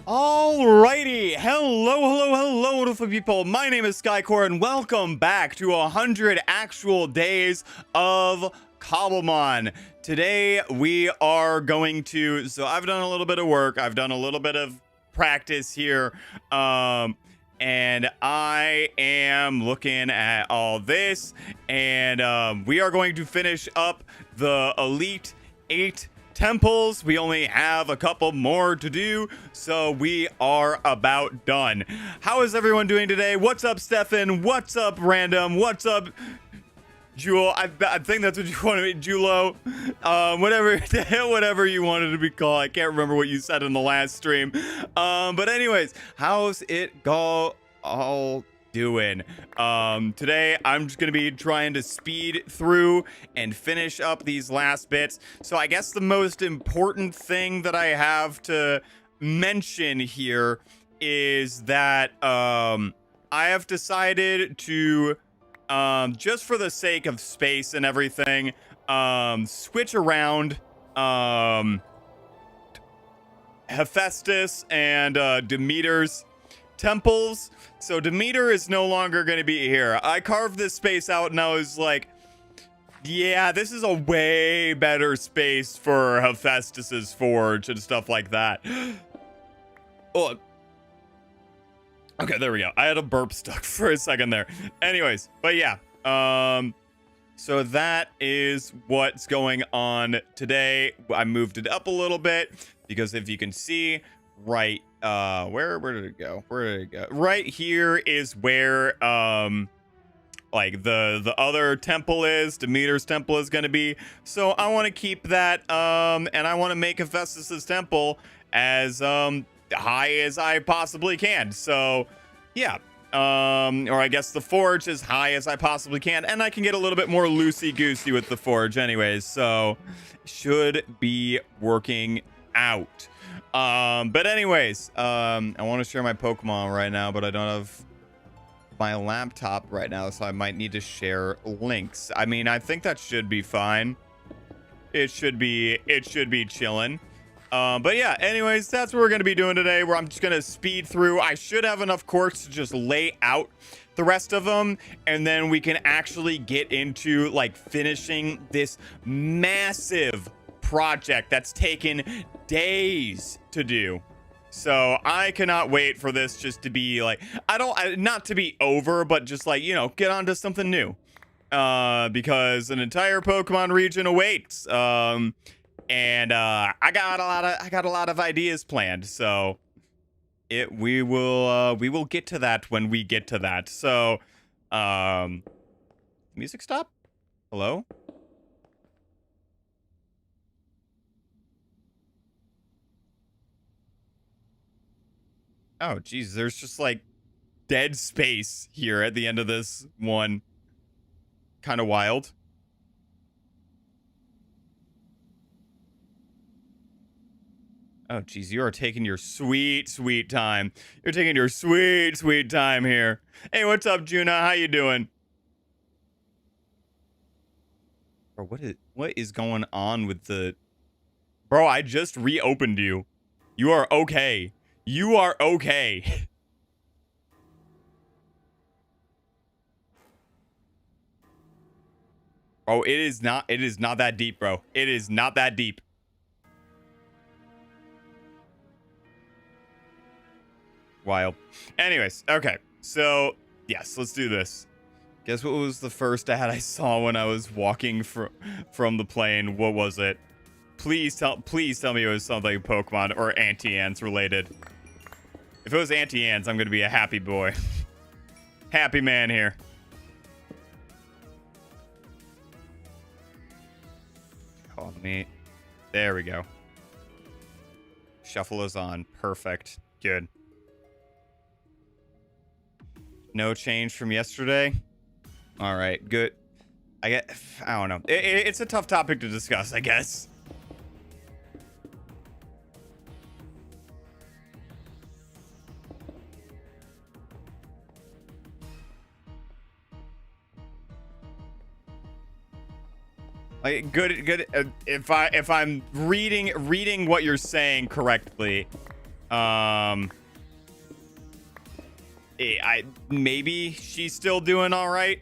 Alrighty, hello, wonderful people. My name is Skycore, and welcome back to 100 actual days of Cobblemon. Today we are going to. So I've done a little bit of work. I've done a little bit of practice here, and I am looking at all this, and we are going to finish up the Elite 8 temples. We only have a couple more to do, so we are about done. How is everyone doing today? What's up, Stefan? What's up, Random? What's up, Jewel? I think that's what you wanted to be, Julo. Whatever you wanted to be called. I can't remember what you said in the last stream. But anyways, how's it all doing? Today I'm just gonna be trying to speed through and finish up these last bits. So I guess the most important thing that I have to mention here is that I have decided to just for the sake of space and everything switch around Hephaestus and Demeter's temples. So Demeter is no longer going to be here. I carved this space out and I was like, yeah, this is a way better space for Hephaestus's forge and stuff like that. Oh, okay, there we go. I had a burp stuck for a second there. Anyways, but yeah, so that is what's going on today. I moved it up a little bit because if you can see, right, where did it go? Right here is where like the other temple is. Demeter's temple is going to be. So I want to keep that and I want to make Hephaestus's temple as high as I possibly can. So yeah, or I guess the forge as high as I possibly can, and I can get a little bit more loosey-goosey with the forge anyways, so should be working out. But anyways, I want to share my Pokemon right now, but I don't have my laptop right now, so I might need to share links. I mean, I think that should be fine. It should be chilling. But yeah, anyways, that's what we're going to be doing today, where I'm just going to speed through. I should have enough quartz to just lay out the rest of them, and then we can actually get into like finishing this massive project that's taken days to do. So I cannot wait for this just to be like, not to be over, but just like, you know, get on to something new, because an entire Pokemon region awaits. And I got a lot of ideas planned, so we will get to that when we get to that. So music stop. Hello. Oh geez, there's just like dead space here at the end of this one. Kind of wild. Oh, geez, you are taking your sweet time. You're taking your sweet time here. Hey, what's up, Juna? How you doing? Bro, what is going on with the... Bro, I just reopened you. You are okay. You are okay. Oh, it is not that deep, bro. It is not that deep. Wild. Anyways, okay, so yes, let's do this. Guess what was the first ad I saw when I was walking from the plane? What was it? Please tell me it was something Pokemon or Anti-Ants related. If it was Anti-Ants, I'm gonna be a happy boy. Happy man here. Call me. There we go. Shuffle is on. Perfect. Good. No change from yesterday. All right, good. I don't know. It's a tough topic to discuss, I guess. Like good. If I'm reading what you're saying correctly, Maybe she's still doing all right.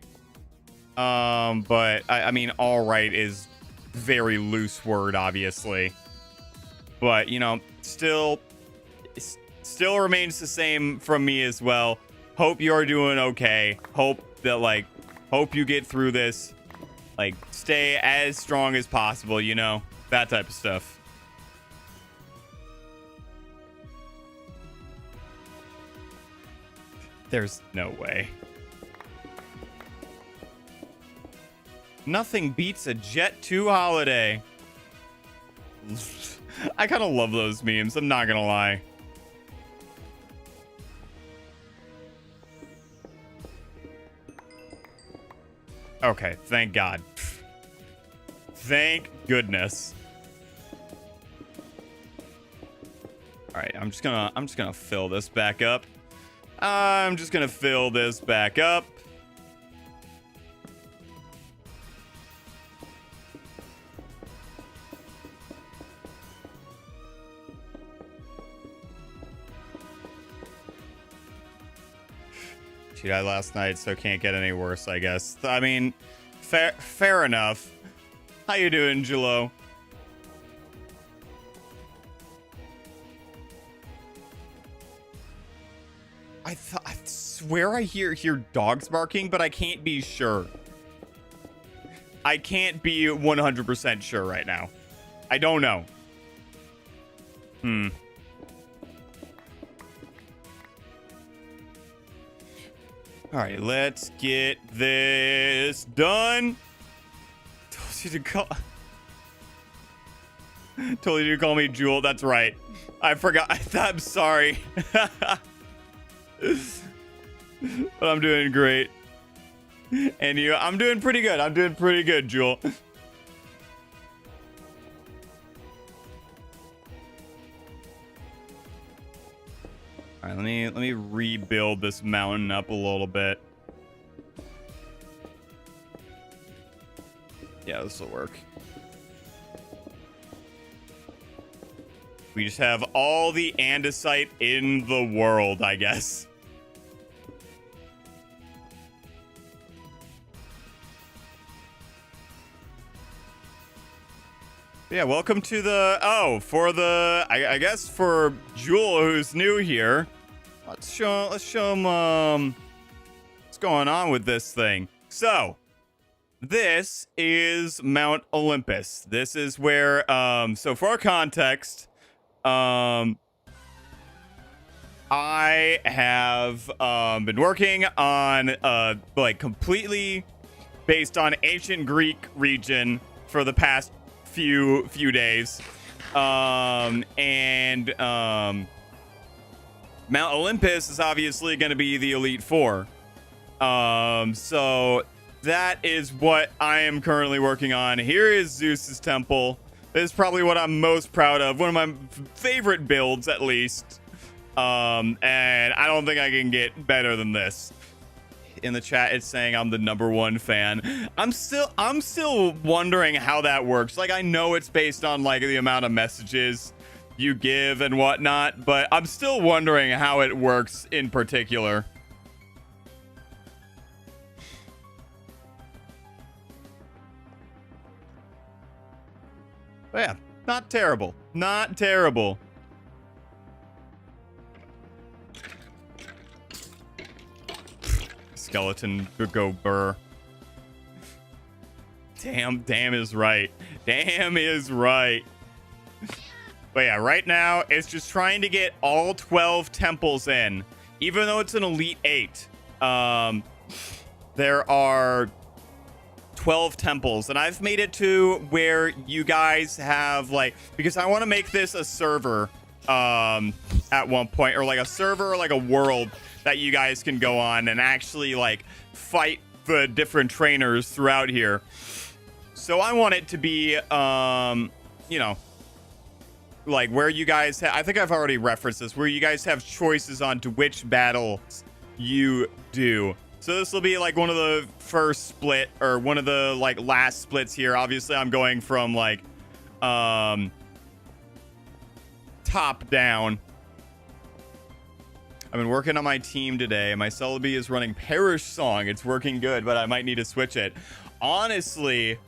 But I mean, all right is very loose word, obviously. But you know, still remains the same from me as well. Hope you're doing okay. Hope you get through this. Like, stay as strong as possible, you know, that type of stuff. There's no way. Nothing beats a Jet 2 holiday. I kind of love those memes, I'm not gonna lie. Okay, thank God. Thank goodness. All right, I'm just gonna fill this back up. I'm just gonna fill this back up. She died last night, so can't get any worse, I guess. I mean, fair enough. How you doing, Julo? I swear I hear dogs barking, but I can't be sure. I can't be 100% sure right now. I don't know. All right, let's get this done. Told you to call me Jewel. That's right. I forgot. I'm sorry. But I'm doing great. And you? I'm doing pretty good. I'm doing pretty good, Jewel. All right, let me rebuild this mountain up a little bit. Yeah, this will work. We just have all the andesite in the world, I guess. Yeah, welcome to the... Oh, for the... I guess for Jewel, who's new here. Let's show him what's going on with this thing. So, this is Mount Olympus. This is where... So, for context... I have been working on like completely based on ancient Greek region for the past few days. Mount Olympus is obviously going to be the Elite Four. So that is what I am currently working on. Here is Zeus's temple. This is probably what I'm most proud of. One of my favorite builds, at least. And I don't think I can get better than this. In the chat, it's saying I'm the #1 fan. I'm still wondering how that works. Like, I know it's based on like the amount of messages you give and whatnot, but I'm still wondering how it works in particular. But yeah, not terrible. Not terrible. Skeleton go burr. Damn is right. Damn is right. But yeah, right now it's just trying to get all 12 temples in. Even though it's an Elite 8. There are 12 temples, and I've made it to where you guys have like, because I want to make this a server at one point, or like a server or like a world that you guys can go on and actually like fight the different trainers throughout here. So I want it to be you know, like where you guys I think I've already referenced this, where you guys have choices on to which battles you do. So this will be like one of the first split, or one of the like last splits here. Obviously I'm going from like top down. I've been working on my team today. My Celebi is running Parish Song. It's working good, but I might need to switch it. Honestly,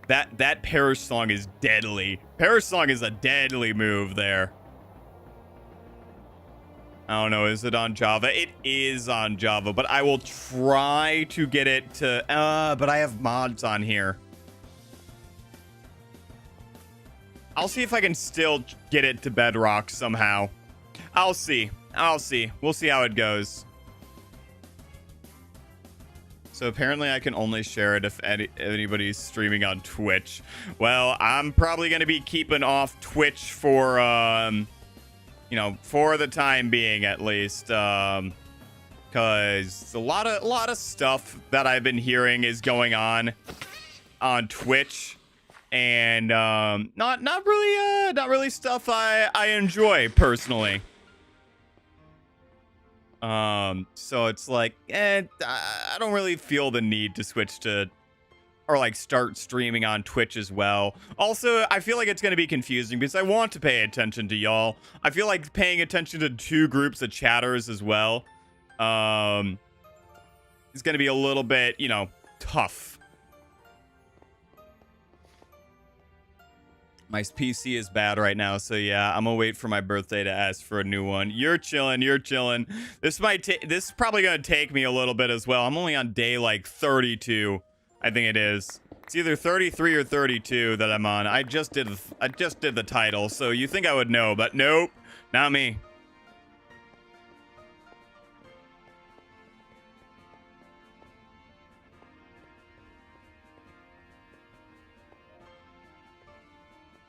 that Parish Song is deadly. Parish Song is a deadly move there. I don't know, is it on Java? It is on Java, but I will try to get it to, but I have mods on here. I'll see if I can still get it to Bedrock somehow. I'll see. We'll see how it goes. So apparently I can only share it if anybody's streaming on Twitch. Well, I'm probably going to be keeping off Twitch for, you know, for the time being at least. Because a lot of stuff that I've been hearing is going on Twitch. And not really stuff I enjoy personally. So it's like, I don't really feel the need to switch to, or like start streaming on Twitch as well. Also, I feel like it's going to be confusing because I want to pay attention to y'all. I feel like paying attention to two groups of chatters as well, is going to be a little bit, you know, tough. My PC is bad right now, so yeah, I'm gonna wait for my birthday to ask for a new one. You're chilling. This is probably gonna take me a little bit as well. I'm only on day like 32, I think it is. It's either 33 or 32 that I'm on. I just did the title, so you think I would know, but nope, not me.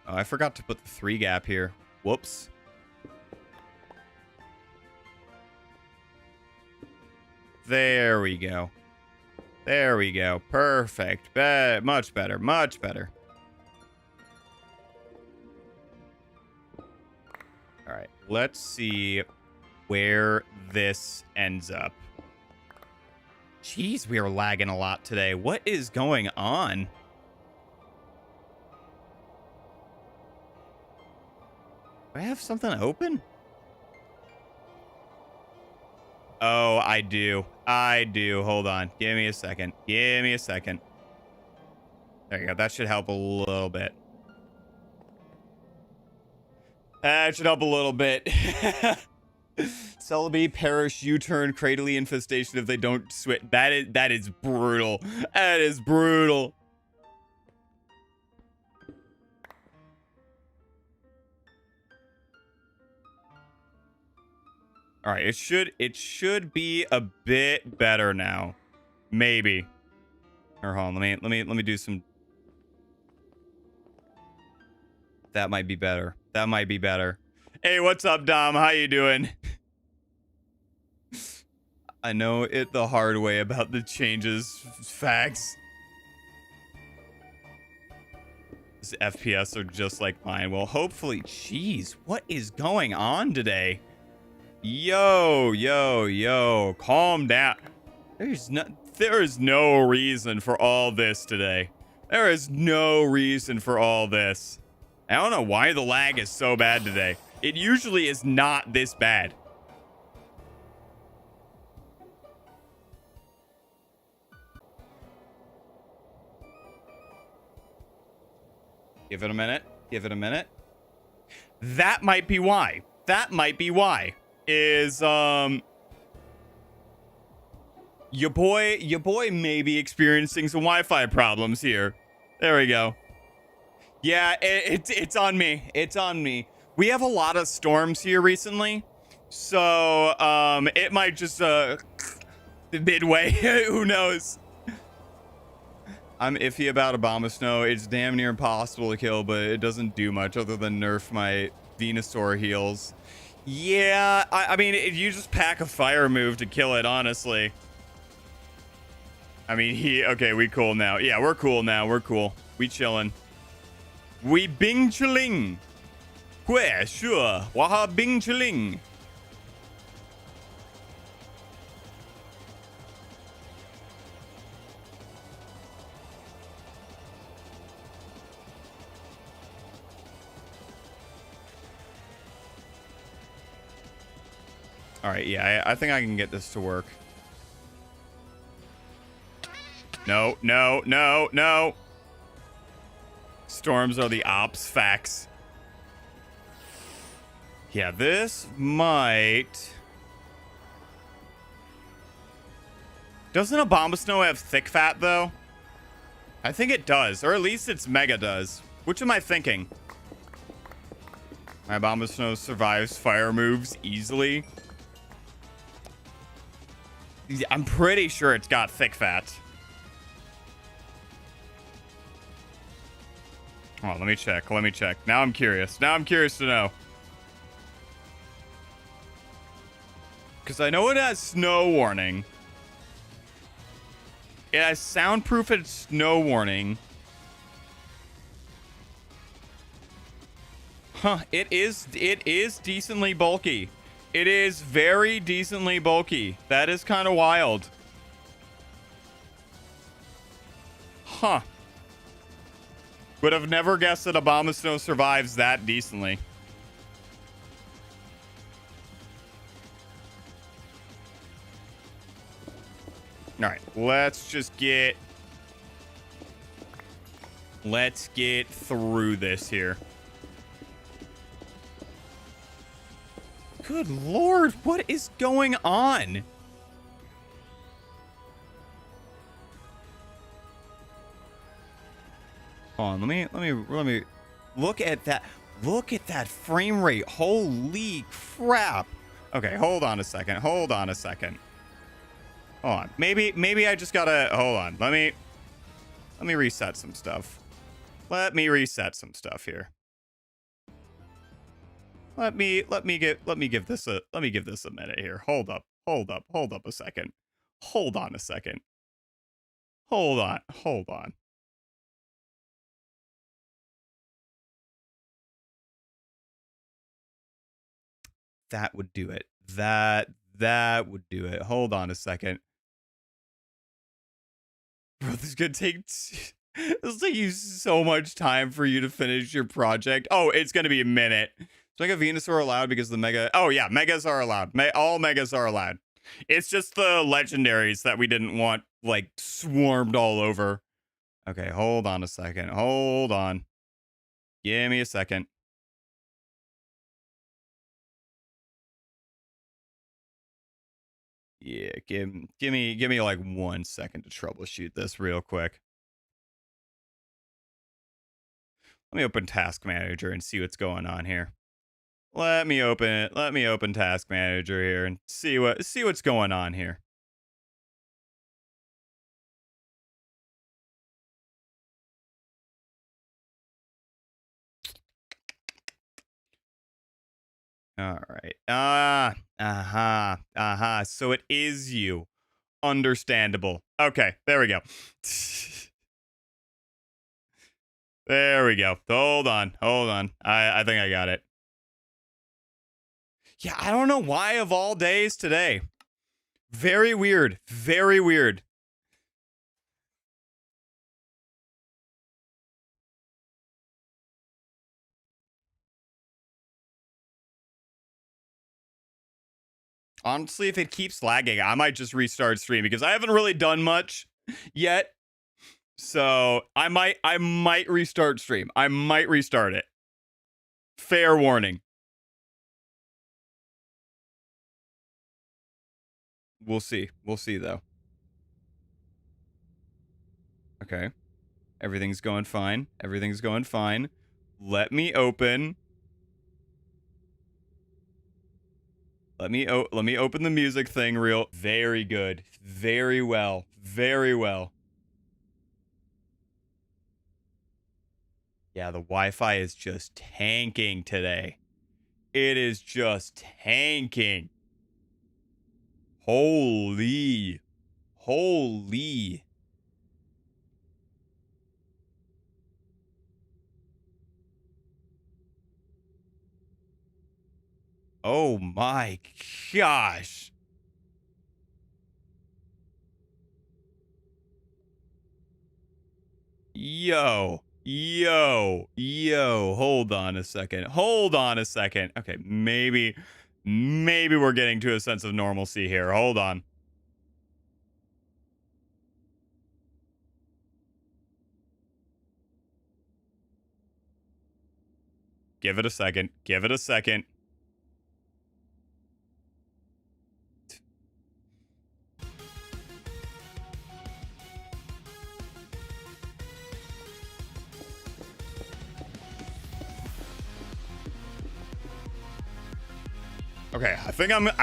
Oh, I forgot to put the 3 gap here. Whoops. There we go. Perfect. Much better. All right. Let's see where this ends up. Jeez, we are lagging a lot today. What is going on? Do I have something open? Oh, I do. Hold on. Give me a second. There you go. That should help a little bit. Celebi, Parish, U-turn, Cradley infestation if they don't switch. That is brutal. All right, it should be a bit better now, maybe. Or hold on, let me do some. That might be better. Hey, what's up, Dom? How you doing? I know it the hard way about the changes. Facts. These FPS are just like mine. Well, hopefully. Jeez, what is going on today? Yo, calm down. There is no reason for all this today. There is no reason for all this. I don't know why the lag is so bad today. It usually is not this bad. Give it a minute. That might be why. Is your boy may be experiencing some Wi-Fi problems here. There we go. Yeah, it's on me. We have a lot of storms here recently, so it might just midway. Who knows? I'm iffy about Obama Snow. It's damn near impossible to kill, but it doesn't do much other than nerf my Venusaur heals. Yeah, I mean, you just pack a fire move to kill it, honestly. I mean, okay, we cool now. Yeah, we're cool now. We chillin'. We bing chilling. Where, sure. Waha bing chilling. All right, yeah, I think I can get this to work. No, no, no, no. Storms are the ops facts. Yeah, this might... Doesn't a Bomb of Snow have thick fat, though? I think it does, or at least its mega does. Which am I thinking? My Bomb of Snow survives fire moves easily. Yeah, I'm pretty sure it's got thick fat. Oh, let me check. Let me check. Now I'm curious. Now I'm curious to know. Because I know it has snow warning. It has soundproof and snow warning. Huh, it is decently bulky. It is very decently bulky. That is kind of wild. Huh. Would have never guessed that a Bomb of Snow survives that decently. All right, let's get through this here. Good Lord, what is going on? Hold on, let me look at that. Look at that frame rate. Holy crap. Okay, hold on a second. Hold on. Maybe I just gotta hold on. Let me reset some stuff. Let me reset some stuff here. Let me give this a minute here. Hold up a second. Hold on a second. Hold on. That would do it. That would do it. Hold on a second. Bro, this is gonna take this will take you so much time for you to finish your project. Oh, it's gonna be a minute. Is Mega Venusaur allowed because the Mega... Oh, yeah, Megas are allowed. All Megas are allowed. It's just the legendaries that we didn't want, like, swarmed all over. Okay, hold on a second. Hold on. Give me a second. Yeah, give me like 1 second to troubleshoot this real quick. Let me open Task Manager and see what's going on here. Let me open it. Let me open Task Manager here and see what's going on here. All right. So it is you. Understandable. Okay, there we go. There we go. Hold on. I think I got it. Yeah, I don't know why of all days today. Very weird. Very weird. Honestly, if it keeps lagging, I might just restart stream because I haven't really done much yet. So I might restart stream. I might restart it. Fair warning. We'll see. We'll see though. Okay. Everything's going fine. Everything's going fine. Let me open. Let me open the music thing real. Very good. Very well. Very well. Yeah, the Wi-Fi is just tanking today. It is just tanking. Holy. Holy. Oh my gosh. Yo. Hold on a second. Okay, maybe Maybe we're getting to a sense of normalcy here. Hold on. Give it a second. Give it a second. Okay, I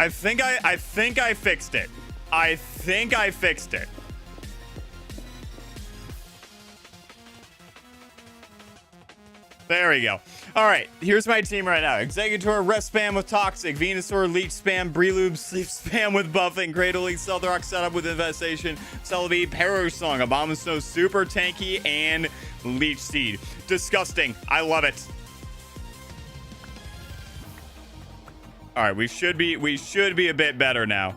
think I fixed it. I think I fixed it. There we go. All right, here's my team right now. Executor, Rest Spam with Toxic, Venusaur, Leech Spam, Breloom, Sleep Spam with Buffing, Cradling, Seldarock Setup with Infestation, Celebi, Parasong, Abomasnow, Super Tanky, and Leech Seed. Disgusting. I love it. All right, we should be a bit better now.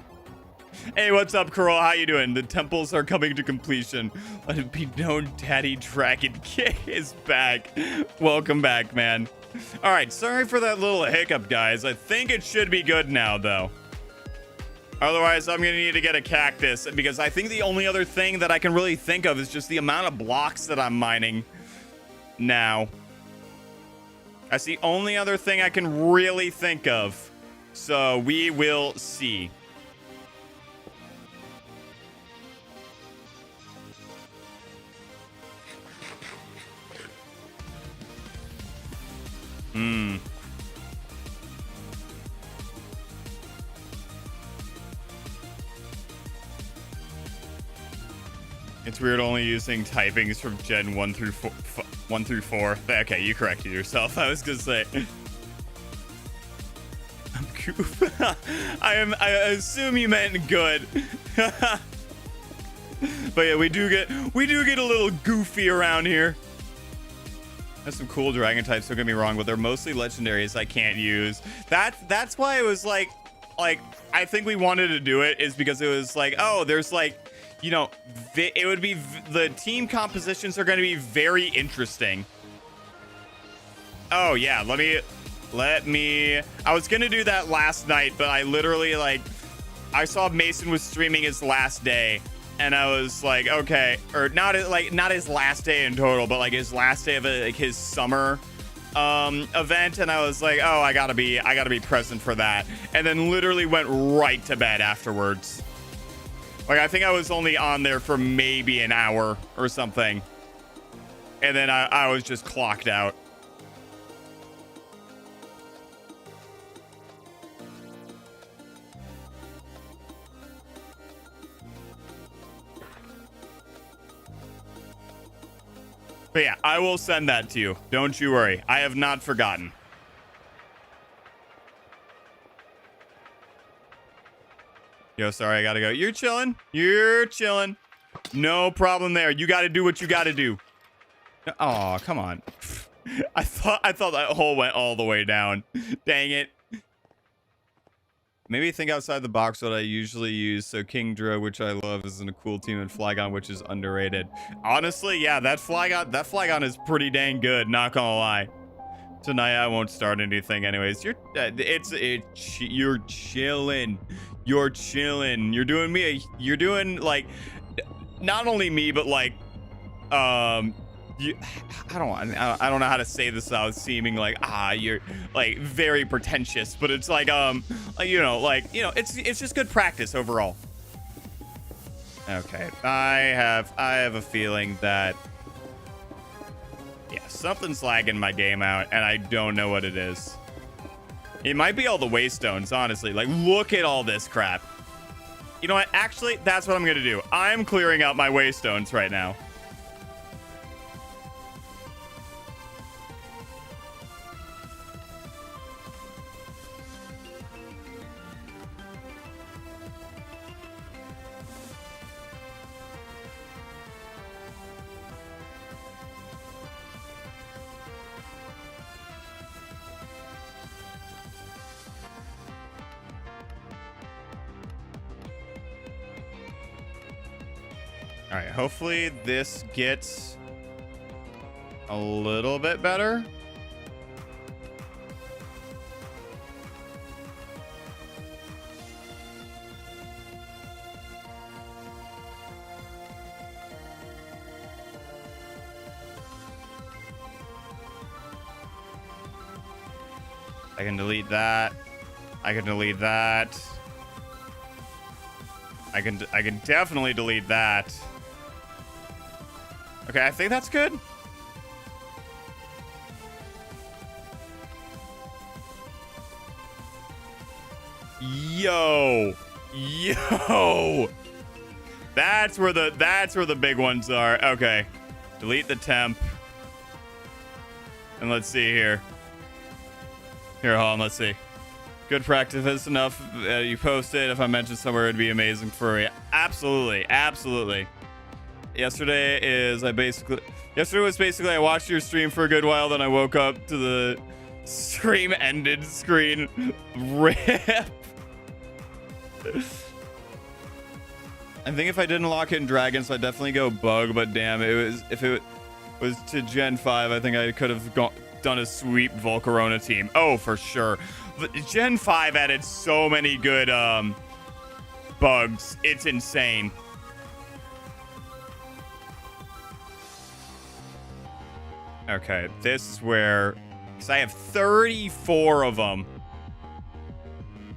Hey, what's up, Carol? How you doing? The temples are coming to completion. Let it be known, Daddy Dragon K is back. Welcome back, man. All right, sorry for that little hiccup, guys. I think it should be good now, though. Otherwise, I'm gonna need to get a cactus, because I think the only other thing that I can really think of is just the amount of blocks that I'm mining now. That's the only other thing I can really think of. So we will see. It's weird only using typings from Gen 1 through 4. Okay, you corrected yourself. I was gonna say. I'm goof. I assume you meant good. But yeah, we do get a little goofy around here. There's some cool dragon types, don't get me wrong, but they're mostly legendaries I can't use. That's why it was like I think we wanted to do it is because it was like, oh, there's like, you know, it would be, the team compositions are going to be very interesting. Oh yeah, let me, I was going to do that last night, but I literally I saw Mason was streaming his last day. And I was like, okay, or not his last day in total, but like his last day of his summer event. And I was like, oh, I gotta be present for that. And then literally went right to bed afterwards. Like, I think I was only on there for maybe an hour or something. And then I was just clocked out. But yeah, I will send that to you. Don't you worry. I have not forgotten. Yo, sorry, I gotta go. You're chilling. You're chilling. No problem there. You gotta do what you gotta do. Oh, come on. I thought that hole went all the way down. Dang it. Maybe think outside the box what I usually use. So Kingdra, which I love, is in a cool team, and Flygon, which is underrated. Honestly, yeah, that Flygon is pretty dang good, not gonna lie. Tonight I won't start anything anyways. You're chilling. You're chilling. You're doing like not only me, but like I don't know how to say this without seeming like you're like very pretentious, but it's like it's just good practice overall. Okay, I have a feeling that something's lagging my game out, and I don't know what it is. It might be all the Waystones, honestly. Like, look at all this crap. You know what? Actually, that's what I'm gonna do. I'm clearing out my Waystones right now. All right, hopefully this gets a little bit better. I can delete that. I can delete that. I can definitely delete that. Okay, I think that's good. Yo. That's where the big ones are. Okay. Delete the temp. And let's see here. Here, hold on, let's see. Good practice is enough. You post it. If I mentioned somewhere, it'd be amazing for me. Absolutely. Absolutely. Yesterday was basically I watched your stream for a good while, then I woke up to the stream ended screen. RIP. I think if I didn't lock in dragons, I'd definitely go bug, but damn, if it was to Gen 5, I think I could have done a sweep Volcarona team. Oh, for sure. But Gen 5 added so many good bugs. It's insane. Okay, this is where... Because I have 34 of them.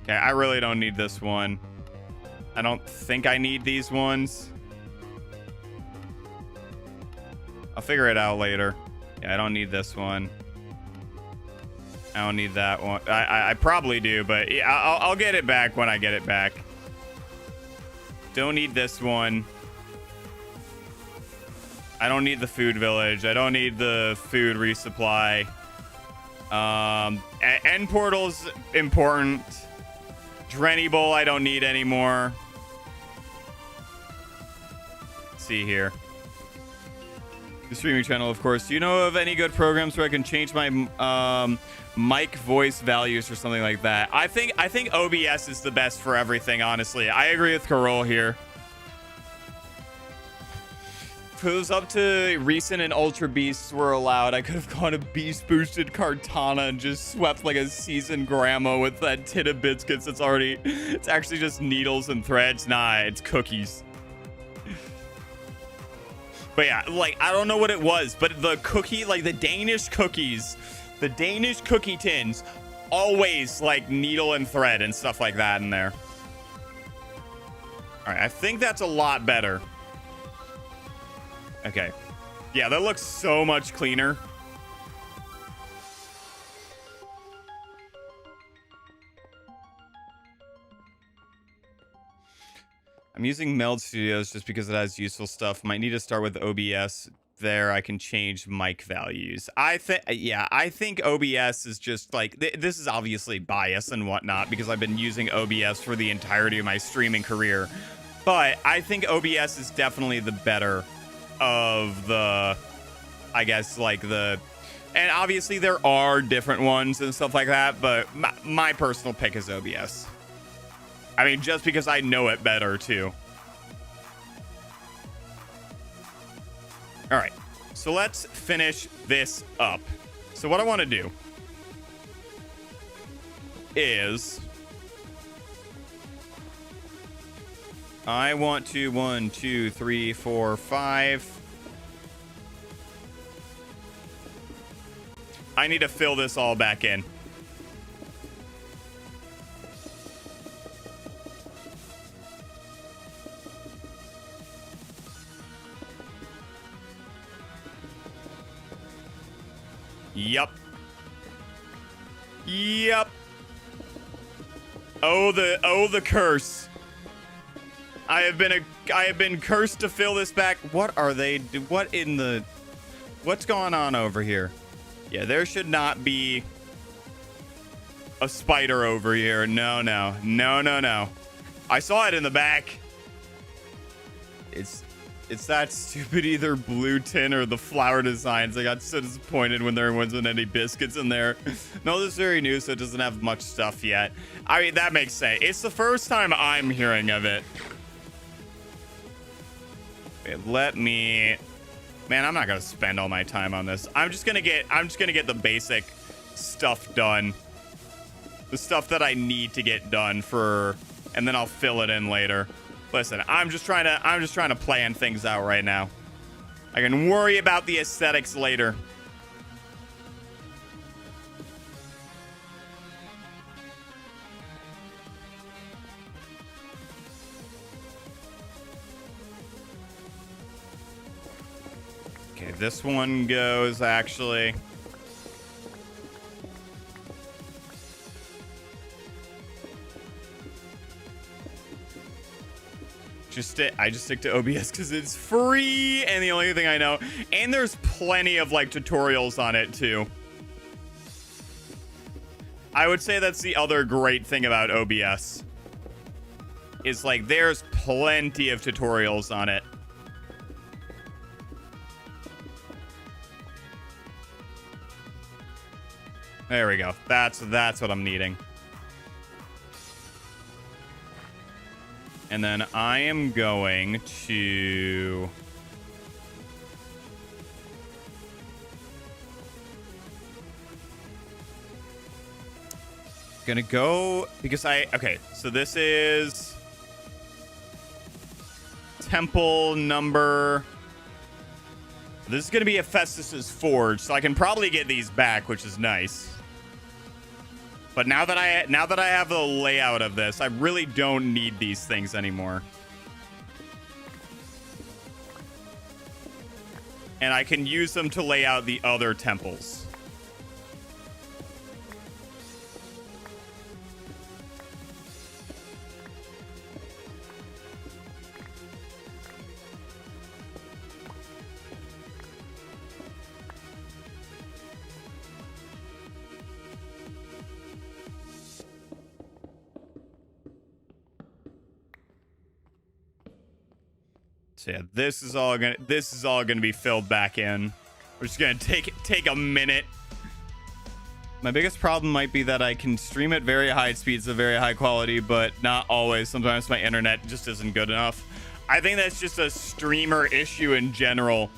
Okay, I really don't need this one. I don't think I need these ones. I'll figure it out later. Yeah, I don't need this one. I don't need that one. I probably do, but yeah, I'll get it back when I get it back. Don't need this one. I don't need the food village. I don't need the food resupply. End portal's important. Drenny Bowl I don't need anymore. Let's see here. The streaming channel, of course. Do you know of any good programs where I can change my mic voice values or something like that? I think OBS is the best for everything, honestly. I agree with Carol here. If it was up to recent and Ultra Beasts were allowed, I could have gone a Beast Boosted Kartana and just swept like a seasoned grandma with that tin of biscuits. It's actually just needles and threads. Nah, it's cookies. But yeah, like, I don't know what it was, but the cookie, like the Danish cookies, the Danish cookie tins, always like needle and thread and stuff like that in there. All right, I think that's a lot better. Okay. Yeah, that looks so much cleaner. I'm using Meld Studios just because it has useful stuff. Might need to start with OBS. There, I can change mic values. I think OBS is just like... This is obviously bias and whatnot because I've been using OBS for the entirety of my streaming career. But I think OBS is definitely the better of the... I guess, like the... And obviously there are different ones and stuff like that, but my personal pick is OBS. I mean, just because I know it better, too. All right. So let's finish this up. So what I want to do is... I want to 1, 2, 3, 4, 5. I need to fill this all back in. Yep. Oh the curse. I have been cursed to fill this back. What are they? What's going on over here? Yeah, there should not be a spider over here. No. I saw it in the back. It's that stupid either blue tin or the flower designs. I got so disappointed when there wasn't any biscuits in there. No, this is very new, so it doesn't have much stuff yet. I mean, that makes sense. It's the first time I'm hearing of it. Okay, let me... Man, I'm not gonna spend all my time on this. I'm just gonna get the basic stuff done. The stuff that I need to get done for... And then I'll fill it in later. Listen, I'm just trying to plan things out right now. I can worry about the aesthetics later. this one goes actually. I just stick to OBS because it's free and the only thing I know. And there's plenty of like tutorials on it too. I would say that's the other great thing about OBS. Is like there's plenty of tutorials on it. There we go. That's what I'm needing. And then I am going to... Gonna go... Because okay, so this is... Temple number... This is gonna be Hephaestus's Forge, so I can probably get these back, which is nice. But now that I have the layout of this, I really don't need these things anymore. And I can use them to lay out the other temples. So yeah, this is all gonna be filled back in. We're just gonna take a minute. My biggest problem might be that I can stream at very high speeds of very high quality, but not always. Sometimes my internet just isn't good enough. I think that's just a streamer issue in general.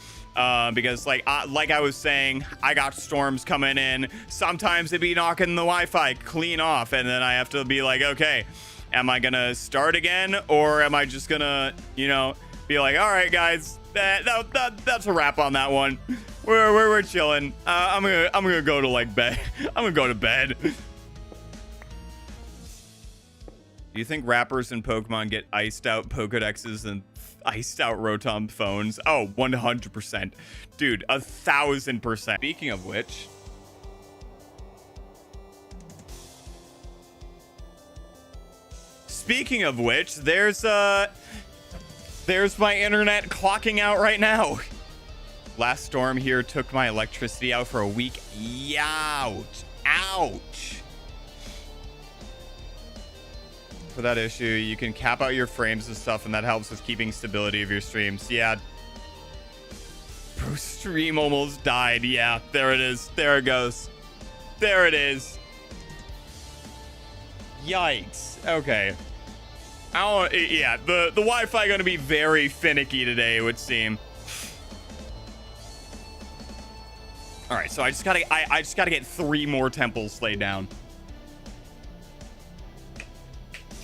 Because like I was saying, I got storms coming in. Sometimes it'd be knocking the Wi-Fi clean off, and then I have to be like, okay, am I gonna start again, or am I just gonna, you know, be like, all right, guys, that's a wrap on that one. We're chilling. I'm gonna go to like bed. I'm gonna go to bed. Do you think rappers in Pokemon get iced out Pokedexes and iced out Rotom phones? Oh, 100%, dude, 1000%. Speaking of which, there's my internet clocking out right now. Last storm here took my electricity out for a week. Ouch. Ouch. For that issue, you can cap out your frames and stuff, and that helps with keeping stability of your streams. Yeah. Bro, stream almost died. Yeah, there it is. There it goes. There it is. Yikes. Okay. Yeah, the Wi-Fi gonna be very finicky today, it would seem. All right, so I just gotta get 3 more temples laid down.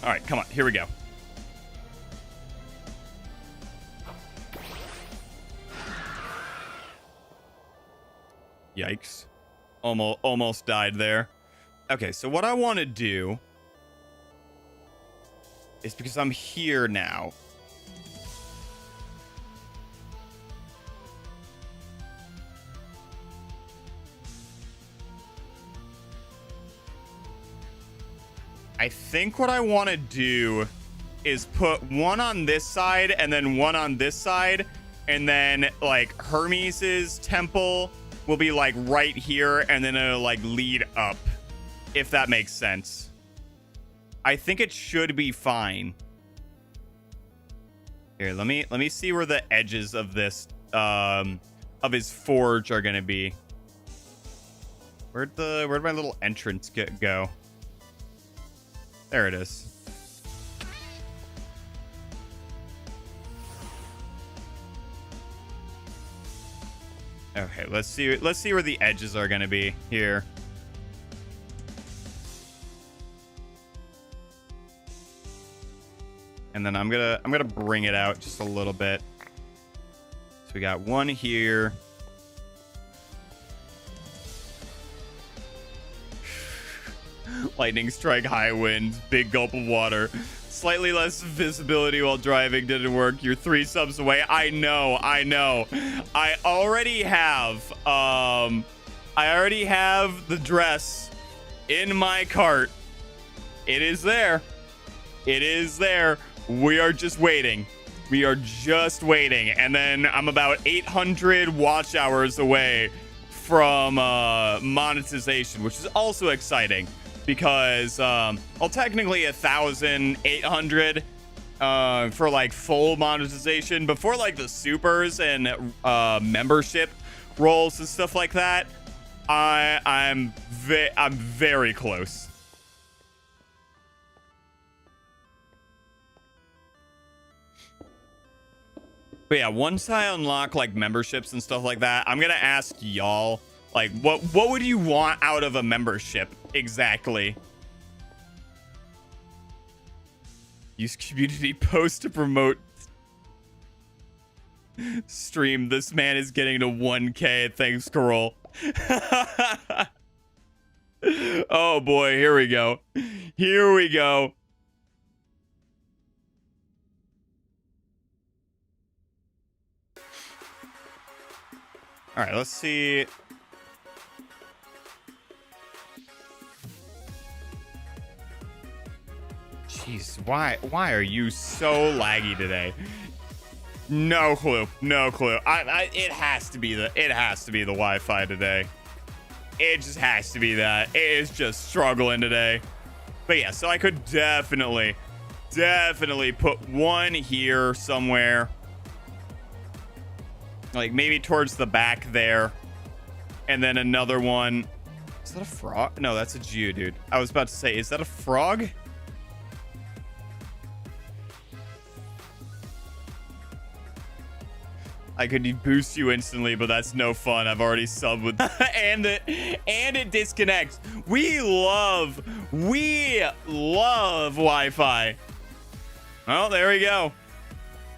All right, come on, here we go. Yikes. Almost died there. Okay, so what I want to do is, because I'm here now, I think what I want to do is put one on this side and then one on this side, and then like Hermes's temple will be like right here, and then it'll like lead up, if that makes sense. I think it should be fine. Here, let me see where the edges of this of his forge are gonna be. Where'd my little entrance go? There it is. Okay, let's see where the edges are gonna be here. And then I'm gonna bring it out just a little bit. So we got one here. Lightning strike, high winds, big gulp of water. slightly less visibility while driving didn't work. You're 3 subs away. I know. I already have the dress in my cart. It is there. We are just waiting. And then I'm about 800 watch hours away from monetization, which is also exciting because technically 1,800 for like full monetization, but for like the supers and membership roles and stuff like that, I'm very close. But yeah, once I unlock like memberships and stuff like that, I'm gonna ask y'all, like, what would you want out of a membership exactly? Use community post to promote stream. This man is getting to 1K. Thanks, Carol. Oh boy, here we go. All right, let's see. Jeez, why are you so laggy today? No clue. It has to be the Wi-Fi today. It just has to be that. It is just struggling today. But yeah, so I could definitely put one here somewhere. Like maybe towards the back there. And then another one. Is that a frog? No, that's a Geodude. I was about to say, is that a frog? I could boost you instantly, but that's no fun. I've already subbed with and it disconnects. We love Wi-Fi. Oh, there we go.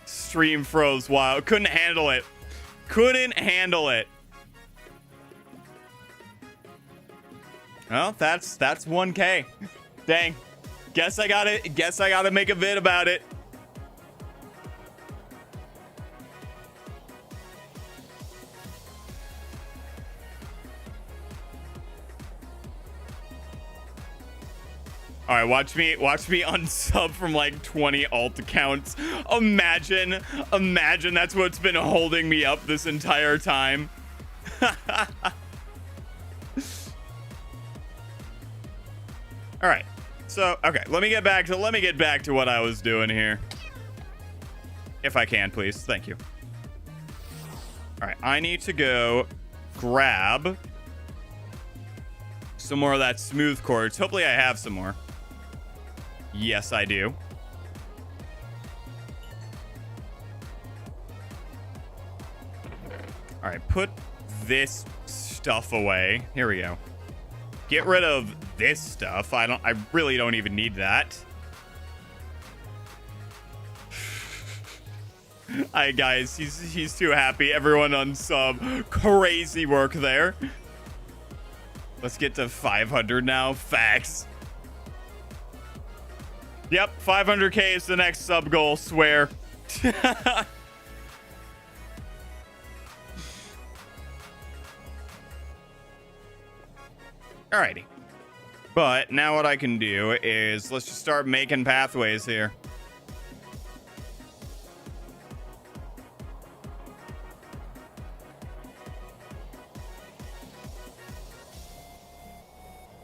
Stream froze wild. Couldn't handle it. Well, that's 1K. Dang. Guess I gotta make a vid about it. All right, watch me unsub from like 20 alt accounts. Imagine that's what's been holding me up this entire time. All right. So, okay, let me get back to what I was doing here. If I can, please. Thank you. All right, I need to go grab some more of that smooth quartz. Hopefully I have some more. Yes, I do. All right, put this stuff away. Here we go. Get rid of this stuff. I really don't even need that. Hi guys, he's too happy. Everyone unsub. Crazy work there. Let's get to 500 now. Facts. Yep, 500K is the next sub goal, swear. Alrighty. But now what I can do is let's just start making pathways here.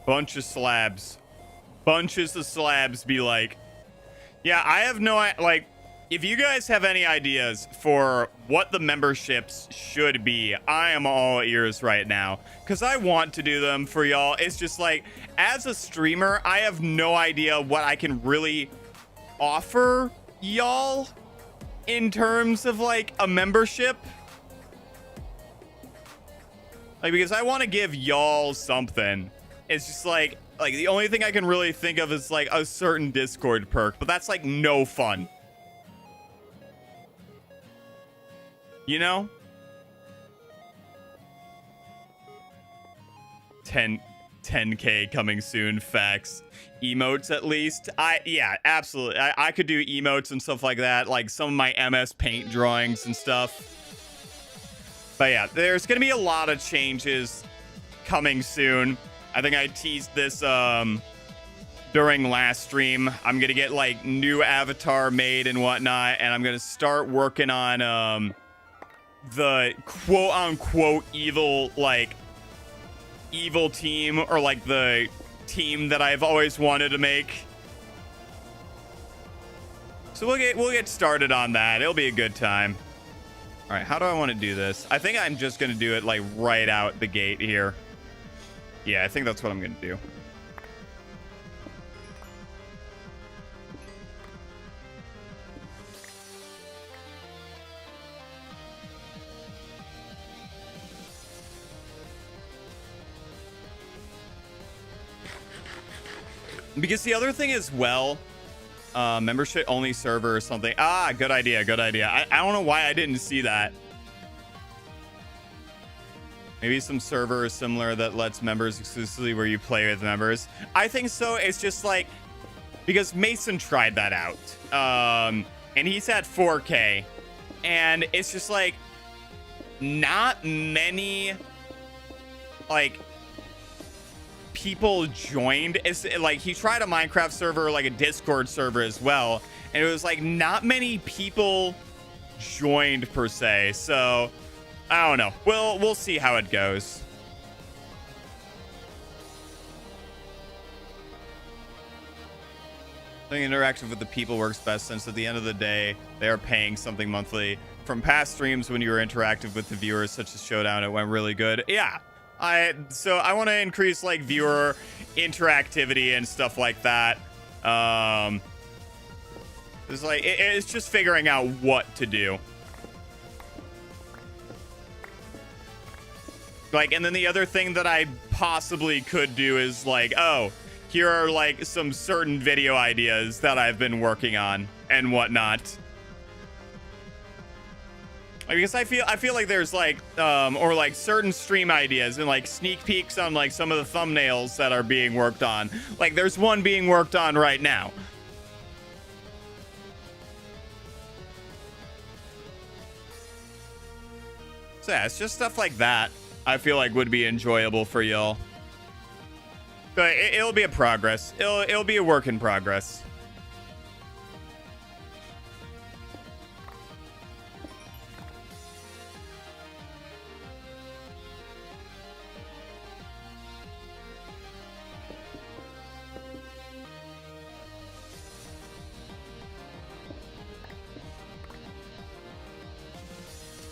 Bunches of slabs be like, yeah, I have no, like, if you guys have any ideas for what the memberships should be, I am all ears right now because I want to do them for y'all. It's just like, as a streamer, I have no idea what I can really offer y'all in terms of like a membership. Like, because I want to give y'all something. It's just like the only thing I can really think of is like a certain Discord perk, but that's like no fun. You know? 10 10K coming soon. Facts. Emotes at least. Yeah, absolutely. I could do emotes and stuff like that, like some of my MS Paint drawings and stuff. But yeah, there's gonna be a lot of changes coming soon. I think I teased this during last stream. I'm gonna get like new avatar made and whatnot, and I'm gonna start working on the quote unquote evil team, or like the team that I've always wanted to make. So we'll get started on that. It'll be a good time. All right, how do I want to do this? I think I'm just gonna do it like right out the gate here. Yeah, I think that's what I'm gonna do. Because the other thing as well, membership only server or something. Ah, good idea, good idea. I don't know why I didn't see that. Maybe some server similar that lets members exclusively where you play with members. I think so. It's just like, because Mason tried that out. And he's at 4K. And it's just like, not many, like, people joined. It's like he tried a Minecraft server, like a Discord server as well, and it was like not many people joined per se. So I don't know. We'll see how it goes. I think interactive with the people works best, since at the end of the day they are paying something monthly. From past streams when you were interactive with the viewers, such as Showdown, it went really good. Yeah. So I want to increase like viewer interactivity and stuff like that. It's like it's just figuring out what to do. Like, and then the other thing that I possibly could do is like, oh, here are like some certain video ideas that I've been working on and whatnot. Because I feel like there's like or like certain stream ideas and like sneak peeks on like some of the thumbnails that are being worked on. Like there's one being worked on right now. So yeah, it's just stuff like that I feel like would be enjoyable for y'all. But it'll be a progress. It'll be a work in progress.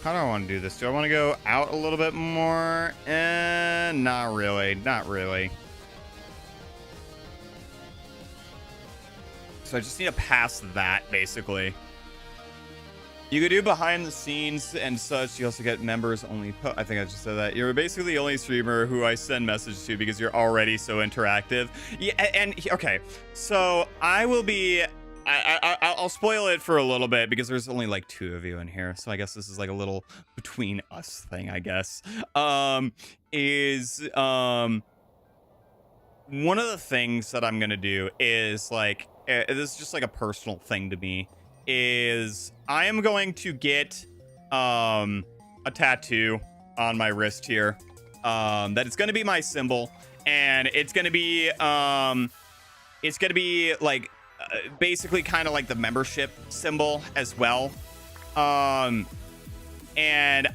How do I want to do this? Do I want to go out a little bit more? Not really. Not really. So I just need to pass that, basically. You could do behind the scenes and such. You also get members only. I think I just said that. You're basically the only streamer who I send messages to because you're already so interactive. Yeah, and okay. So I will be... I'll spoil it for a little bit because there's only like 2 of you in here, so I guess this is like a little between us thing, I guess. One of the things that I'm gonna do is like this is just like a personal thing to me, is I am going to get a tattoo on my wrist here that is gonna be my symbol, and it's gonna be like basically kind of like the membership symbol as well. And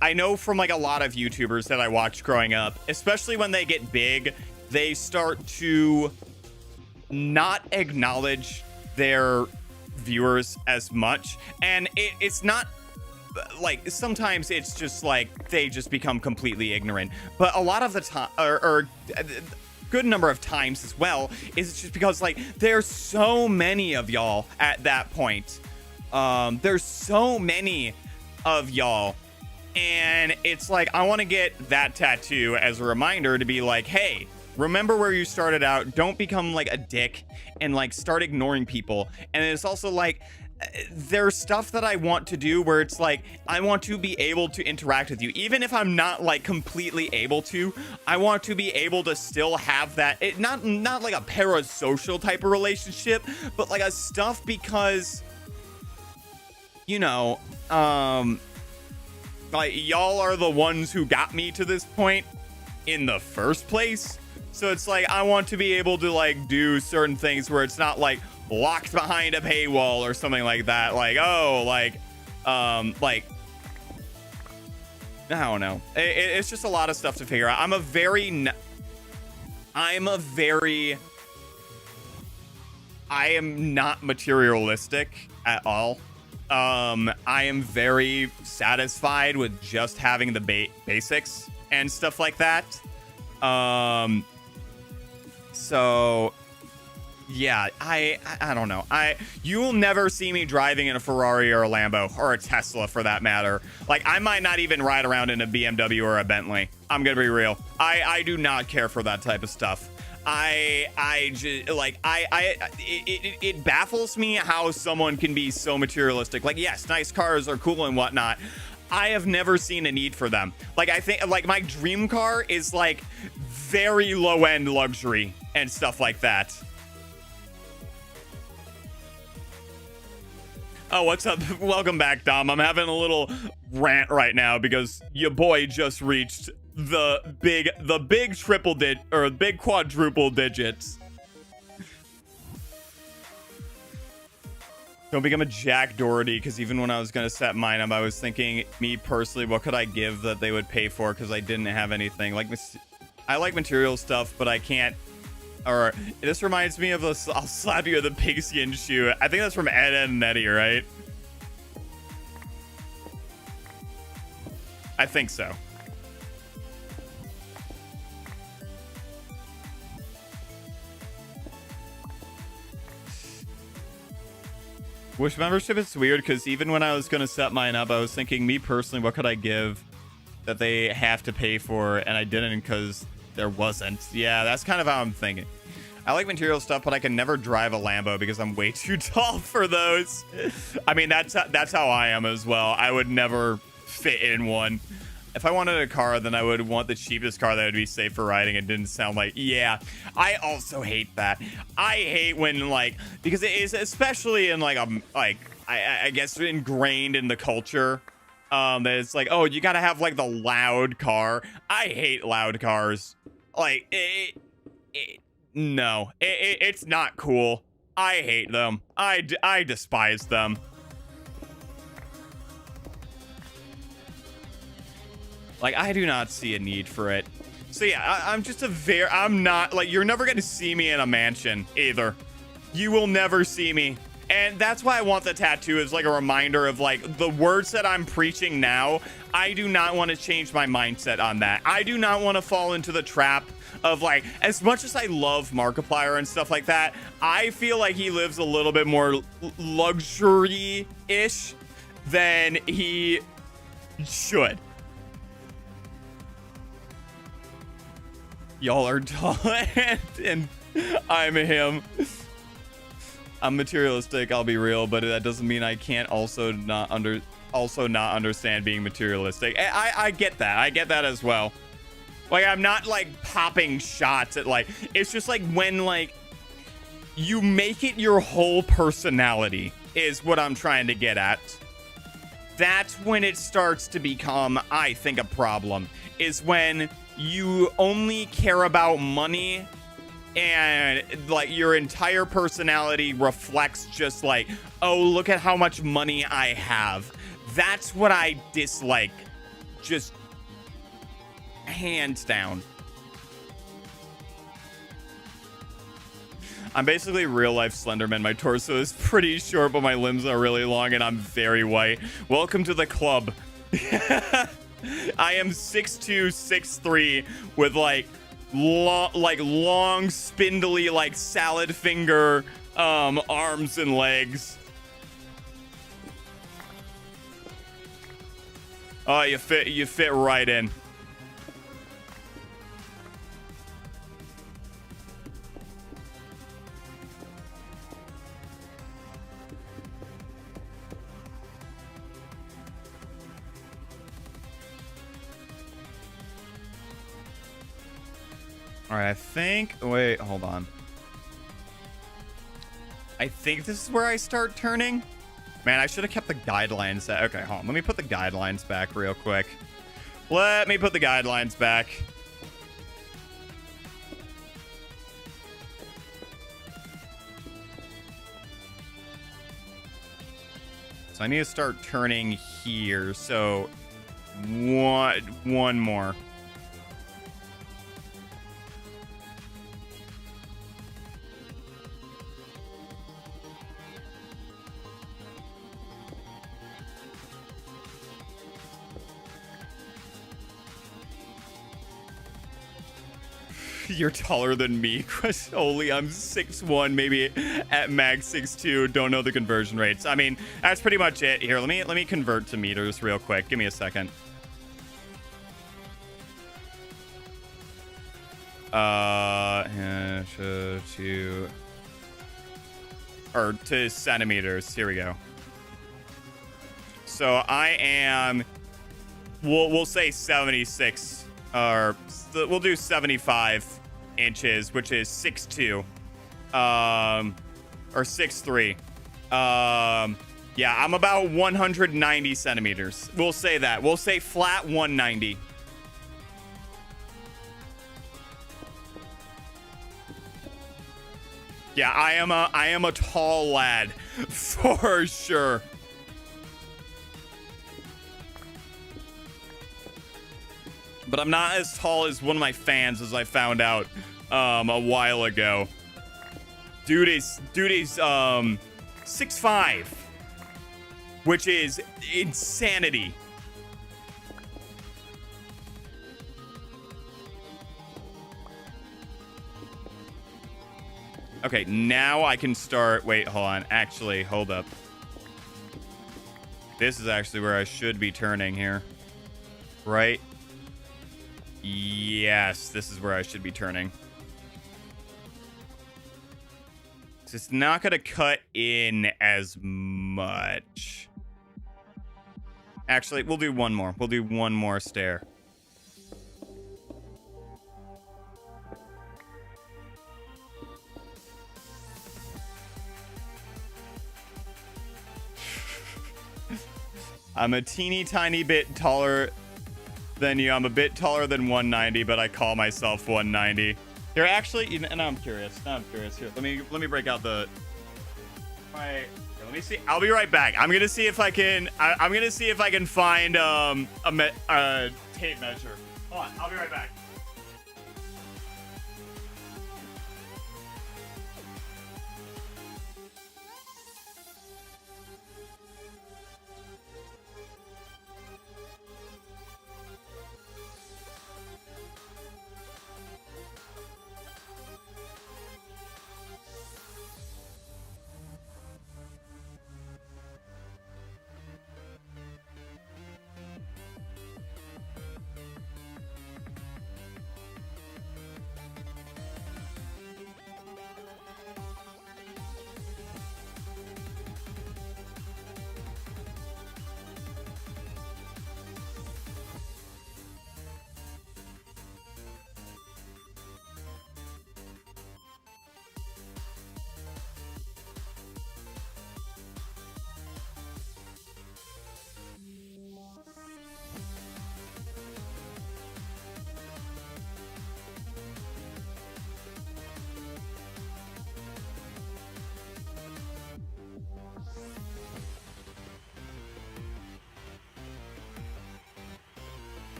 I know from like a lot of YouTubers that I watched growing up, especially when they get big, they start to not acknowledge their viewers as much. And it's not like, sometimes it's just like they just become completely ignorant, but a lot of the time, or good number of times as well, is it's just because like there's so many of y'all at that point. There's so many of y'all, and it's like I want to get that tattoo as a reminder to be like, hey, remember where you started out. Don't become like a dick and like start ignoring people. And it's also like there's stuff that I want to do where it's like I want to be able to interact with you, even if I'm not like completely able to. I want to be able to still have that, not like a parasocial type of relationship, but like a stuff, because you know, like y'all are the ones who got me to this point in the first place. So it's like I want to be able to like do certain things where it's not like locked behind a paywall or something like that. Like, oh, like I don't know. It's just a lot of stuff to figure out. I am not materialistic at all. I am very satisfied with just having the basics and stuff like that. So yeah, I don't know. You will never see me driving in a Ferrari or a Lambo or a Tesla for that matter. Like, I might not even ride around in a BMW or a Bentley. I'm gonna be real. I do not care for that type of stuff. It baffles me how someone can be so materialistic. Like, yes, nice cars are cool and whatnot. I have never seen a need for them. Like, I think like my dream car is like very low end luxury and stuff like that. Oh, what's up? Welcome back, Dom. I'm having a little rant right now because your boy just reached the big big quadruple digits. Don't become a Jack Doherty, because even when I was going to set mine up, I was thinking, me personally, what could I give that they would pay for, because I didn't have anything. Like, I like material stuff, but I can't. Or this reminds me of I'll slap you with a pigskin shoe. I think that's from Ed, Edd and Eddy, right? I think so. Wish membership is weird, because even when I was going to set mine up, I was thinking, me personally, what could I give that they have to pay for, and I didn't because there wasn't. Yeah, that's kind of how I'm thinking. I like material stuff, but I can never drive a Lambo because I'm way too tall for those. I mean, that's how I am as well. I would never fit in one. If I wanted a car, then I would want the cheapest car that would be safe for riding. It didn't sound like, yeah, I also hate that. I hate when, like, because it is, especially in like I guess ingrained in the culture, that it's like, oh, you gotta have like the loud car. I hate loud cars. Like, no, it's not cool. I hate them. I despise them. Like, I do not see a need for it. So yeah, I'm not, like, you're never gonna see me in a mansion either. You will never see me. And that's why I want the tattoo, as like a reminder of like the words that I'm preaching now. I do not want to change my mindset on that. I do not want to fall into the trap of, like, as much as I love Markiplier and stuff like that, I feel like he lives a little bit more luxury-ish than he should. Y'all are tall and I'm him. I'm materialistic, I'll be real, but that doesn't mean I can't also not understand being materialistic. I get that. I get that as well. Like, I'm not like popping shots at, like, it's just like when, like, you make it your whole personality is what I'm trying to get at. That's when it starts to become, I think, a problem, is when you only care about money and like your entire personality reflects just like, oh, look at how much money I have. That's what I dislike, just hands down. I'm basically real life Slenderman. My torso is pretty short, but my limbs are really long, and I'm very white. Welcome to the club. I am 6'2", 6'3", with like long, spindly, like salad finger arms and legs. Oh, you fit right in. All right, I think, wait, hold on. I think this is where I start turning. Man, I should have kept the guidelines. Okay, hold on. Let me put the guidelines back real quick. Let me put the guidelines back. So I need to start turning here. So one more. You're taller than me. Only I'm 6'1", maybe at max 6'2". Don't know the conversion rates. I mean, that's pretty much it. Here, let me convert to meters real quick. Give me a second. To centimeters. Here we go. So I am, we'll say 76, or we'll do 75 inches, which is 6'2", or 6'3". Yeah, I'm about 190 centimeters. We'll say that. We'll say flat 190. Yeah, I am a tall lad for sure. But I'm not as tall as one of my fans, as I found out a while ago. Dude is 6'5", which is insanity. Okay, now I can start. Wait, hold on. Actually, hold up. This is actually where I should be turning here. Right? Yes, this is where I should be turning. It's not going to cut in as much. Actually, we'll do one more. We'll do one more stair. I'm a teeny tiny bit taller than you. I'm a bit taller than 190, but I call myself 190. They're actually, and now I'm curious. Here, let me break out the. Let me see. I'll be right back. I'm gonna see if I can. I'm gonna see if I can find a tape measure. Hold on. I'll be right back.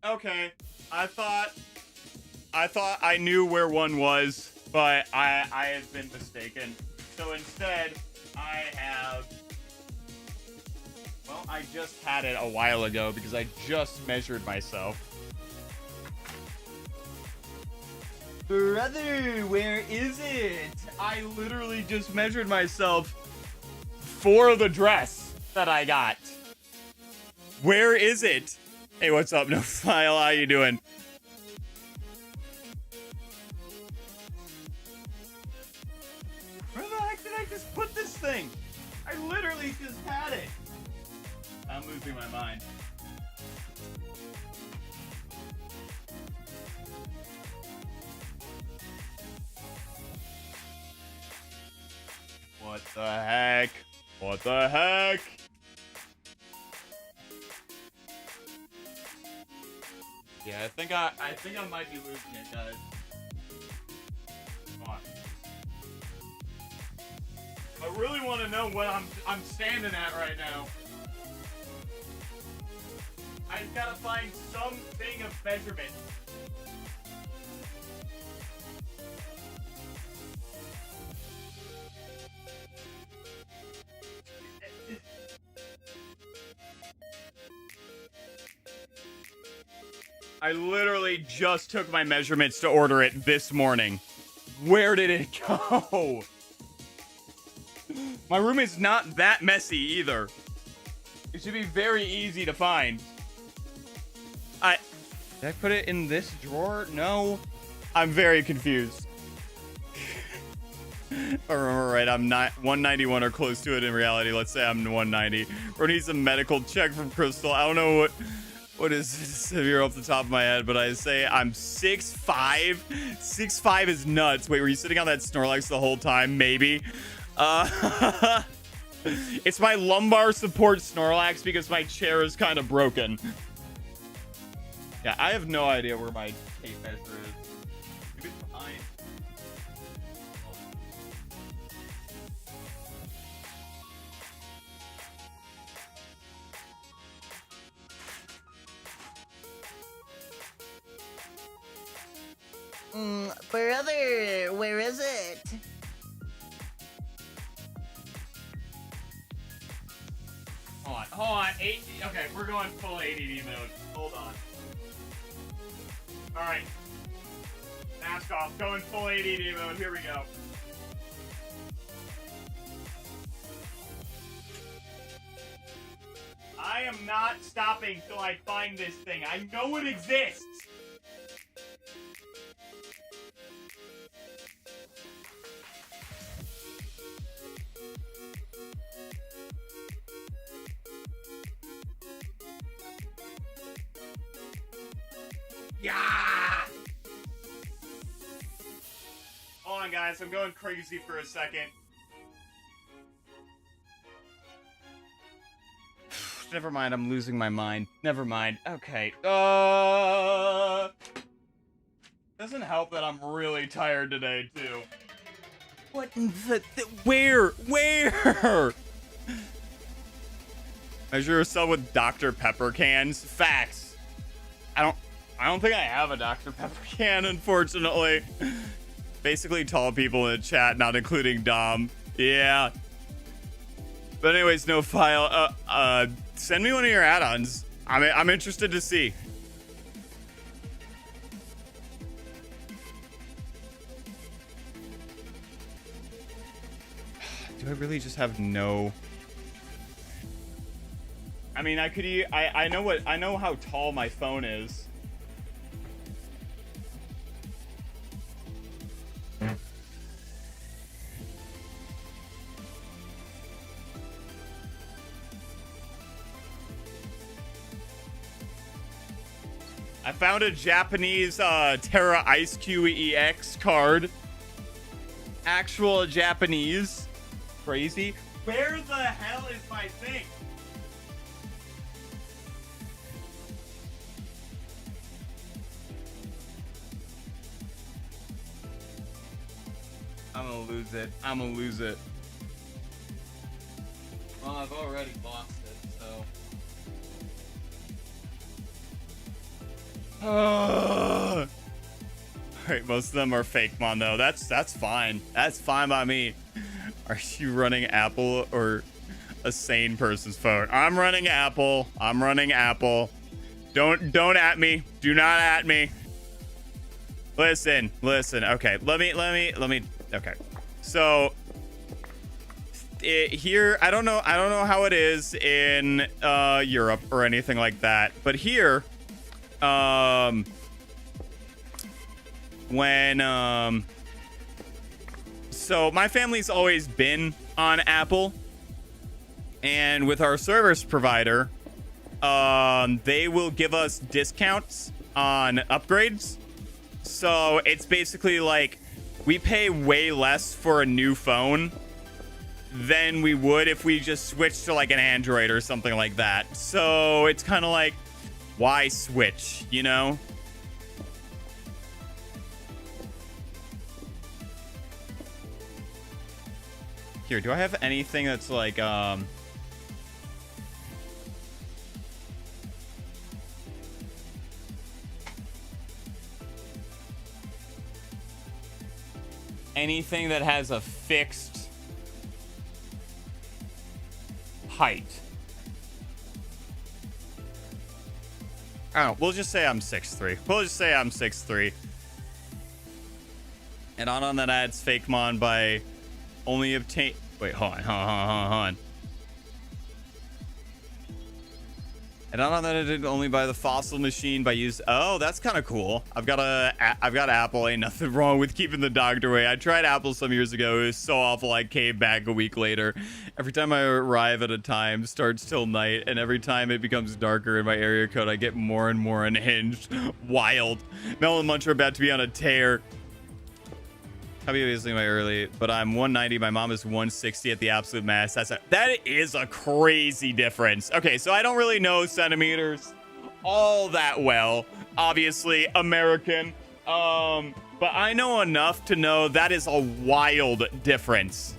Okay. I thought I knew where one was, but I have been mistaken. So instead, I have... Well, I just had it a while ago because I just measured myself. Brother, where is it? I literally just measured myself for the dress that I got. Where is it? Hey, what's up, No File? How you doing? Where the heck did I just put this thing? I literally just had it. I'm losing my mind. What the heck? What the heck? Yeah, I think I might be losing it, guys. Come on. I really want to know what I'm standing at right now. I gotta find something of measurement. I literally just took my measurements to order it this morning. Where did it go? My room is not that messy either. It should be very easy to find. Did I put it in this drawer? No. I'm very confused. If I remember right, I'm not 191 or close to it in reality. Let's say I'm 190. Or needs a medical check from Crystal. I don't know what is severe off the top of my head, but I say I'm 6'5". 6'5" is nuts. Wait, were you sitting on that Snorlax the whole time? Maybe. It's my lumbar support Snorlax because my chair is kind of broken. Yeah, I have no idea where my tape measure is. Maybe it's behind. Brother, where is it? Hold on. Okay, we're going full ADD mode. Hold on. Alright. Mask off. Going full ADD mode. Here we go. I am not stopping till I find this thing. I know it exists. Yeah! Hold on, guys. I'm going crazy for a second. Never mind. I'm losing my mind. Never mind. Okay. Doesn't help that I'm really tired today, too. What in the... Where? Measure yourself with Dr. Pepper cans? Facts. I don't think I have a Dr. Pepper can, unfortunately. Basically, tall people in the chat, not including Dom. Yeah. But anyways, No File. Send me one of your add-ons. I'm interested to see. Do I really just have no... I mean, I know how tall my phone is. I found a Japanese Terra Ice Q EX card. Actual Japanese. Crazy. Where the hell is my thing? I'm gonna lose it. Well, I've already lost it, so. All right, most of them are fake mon though. That's fine. That's fine by me. Are you running Apple or a sane person's phone? I'm running Apple. I'm running Apple. Don't at me. Do not at me. Listen. Okay, let me. Okay, so here, I don't know how it is in Europe or anything like that, but here, so my family's always been on Apple, and with our service provider, they will give us discounts on upgrades. So it's basically like we pay way less for a new phone than we would if we just switched to like an Android or something like that. So it's kind of like, why switch, you know? Here, do I have anything that's like anything that has a fixed height? Oh, we'll just say I'm 6'3". We'll just say I'm 6'3". And on that adds fake mon by only obtain. Wait, hold on. And on that I did only by the fossil machine by use. Oh, that's kind of cool. I've got Apple. Ain't nothing wrong with keeping the doctor away. I tried Apple some years ago. It was so awful. I came back a week later. Every time I arrive at a time, starts till night, and every time it becomes darker in my area code, I get more and more unhinged. Wild. Melon Muncher about to be on a tear. Obviously my early, but I'm 190. My mom is 160 at the absolute max. That is a crazy difference. Okay, so I don't really know centimeters all that well. Obviously American, but I know enough to know that is a wild difference.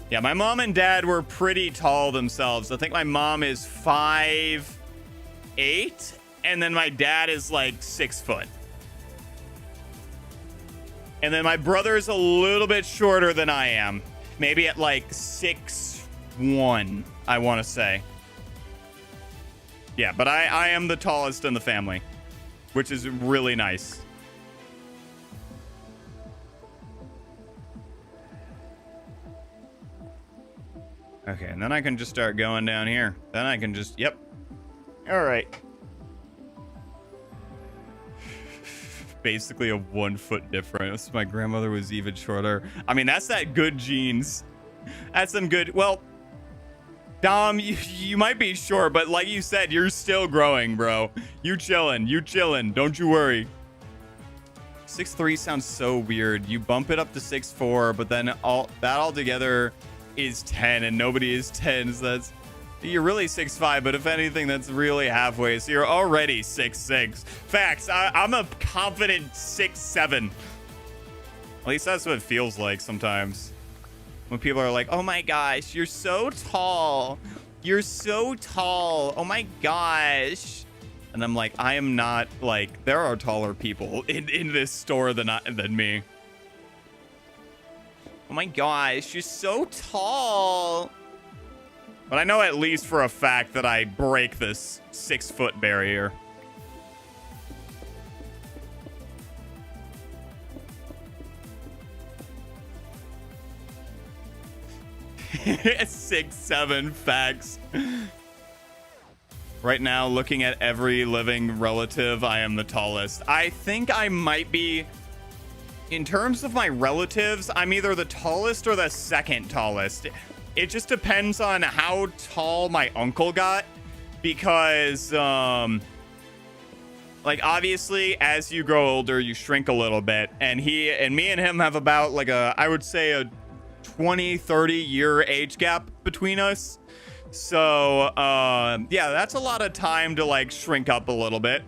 Yeah, my mom and dad were pretty tall themselves. I think my mom is 5'8", and then my dad is like 6 foot. And then my brother's a little bit shorter than I am. Maybe at like 6'1", I want to say. Yeah, but I am the tallest in the family, which is really nice. Okay, and then I can just start going down here. Then I can just, yep. All right. Basically a 1 foot difference. My grandmother was even shorter. I mean, that's that good genes. That's some good. Well, Dom, you might be short, but like you said, you're still growing, bro. You chilling. Don't you worry. 6'3" sounds so weird. You bump it up to 6'4", but then all together is 10, and nobody is 10. So that's, you're really 6'5", but if anything, that's really halfway. So you're already 6'6". Facts. I'm a confident 6'7". At least that's what it feels like sometimes. When people are like, oh my gosh, you're so tall. You're so tall. Oh my gosh. And I'm like, I am not, like, there are taller people in this store than me. Oh my gosh, you're so tall. But I know at least for a fact that I break this 6 foot barrier. Six, 7 facts. Right now, looking at every living relative, I am the tallest. I think I might be, in terms of my relatives, I'm either the tallest or the second tallest. It just depends on how tall my uncle got, because like obviously as you grow older you shrink a little bit, and me and him have about like I would say a 20-30 year age gap between us. So yeah, that's a lot of time to like shrink up a little bit.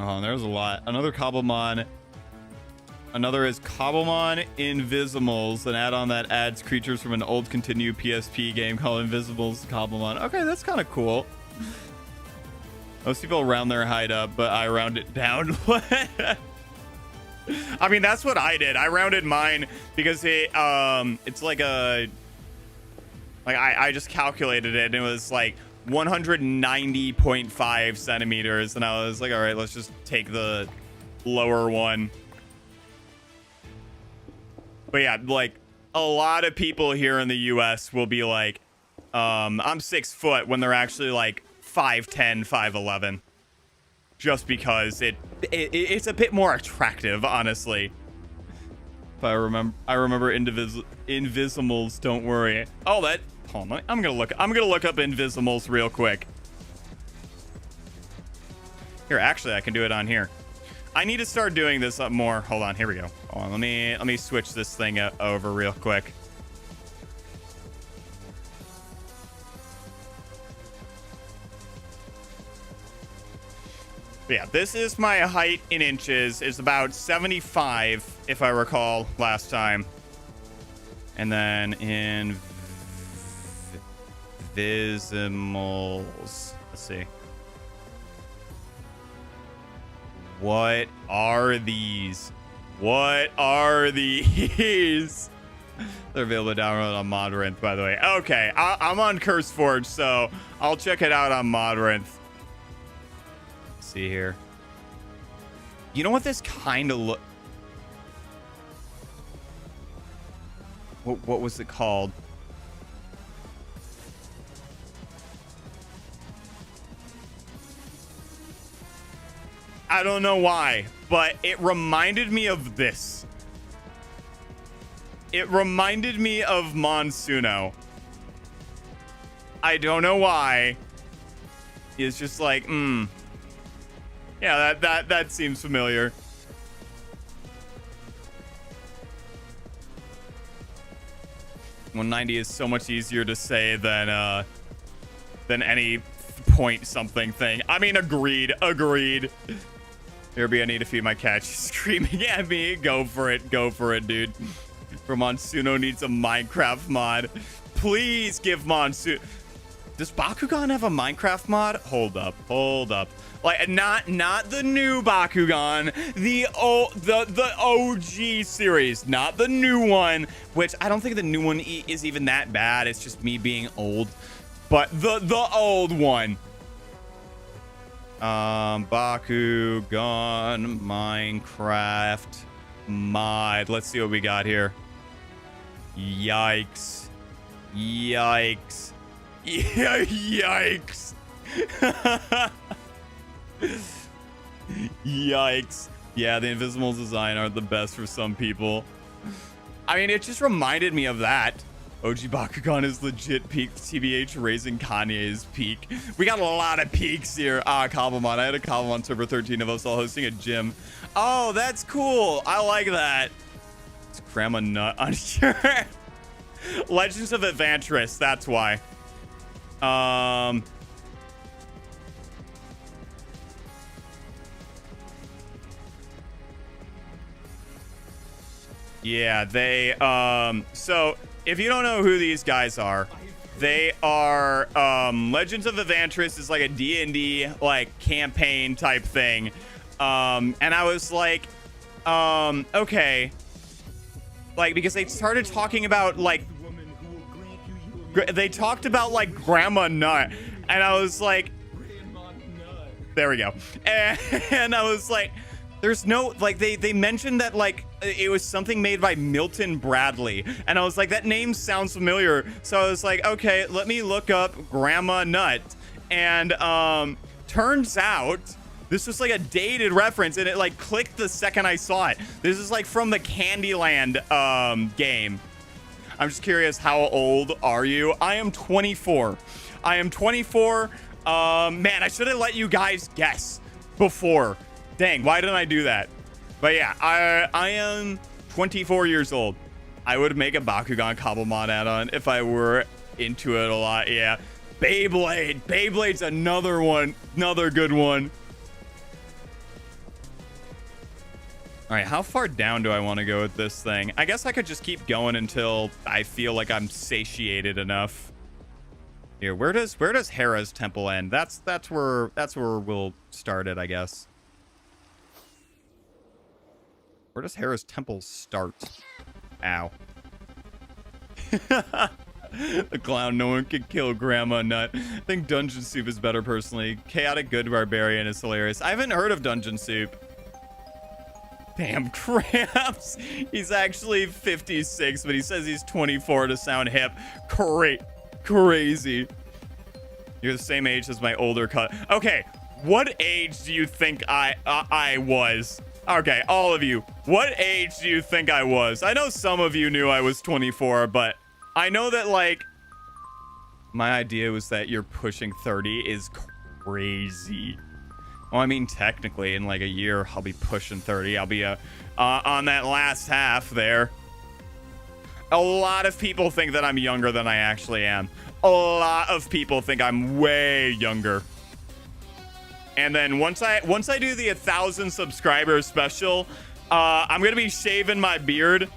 Oh, there's a lot. Another Cobblemon. Another is Cobblemon Invisimals, an add-on that adds creatures from an old continued PSP game called Invisibles Cobblemon. Okay, that's kind of cool. Most people round their height up, but I round it down. I mean, that's what I did. I rounded mine because it's like I just calculated it and it was like 190.5 centimeters, and I was like, all right, let's just take the lower one. But yeah, like a lot of people here in the US will be like, I'm 6 foot when they're actually like 5'10", 5'11", just because it's a bit more attractive, honestly. If I remember Invisimals. Don't worry. Oh, that. Hold on, I'm gonna look up Invisimals real quick. Here, actually, I can do it on here. I need to start doing this up more. Hold on, here we go. Hold on, let me switch this thing over real quick. But yeah, this is my height in inches. It's about 75, if I recall, last time. And then in Visimals. Let's see. What are these? What are these? They're available to download on Modrinth, by the way. Okay, I'm on CurseForge, so I'll check it out on Modrinth. Let's see here. You know what this kind of look... What was it called? I don't know why, but it reminded me of this. It reminded me of Monsuno. I don't know why. It's just like, yeah, that seems familiar. $190 is so much easier to say than any point something thing. I mean, agreed. BRB, I need to feed my cat. She's screaming at me. Go for it, dude. For Monsuno needs a Minecraft mod. Please give Monsuno. Does Bakugan have a Minecraft mod? Hold up. Like, not the new Bakugan, the OG series, not the new one, which I don't think the new one is even that bad. It's just me being old, but the old one. Bakugan Minecraft mod. Let's see what we got here. Yikes. Yikes. Yeah, the Invisible design aren't the best for some people. I mean, it just reminded me of that. OG Bakugan is legit peak. TBH raising Kanye's peak. We got a lot of peaks here. Cobblemon. I had a Cobblemon server 13 of us all hosting a gym. Oh, that's cool. I like that. It's Grandma Nut on here. Legends of Adventurous. That's why. Yeah, they, so if you don't know who these guys are, they are, Legends of Adventurous is like a D&D, like, campaign type thing. And I was like, okay. Like, because they started talking about, like, they talked about, like, Grandma Nut. And I was like, there we go. And I was like, there's no, like, they mentioned that, like, it was something made by Milton Bradley. And I was like, that name sounds familiar. So I was like, okay, let me look up Grandma Nut. And turns out this was like a dated reference, and it like clicked the second I saw it. This is like from the Candyland game. I'm just curious, how old are you? I am 24. I am 24. Man, I should have let you guys guess before. Dang, why didn't I do that? But yeah, I am 24 years old. I would make a Bakugan Cobblemon add-on if I were into it a lot. Yeah. Beyblade. Beyblade's another one. Another good one. All right, how far down do I want to go with this thing? I guess I could just keep going until I feel like I'm satiated enough. Here, where does Hera's temple end? That's where we'll start it, I guess. Where does Hera's temple start? Ow. The clown, no one can kill Grandma Nut. I think Dungeon Soup is better personally. Chaotic Good Barbarian is hilarious. I haven't heard of Dungeon Soup. Damn, Cramps. He's actually 56, but he says he's 24 to sound hip. Crazy. You're the same age as my older cut. Okay, what age do you think I was? Okay, all of you. What age do you think I was? I know some of you knew I was 24, but I know that, like, my idea was that you're pushing 30 is crazy. Well, I mean, technically, in like a year, I'll be pushing 30. I'll be on that last half there. A lot of people think that I'm younger than I actually am. A lot of people think I'm way younger. And then once I do the 1,000 subscribers special, I'm gonna be shaving my beard.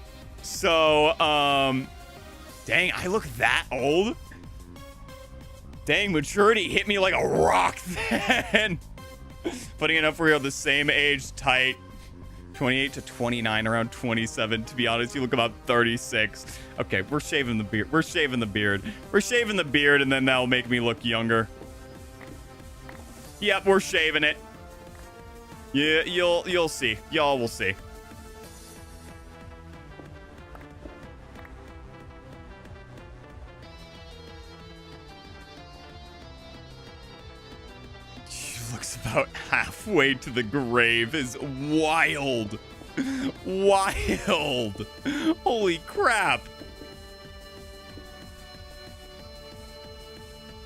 So, dang, I look that old. Dang, maturity hit me like a rock then. Putting it up for real, the same age, tight. 28 to 29, around 27. To be honest, you look about 36. Okay, we're shaving the beard. We're shaving the beard. We're shaving the beard, and then that'll make me look younger. Yep, we're shaving it. Yeah, you'll see. Y'all will see. Looks about halfway to the grave is wild. Wild. Holy crap.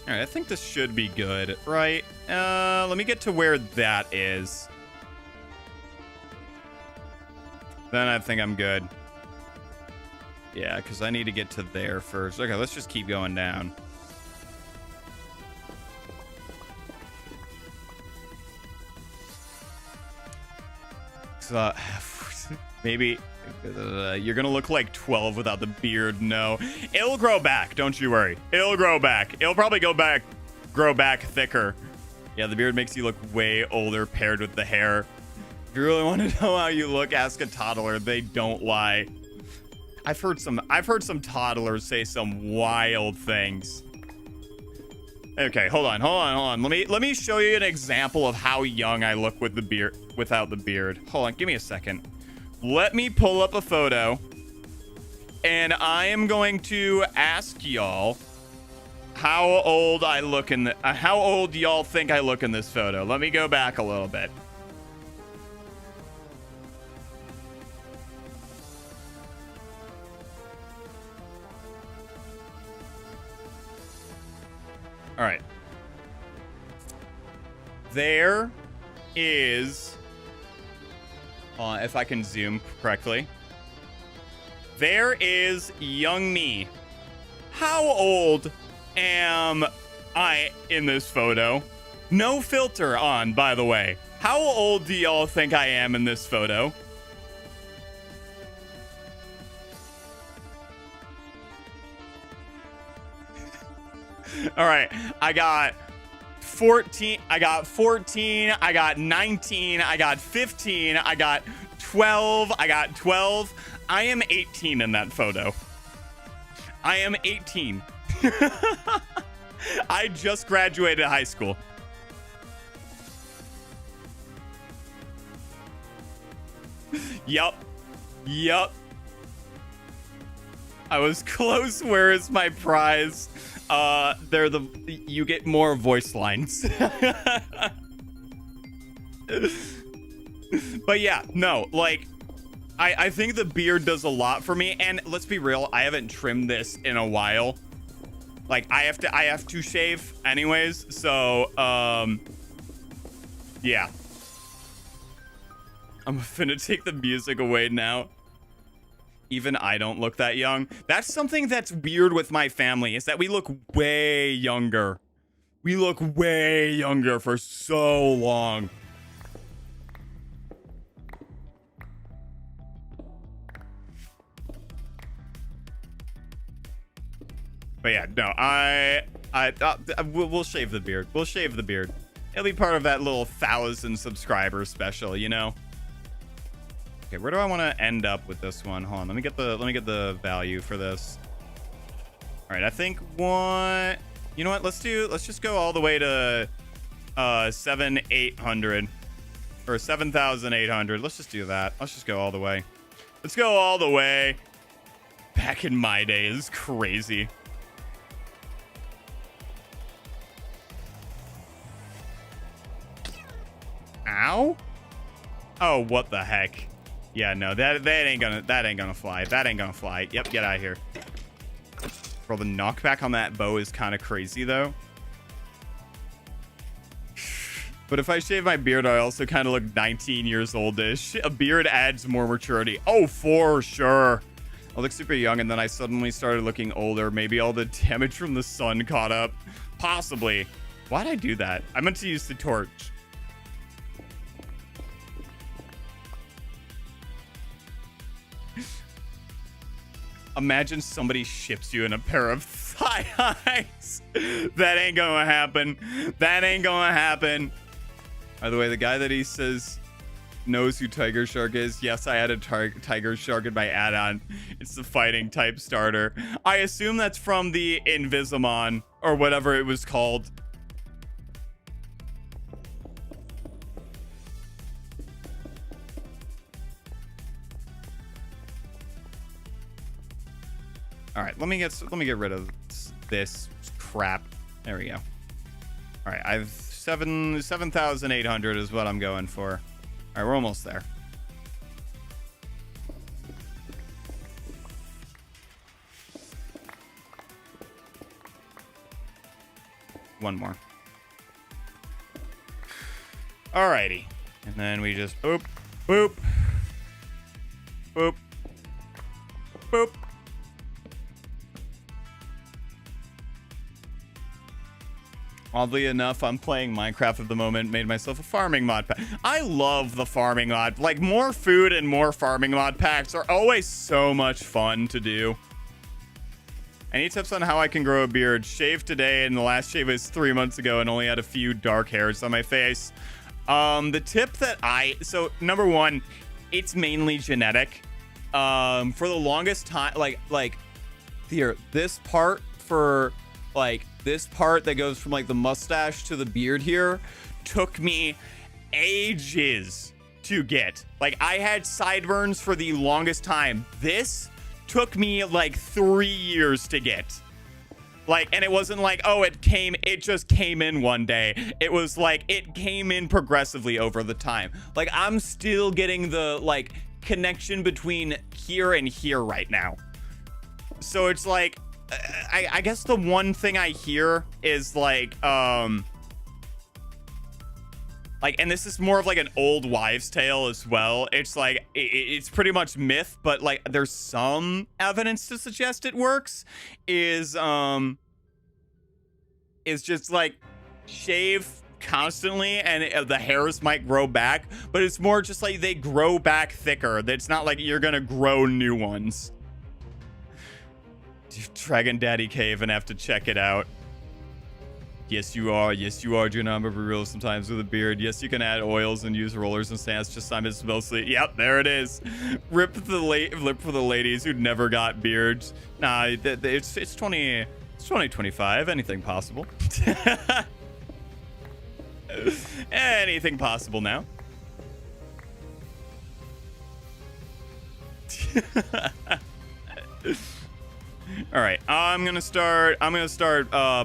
All right, I think this should be good, right? Let me get to where that is. Then I think I'm good. Yeah, because I need to get to there first. Okay, let's just keep going down. Maybe you're gonna look like 12 without the beard. No, it'll grow back, don't you worry. It'll grow back. It'll probably grow back thicker. Yeah, the beard makes you look way older paired with the hair. If you really want to know how you look, ask a toddler. They don't lie. I've heard some toddlers say some wild things. Okay, hold on. Let me show you an example of how young I look with the beard, without the beard. Hold on, give me a second. Let me pull up a photo, and I am going to ask y'all how old I look in the, how old y'all think I look in this photo. Let me go back a little bit. All right. There is, if I can zoom correctly, there is young me. How old am I in this photo? No filter on, by the way. How old do y'all think I am in this photo? All right, I got 14, I got 14, I got 19, I got 15, I got 12, I got 12. I am 18 in that photo. I am 18. I just graduated high school. Yup. I was close. Where is my prize? You get more voice lines. But yeah, no, like, I think the beard does a lot for me, and let's be real, I haven't trimmed this in a while. Like, I have to shave anyways, so yeah. I'm finna take the music away now. Even I don't look that young. That's something that's weird with my family, is that we look way younger. We look way younger for so long. But yeah, no, we'll shave the beard. We'll shave the beard. It'll be part of that little 1,000 subscriber special, you know. Okay, where do I want to end up with this one? Hold on, let me get the value for this. All right, I think what, you know what? Let's just go all the way to 7,800 or 7,800. Let's just do that. Let's just go all the way. Let's go all the way. Back in my day is crazy. Ow. Oh, what the heck? Yeah, no, that ain't gonna fly. That ain't gonna fly. Yep, get out of here. Bro, the knockback on that bow is kind of crazy though. But if I shave my beard, I also kind of look 19 years oldish. A beard adds more maturity. Oh, for sure. I look super young, and then I suddenly started looking older. Maybe all the damage from the sun caught up. Possibly. Why'd I do that? I meant to use the torch. Imagine somebody ships you in a pair of thigh highs. That ain't gonna happen. That ain't gonna happen. By the way, the guy that he says knows who Tiger Shark is. Yes, I added Tiger Shark in my add-on. It's the fighting type starter. I assume that's from the Invisimon or whatever it was called. All right, let me get rid of this crap. There we go. All right, I've 7,800 is what I'm going for. All right, we're almost there. One more. All righty, and then we just boop, boop, boop, boop. Oddly enough, I'm playing Minecraft at the moment, made myself a farming mod pack. I love the farming mod. Like, more food and more farming mod packs are always so much fun to do. Any tips on how I can grow a beard? Shaved today, and the last shave was 3 months ago and only had a few dark hairs on my face. The tip that so number one, it's mainly genetic. For the longest time, like here, this part for this part that goes from like the mustache to the beard here took me ages to get. Like, I had sideburns for the longest time. This took me like 3 years to get. Like, and it wasn't like, oh, it just came in one day. It was like, it came in progressively over the time. Like, I'm still getting the like connection between here and here right now. So it's like, I guess the one thing I hear is like, and this is more of like an old wives' tale as well. It's like, it's pretty much myth, but like there's some evidence to suggest it works. Is just like shave constantly and the hairs might grow back, but it's more just like they grow back thicker. It's not like you're gonna grow new ones. Dragon Daddy Cave and have to check it out. Yes, you are. Yes, you are. Janamba real sometimes with a beard. Yes, you can add oils and use rollers and stands. Just it's mostly. Yep, there it is. Rip for the ladies who never got beards. Nah, it's 2025. Anything possible. Anything possible now. All right, I'm gonna start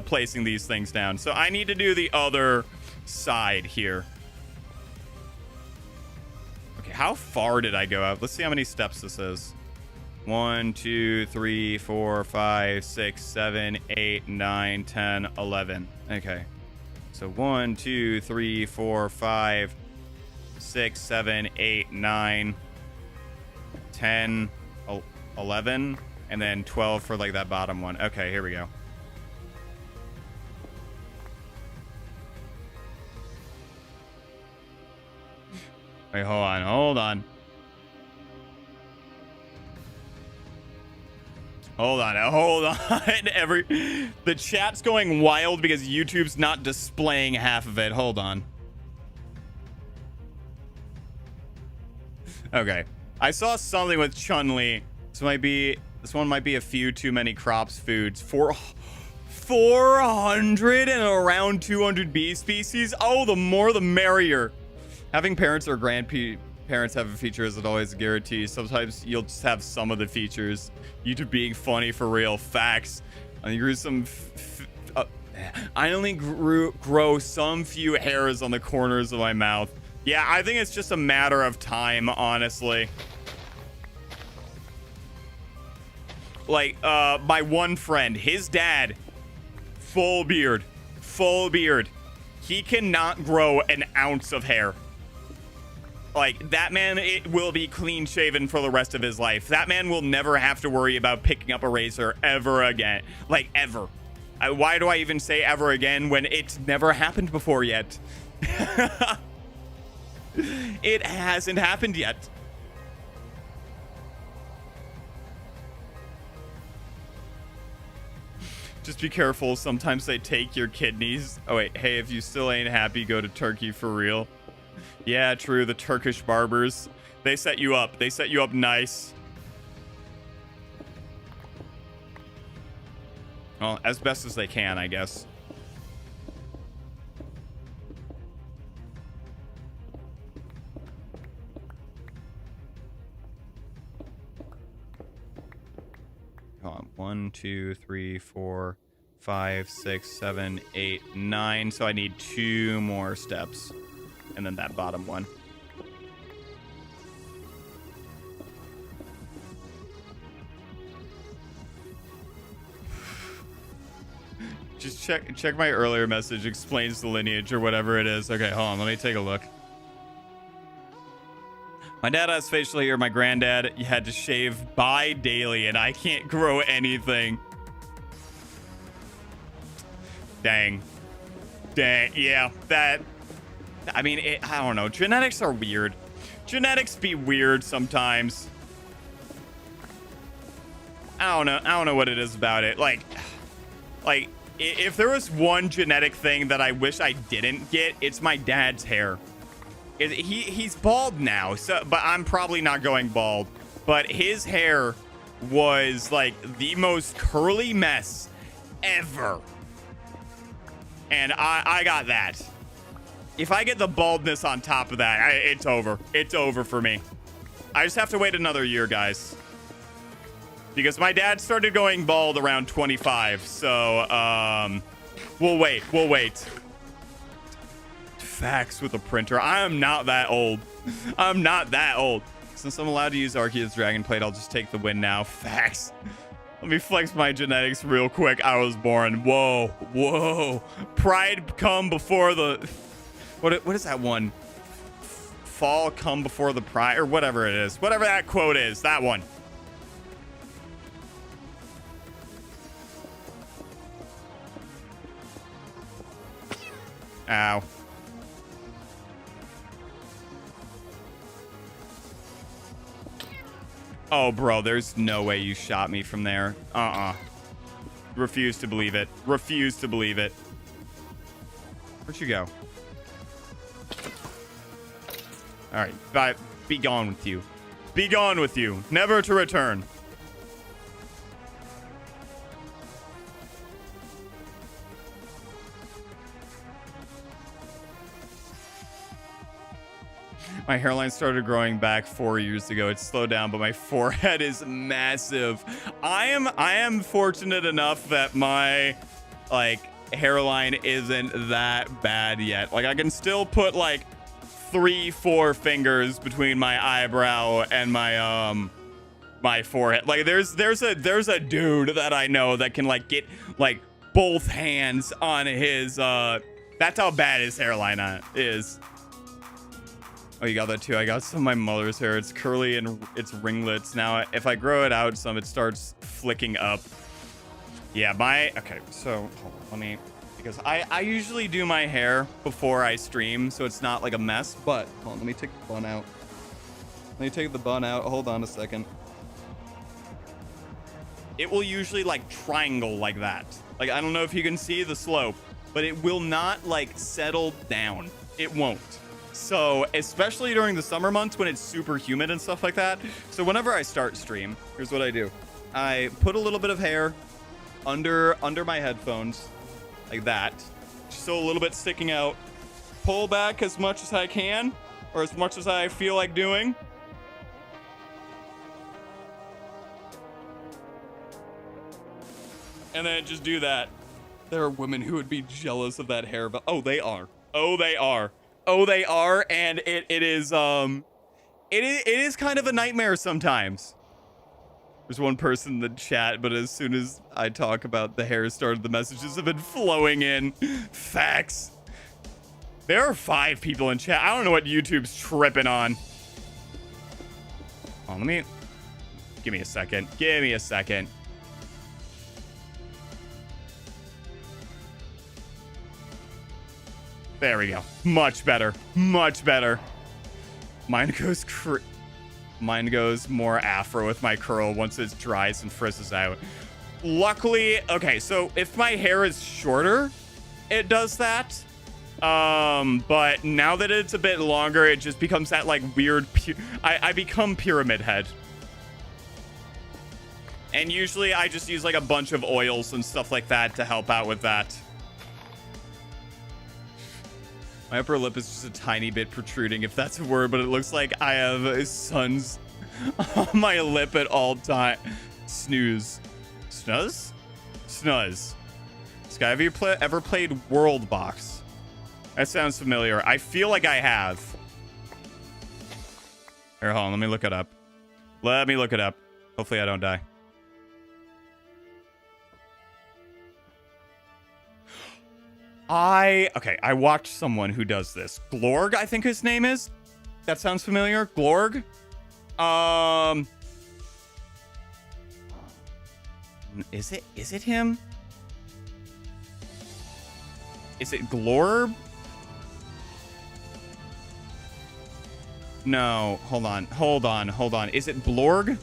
placing these things down. So I need to do the other side here. Okay, how far did I go out? Let's see how many steps this is. 1, 2, 3, 4, 5, 6, 7, 8, 9, 10, 11. Okay, so 1, 2, 3, 4, 5, 6, 7, 8, 9, 10, 11. And then 12 for like that bottom one. Okay, here we go. Wait, hold on. Hold on. The chat's going wild because YouTube's not displaying half of it. Hold on. Okay. I saw something with Chun-Li. This one might be a few too many crops foods. 400 and around 200 bee species. Oh, the more the merrier. Having parents or grandparents have a feature isn't always a guarantee. Sometimes you'll just have some of the features. YouTube being funny for real. Facts. I grew some. I only grow some few hairs on the corners of my mouth. Yeah, I think it's just a matter of time, honestly. Like, my one friend, his dad, full beard. He cannot grow an ounce of hair. Like, that man, it will be clean shaven for the rest of his life. That man will never have to worry about picking up a razor ever again. Like, ever. Why do I even say ever again when it's never happened before yet? It hasn't happened yet. Just be careful. Sometimes they take your kidneys. Oh, wait. Hey, if you still ain't happy, go to Turkey for real. Yeah, true. The Turkish barbers. They set you up. They set you up nice. Well, as best as they can, I guess. Hold on. 1, 2, 3, 4, 5, 6, 7, 8, 9. So I need 2 more steps. And then that bottom one. Just check my earlier message. Explains the lineage or whatever it is. Okay, hold on. Let me take a look. My dad has facial hair. My granddad had to shave daily, and I can't grow anything. Dang. Yeah, that. I mean, I don't know. Genetics are weird. Genetics be weird sometimes. I don't know what it is about it. Like, if there was one genetic thing that I wish I didn't get, it's my dad's hair. He's bald now, so but I'm probably not going bald. But his hair was like the most curly mess ever. And I got that. If I get the baldness on top of that, it's over. It's over for me. I just have to wait another year, guys. Because my dad started going bald around 25. So, we'll wait. We'll wait. Facts with a printer. I am not that old. I'm not that old. Since I'm allowed to use Arceus Dragon Plate, I'll just take the win now. Facts. Let me flex my genetics real quick. I was born. Whoa. Whoa. Pride come before the... What is that one? Fall come before the pride, or whatever it is. Whatever that quote is. That one. Ow. Oh, bro, there's no way you shot me from there. Refuse to believe it. Refuse to believe it. Where'd you go? All right, bye. Be gone with you. Be gone with you. Never to return. My hairline started growing back 4 years ago. It slowed down, but my forehead is massive. I am fortunate enough that my hairline isn't that bad yet. Like I can still put like 3-4 fingers between my eyebrow and my my forehead. Like there's a dude that I know that can like get like both hands on his that's how bad his hairline is. Oh, you got that too. I got some of my mother's hair. It's curly and it's ringlets. Now, if I grow it out some, it starts flicking up. Yeah, okay, so hold on, let me, because I usually do my hair before I stream, so it's not like a mess, but hold on, let me take the bun out. Let me take the bun out. Hold on a second. it will usually like triangle like that. Like, I don't know if you can see the slope, but it will not like settle down. It won't. So especially during the summer months when it's super humid and stuff like that. So whenever I start stream, here's what I do. I put a little bit of hair under my headphones like that. So a little bit sticking out. Pull back as much as I can, or as much as I feel like doing. And then just do that. There are women who would be jealous of that hair, but oh, they are. Oh, they are. Oh, they are. And it is it is kind of a nightmare sometimes. There's one person in the chat, but as soon as I talk about the hair started, the messages have been flowing in. Facts. There are 5 people in chat. I don't know what YouTube's tripping on. Oh, give me a second. Give me a second. There we go. Much better. Much better. Mine goes more afro with my curl once it dries and frizzes out. Luckily, okay, so if my hair is shorter, it does that. But now that it's a bit longer, it just becomes that like weird, I become pyramid head. And usually I just use like a bunch of oils and stuff like that to help out with that. My upper lip is just a tiny bit protruding, if that's a word, but it looks like I have suns on my lip at all time. Snooze. Snuzz? Snuzz. Sky, have you ever played World Box? That sounds familiar. I feel like I have. Here, hold on. Let me look it up. Let me look it up. Hopefully I don't die. Okay, I watched someone who does this. Glorg, I think his name is. That sounds familiar. Glorg. Is it him? Is it Glorb? No, hold on. Is it Blorg?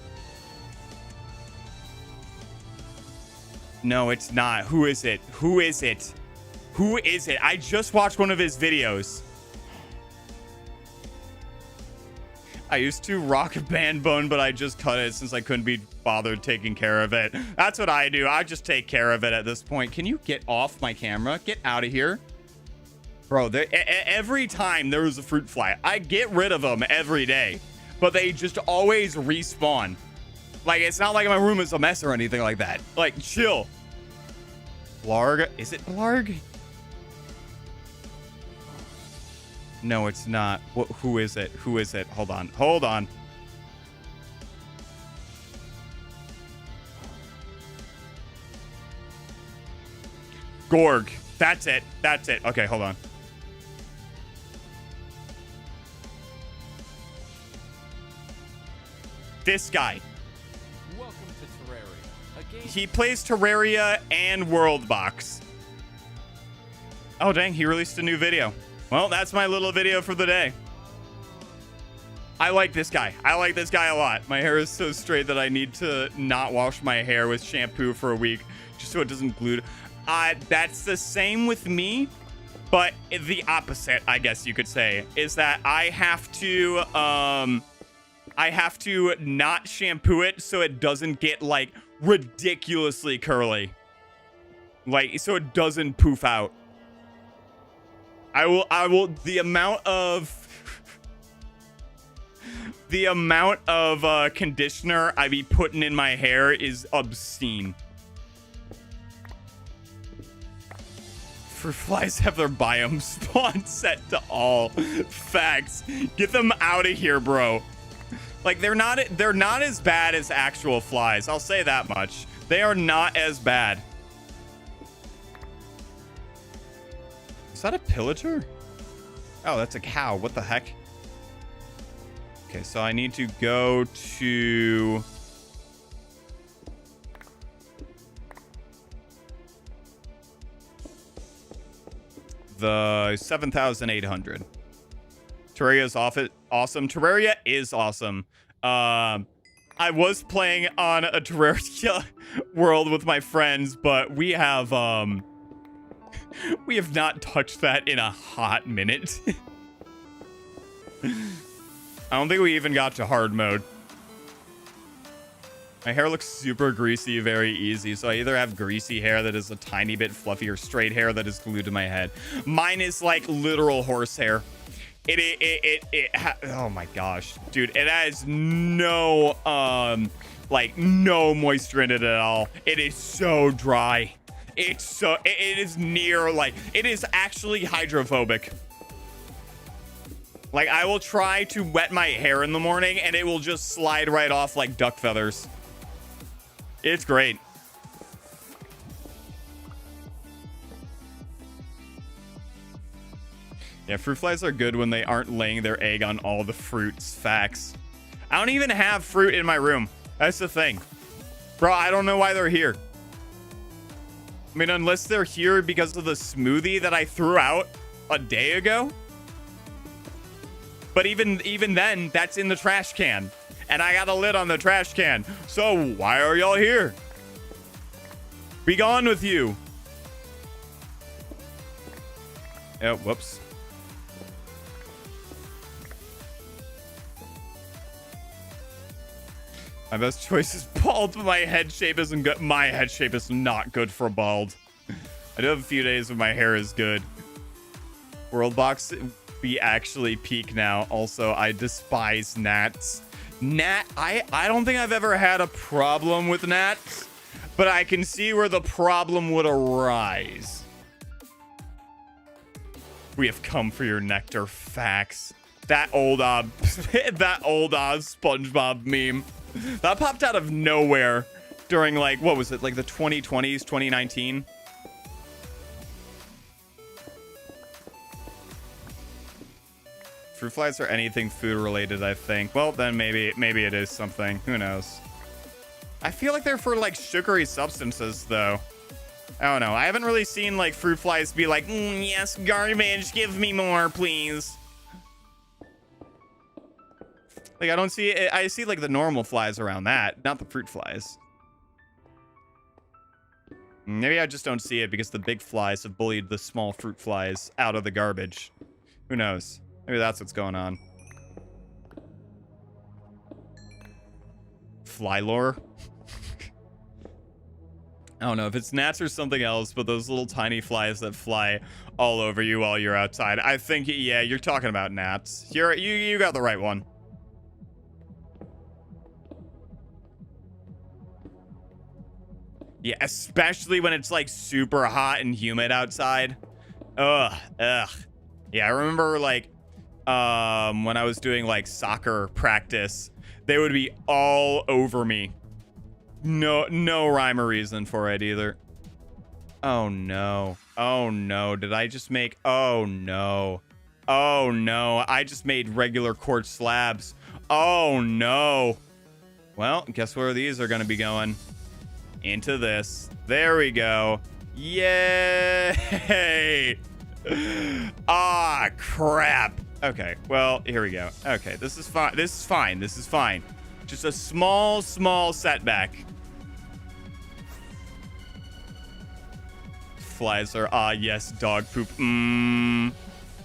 No, it's not. Who is it? I just watched one of his videos. I used to rock a band bone, but I just cut it since I couldn't be bothered taking care of it. That's what I do. I just take care of it at this point. Can you get off my camera? Get out of here. Bro, every time there was a fruit fly, I get rid of them every day, but they just always respawn. Like, it's not like my room is a mess or anything like that. Like, chill. Blarg? Is it Blarg? No, it's not. Who is it? Hold on. Gorg. That's it. Okay, hold on. This guy. Welcome to Terraria. A game He plays Terraria and World Box. Oh, dang. He released a new video. Well, that's my little video for the day. I like this guy. I like this guy a lot. My hair is so straight that I need to not wash my hair with shampoo for a week just so it doesn't glue. That's the same with me, but the opposite, I guess you could say, is that I have to not shampoo it so it doesn't get like ridiculously curly. Like, so it doesn't poof out. I will the amount of conditioner I be putting in my hair is obscene. Fruit flies have their biome spawn set to all. Facts. Get them out of here, bro. Like, they're not as bad as actual flies. I'll say that much. They are not as bad. Is that a pillager? Oh, that's a cow. What the heck? Okay, so I need to go to... the 7,800. Terraria is awesome. Terraria is awesome. I was playing on a Terraria world with my friends, but we have not touched that in a hot minute. I don't think we even got to hard mode. My hair looks super greasy very easy, so I either have greasy hair that is a tiny bit fluffy or straight hair that is glued to my head. Mine is like literal horse hair. Oh my gosh, dude, it has no like no moisture in it at all. It is so dry. It is near, like, it is actually hydrophobic. Like, I will try to wet my hair in the morning and it will just slide right off like duck feathers. It's great. Yeah, fruit flies are good when they aren't laying their egg on all the fruits. Facts. I don't even have fruit in my room. That's the thing. Bro, I don't know why they're here. I mean, unless they're here because of the smoothie that I threw out a day ago. But even then, that's in the trash can. And I got a lid on the trash can. So why are y'all here? Be gone with you. Oh, whoops. My best choice is bald, but my head shape isn't good. My head shape is not good for bald. I do have a few days when my hair is good. World box, we actually peak now. Also, I despise gnats. I don't think I've ever had a problem with gnats, but I can see where the problem would arise. We have come for your nectar. Facts. That old SpongeBob meme that popped out of nowhere during, like, what was it, like the 2020s, 2019. Fruit flies are anything food related, I think. Well, then maybe it is something. Who knows? I feel like they're for like sugary substances, though. I don't know. I haven't really seen like fruit flies be like, yes, garbage, give me more, please. Like, I don't see it. I see like the normal flies around that, not the fruit flies. Maybe I just don't see it because the big flies have bullied the small fruit flies out of the garbage. Who knows? Maybe that's what's going on. Fly lore? I don't know if it's gnats or something else, but those little tiny flies that fly all over you while you're outside. I think, yeah, you're talking about gnats. You got the right one. Yeah, especially when it's like super hot and humid outside. Ugh. Yeah, I remember like when I was doing like soccer practice, they would be all over me. No rhyme or reason for it either. Oh no. Oh no. Did I just make... Oh no. Oh no. I just made regular quartz slabs. Oh no. Well, guess where these are going to be going? Into this. There we go. Yay. Ah, crap. Okay, well, here we go. Okay, this is fine. This is fine. This is fine. Just a small setback. Flies are, yes, dog poop.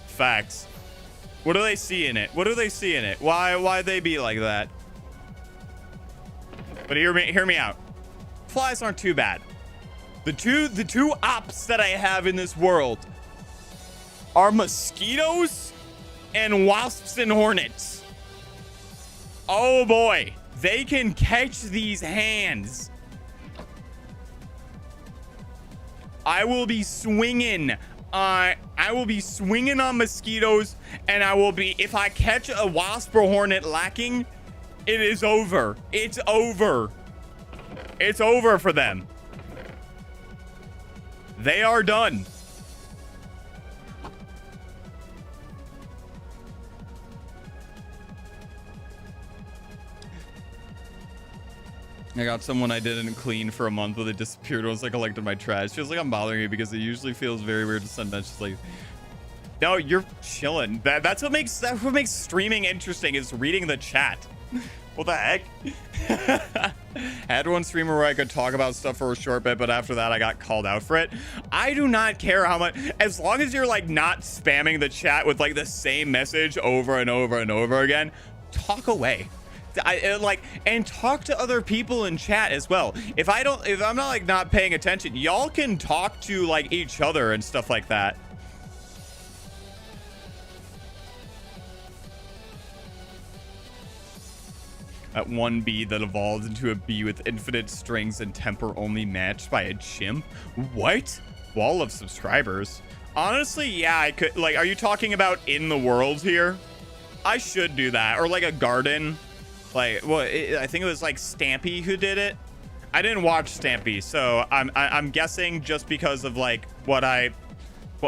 Facts. What do they see in it? What do they see in it? Why they be like that? But hear me out. Flies aren't too bad. The two ops that I have in this world are mosquitoes and wasps and hornets. Oh boy, they can catch these hands. I will be swinging on mosquitoes, and I will be, if I catch a wasp or hornet lacking, it is over. It's over. It's over for them. They are done. I got someone I didn't clean for a month, but they disappeared once I collected my trash. Feels like I'm bothering you because it usually feels very weird to send messages like, no, you're chilling. That's what makes streaming interesting, is reading the chat. What the heck? Had one streamer where I could talk about stuff for a short bit, but after that I got called out for it. I do not care how much, as long as you're like not spamming the chat with like the same message over and over and over again, talk away. And talk to other people in chat as well. If I'm not like not paying attention, y'all can talk to like each other and stuff like that. At one bee that evolved into a bee with infinite strings and temper only matched by a chimp. What? Wall of subscribers. Honestly, yeah, I could. Like, are you talking about in the world here? I should do that. Or like a garden. Like, well, I think it was like Stampy who did it. I didn't watch Stampy, so I'm guessing just because of like what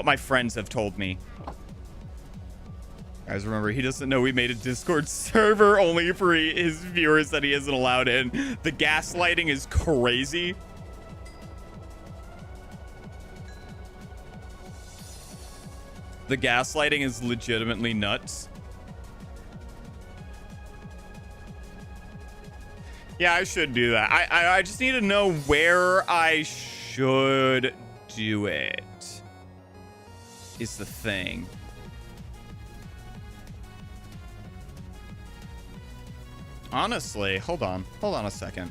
my friends have told me. Guys, remember, he doesn't know we made a Discord server only for his viewers that he isn't allowed in. The gaslighting is crazy. The gaslighting is legitimately nuts. Yeah, I should do that. I just need to know where I should do it. Is the thing. Honestly, hold on a second.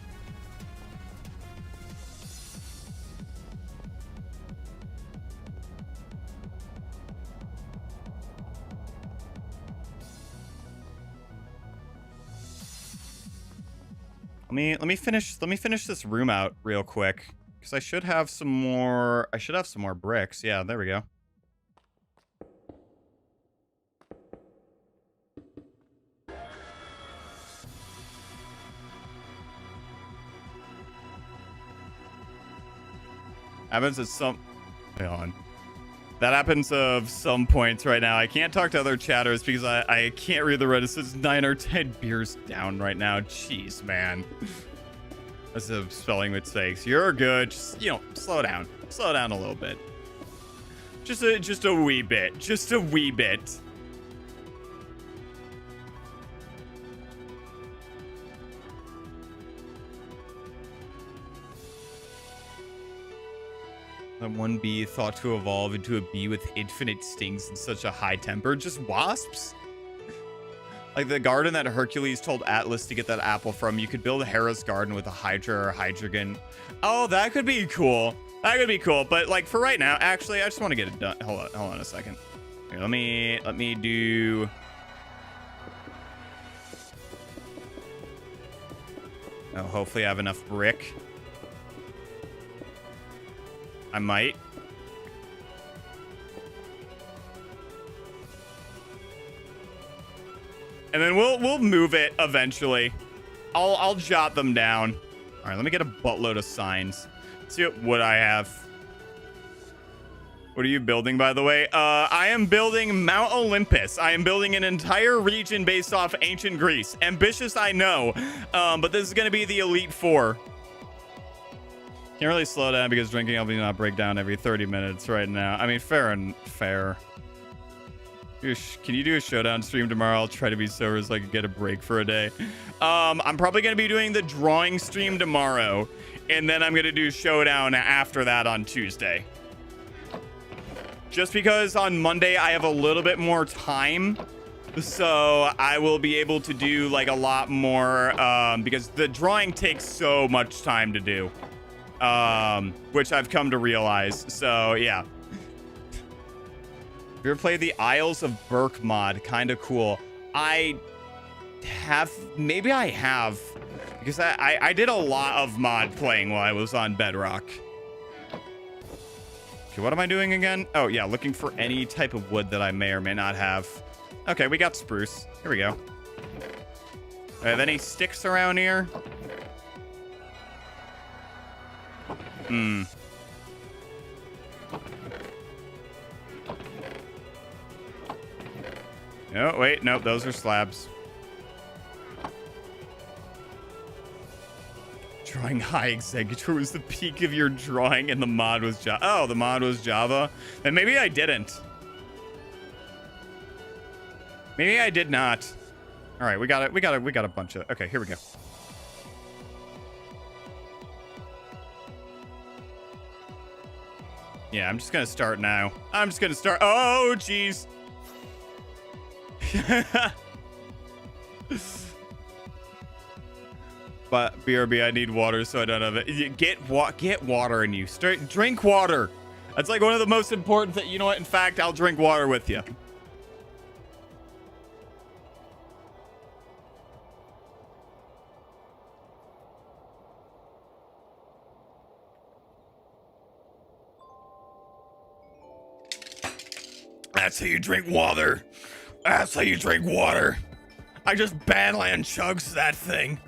Let me finish this room out real quick, because I should have some more bricks. Yeah, there we go. Happens at some... Hang on. That happens of some points right now. I can't talk to other chatters because I can't read the Reddit. It says 9 or 10 beers down right now. Jeez, man. That's a spelling mistakes. You're good. Just, you know, slow down. Slow down a little bit. Just a wee bit. Just a wee bit. That one bee thought to evolve into a bee with infinite stings and such a high temper. Just wasps? Like the garden that Hercules told Atlas to get that apple from. You could build a Hera's garden with a Hydra or Hydreigon. Oh, that could be cool. That could be cool. But like for right now, actually, I just want to get it done. Hold on a second. Here, let me do... Oh, hopefully I have enough brick. I might. And then we'll move it eventually. I'll jot them down. All right, let me get a buttload of signs. Let's see what wood I have. What are you building, by the way? I am building Mount Olympus. I am building an entire region based off ancient Greece. Ambitious, I know, but this is going to be the Elite Four. Can't really slow down because drinking helps me not break down every 30 minutes right now. I mean, fair and fair. Can you do a showdown stream tomorrow? I'll try to be sober so I can get a break for a day. I'm probably going to be doing the drawing stream tomorrow, and then I'm going to do showdown after that on Tuesday. Just because on Monday I have a little bit more time, so I will be able to do like a lot more because the drawing takes so much time to do. Which I've come to realize. So yeah. Have you ever played the Isles of Berk mod? Kind of cool. I have, maybe I have, because I did a lot of mod playing while I was on Bedrock. Okay, what am I doing again? Oh yeah, looking for any type of wood that I may or may not have. Okay, we got spruce. Here we go. Are there any sticks around here? Hmm. Oh, wait. Nope. Those are slabs. Drawing high executor was the peak of your drawing and the mod was Java. Oh, the mod was Java. Then maybe I didn't. Maybe I did not. All right, we got it. We got a bunch of. Okay, here we go. Yeah, I'm just gonna start now. I'm just gonna start. Oh, jeez. But BRB, I need water, so I don't have it. Get water in you. Drink water. That's like one of the most important things. You know what? In fact, I'll drink water with you. That's how you drink water. That's how you drink water. I just Badland chugs that thing.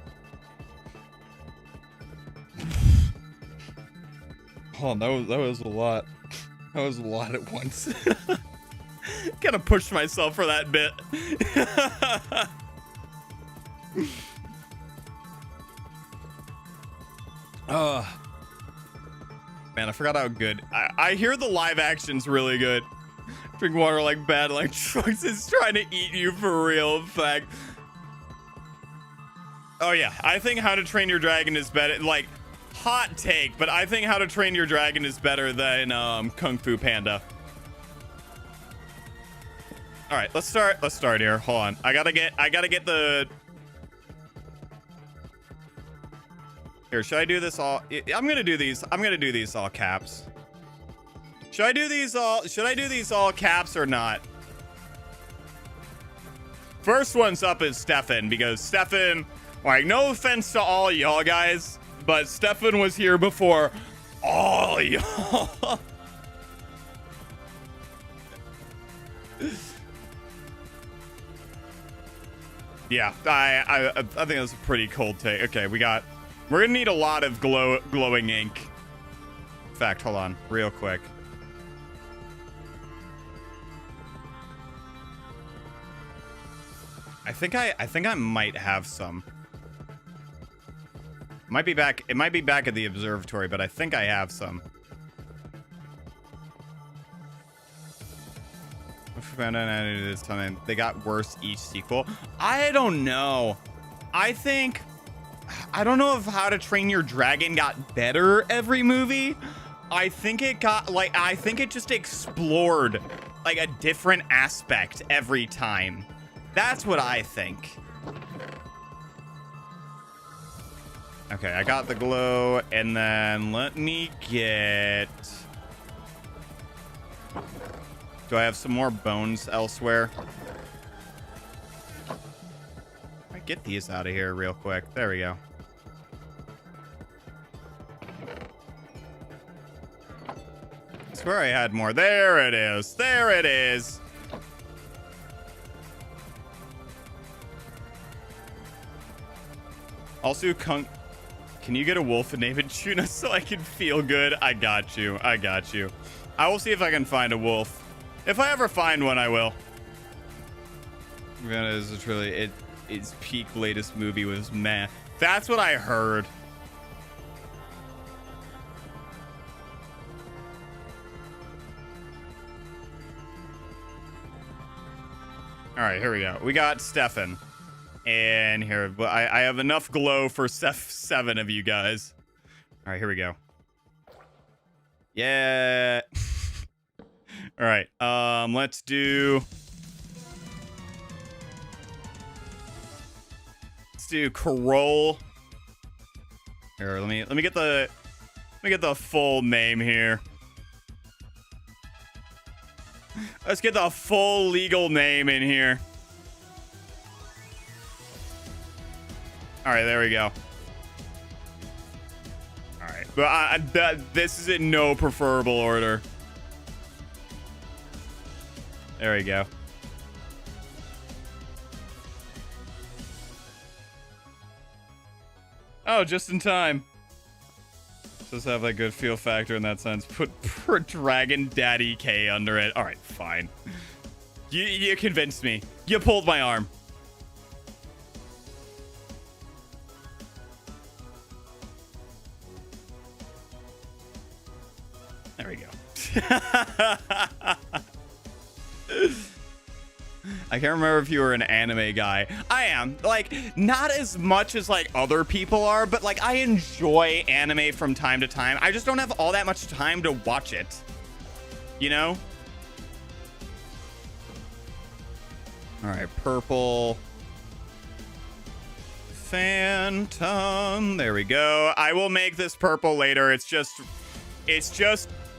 Oh, that was a lot. That was a lot at once. Gotta push myself for that bit. Man, I forgot how good. I hear the live action's really good. Drink water like bad, like Trunks is trying to eat you for real. In fact. Oh yeah, I think How to Train Your Dragon is better. Like, hot take, but I think How to Train Your Dragon is better than Kung Fu Panda. All right, let's start here. Hold on, I gotta get the. Here, should I do this all? I'm gonna do these all caps. Should I do these all caps or not? First one's up is Stefan, because Stefan, like, no offense to all y'all guys, but Stefan was here before all y'all. Yeah, I think that's a pretty cold take. Okay, we're gonna need a lot of glowing ink. In fact, hold on, real quick. I think I might have some. It might be back at the observatory, but I think I have some. This time they got worse each sequel. I don't know. I don't know if How to Train Your Dragon got better every movie. I think it just explored like a different aspect every time. That's what I think. Okay, I got the glow, and then let me get... Do I have some more bones elsewhere? I get these out of here real quick. There we go. I swear I had more. There it is. There it is. Also, can you get a wolf and name it Tuna so I can feel good? I got you. I got you. I will see if I can find a wolf. If I ever find one, I will. Its peak latest movie was meh. That's what I heard. All right, here we go. We got Stefan. And here, I have enough glow for 7 of you guys. All right, here we go. Yeah. All right, let's do Carol. Here, let me get the full name here. Let's get the full legal name in here. All right, there we go. All right, but this is in no preferable order. There we go. Oh, just in time. Does have a good feel factor in that sense. Put Dragon Daddy K under it. All right, fine. You convinced me. You pulled my arm. There we go. I can't remember if you were an anime guy. I am. Like, not as much as, like, other people are, but, like, I enjoy anime from time to time. I just don't have all that much time to watch it. You know? All right, purple. Phantom. There we go. I will make this purple later. It's just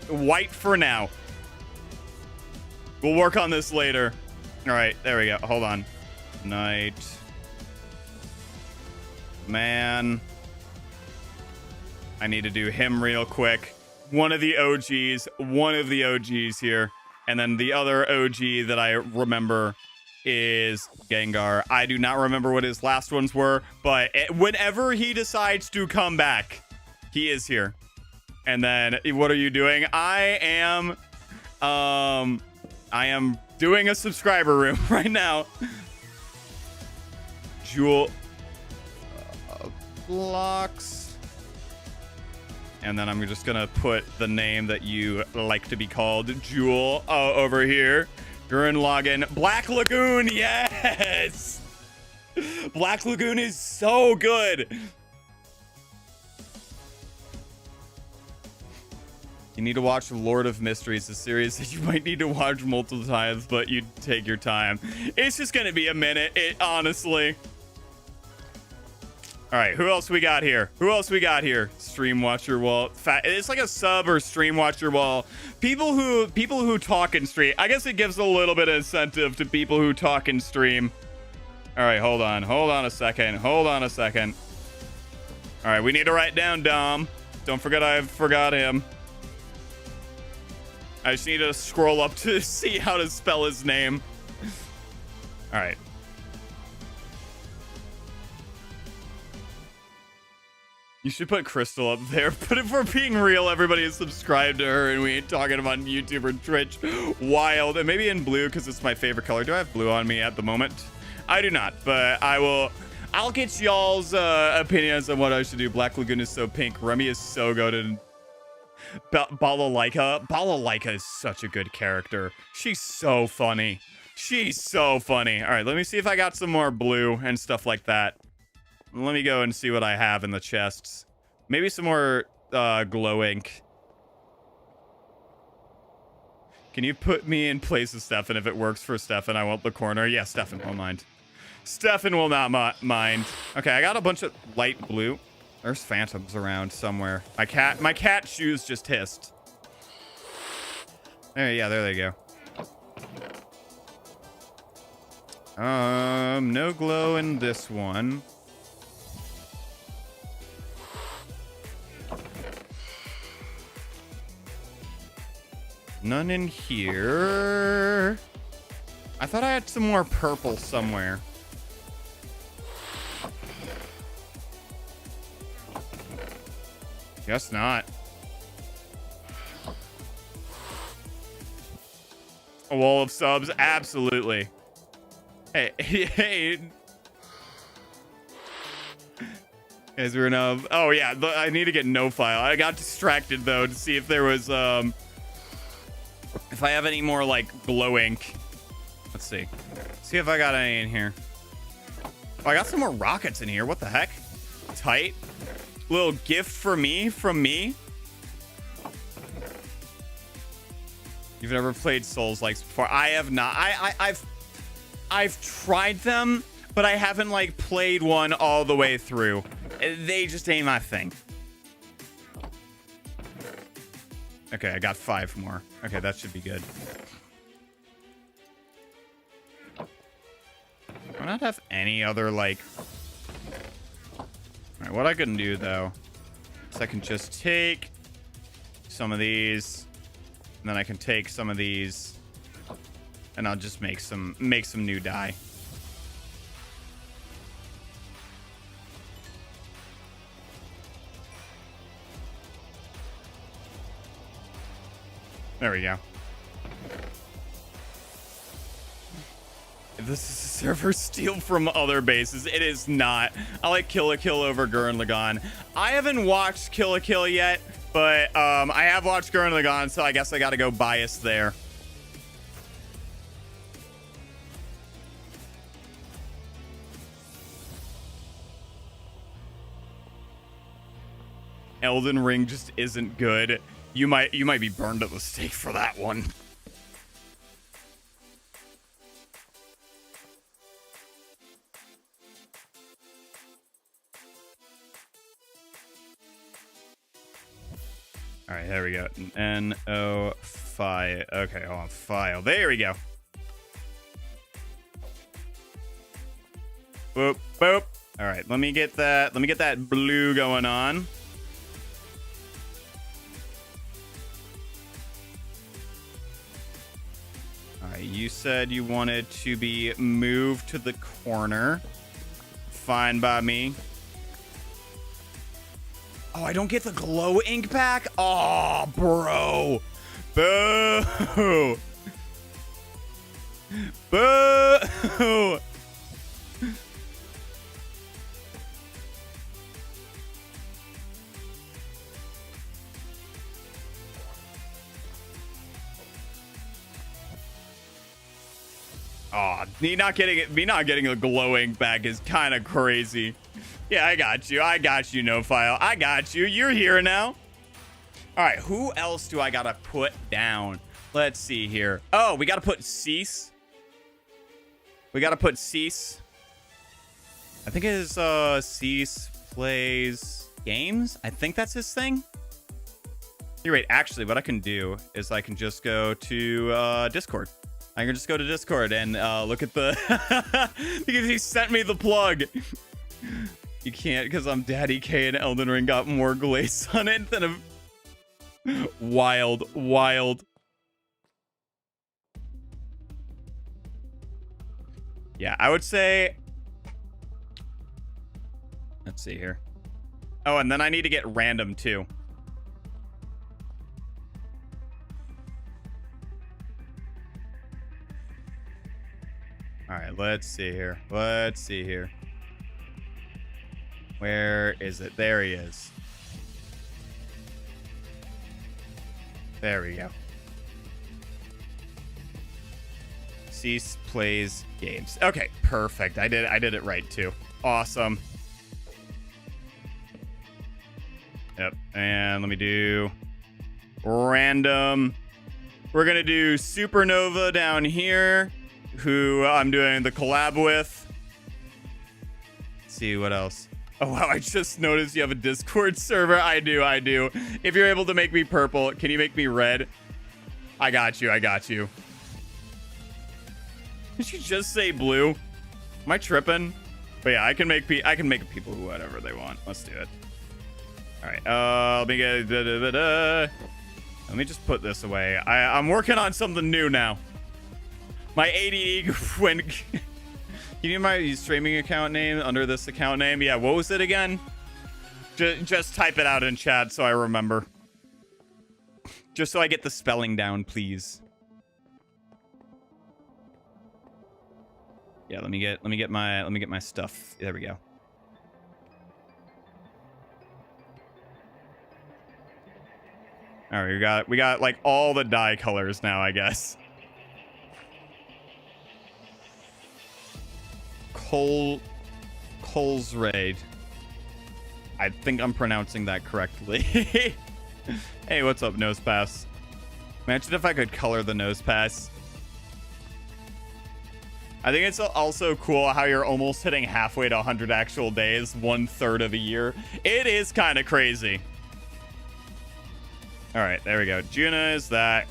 white for now. We'll work on this later. All right, there we go. Hold on. Night. Man. I need to do him real quick. One of the OGs here. And then the other OG that I remember is Gengar. I do not remember what his last ones were, but whenever he decides to come back, he is here. And then what are you doing? I am doing a subscriber room right now. Jewel blocks. And then I'm just gonna put the name that you like to be called, Jewel, over here. Gurren Lagann. Black Lagoon, yes! Black Lagoon is so good. You need to watch Lord of Mysteries, a series that you might need to watch multiple times, but you take your time. It's just gonna be a minute, honestly. All right, who else we got here? Stream watcher wall. It's like a sub or stream watcher wall. People who talk and stream. I guess it gives a little bit of incentive to people who talk and stream. All right, hold on a second. All right, we need to write down Dom. Don't forget I forgot him. I just need to scroll up to see how to spell his name. All right. You should put Crystal up there, but if we're being real, everybody is subscribed to her and we ain't talking about YouTube or Twitch. Wild. And maybe in blue because it's my favorite color. Do I have blue on me at the moment? I do not, but I'll get y'all's opinions on what I should do. Black Lagoon is so pink. Remy is so good. And Balalaika is such a good character. She's so funny. All right, let me see if I got some more blue and stuff like that. Let me go and see what I have in the chests. Maybe some more glow ink. Can you put me in place of Stefan if it works for Stefan? I want the corner. Yeah, Stefan won't mind. Stefan will not mind. Okay, I got a bunch of light blue. There's phantoms around somewhere. My cat shoes just hissed. Yeah, there they go. No glow in this one. None in here. I thought I had some more purple somewhere. Guess not. A wall of subs? Absolutely. Hey. As we're now. Oh, yeah. I need to get no file. I got distracted, though, to see if there was, if I have any more, like, glow ink. Let's see. See if I got any in here. Oh, I got some more rockets in here. What the heck? Tight. Little gift for me from me. You've never played Souls-likes before? I have not. I've tried them, but I haven't like played one all the way through. They just ain't my thing. Okay, I got 5 more. Okay, that should be good. Do I not have any other like... Alright, what I can do though is I can just take some of these, and then I can take some of these, and I'll just make some new dye. There we go. This is a server steal from other bases. It is not. I like Kill la Kill over Gurren Lagann. I haven't watched Kill la Kill yet, but I have watched Gurren Lagann, so I guess I gotta go biased there. Elden Ring just isn't good, you might be burned at the stake for that one. All right, there we go. N-O file. Okay, hold on. File. There we go. Boop, boop. All right, let me get that. Let me get that blue going on. All right, you said you wanted to be moved to the corner. Fine by me. Oh, I don't get the glow ink back? Oh, bro. Boo. Boo. Oh, me not getting the glow ink back is kind of crazy. Yeah, I got you, no file. I got you. You're here now. All right, who else do I gotta put down? Let's see here. Oh, we gotta put Cease. We gotta put Cease. I think it is Cease plays games. I think that's his thing. You're right. Actually, what I can do is I can just go to Discord. I can just go to Discord and look at the because he sent me the plug. You can't because I'm Daddy K and Elden Ring got more glaze on it than a wild. Yeah, I would say. Let's see here. Oh, and then I need to get random too. All right, let's see here. Let's see here. Where is it? There he is. There we go. Cease plays games. Okay, perfect. I did it right too. Awesome. Yep. And let me do random. We're gonna do Supernova down here, who I'm doing the collab with. Let's see what else. Oh, wow, I just noticed you have a Discord server. I do. If you're able to make me purple, can you make me red? I got you. Did you just say blue? Am I tripping? But yeah, I can make people whatever they want. Let's do it. All right. Let me get. Let me just put this away. I'm working on something new now. My ADD when. You need my streaming account name under this account name? Yeah, what was it again? Just type it out in chat so I remember. Just so I get the spelling down, please. Yeah, let me get my stuff. There we go. All right, we got like all the dye colors now, I guess. Cole's Raid. I think I'm pronouncing that correctly. Hey, what's up, Nose Pass? Imagine if I could color the Nose Pass. I think it's also cool how you're almost hitting halfway to 100 actual days, 1/3 of the year. It is kind of crazy. All right, there we go. Juna is that.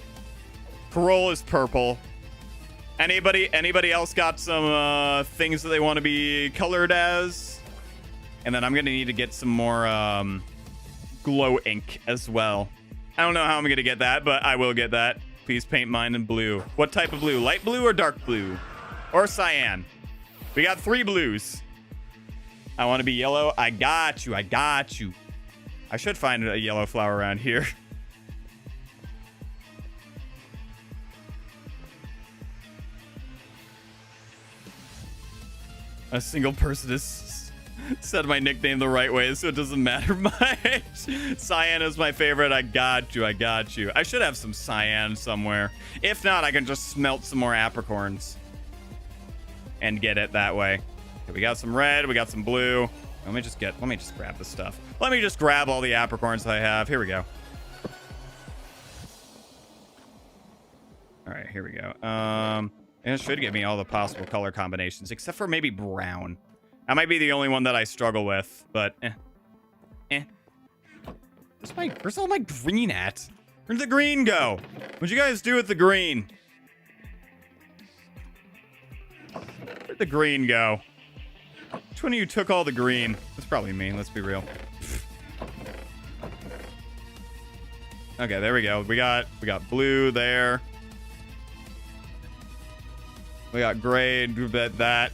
Parole is purple. Anybody else got some things that they want to be colored as? And then I'm gonna need to get some more glow ink as well. I don't know how I'm gonna get that, but I will get that. Please paint mine in blue. What type of blue? Light blue or dark blue? Or cyan? We got 3 blues. I want to be yellow. I got you. I should find a yellow flower around here. A single person has said my nickname the right way, so it doesn't matter much. Cyan is my favorite. I got you. I should have some cyan somewhere. If not, I can just smelt some more apricorns and get it that way. Okay, we got some red. We got some blue. Let me just grab the stuff. Let me just grab all the apricorns I have. Here we go. All right, here we go. And it should give me all the possible color combinations, except for maybe brown. That might be the only one that I struggle with, but Where's all my green at? Where'd the green go? What'd you guys do with the green? Where'd the green go? Which one of you took all the green? That's probably me, let's be real. Okay, there we go. We got blue there. We got gray, that.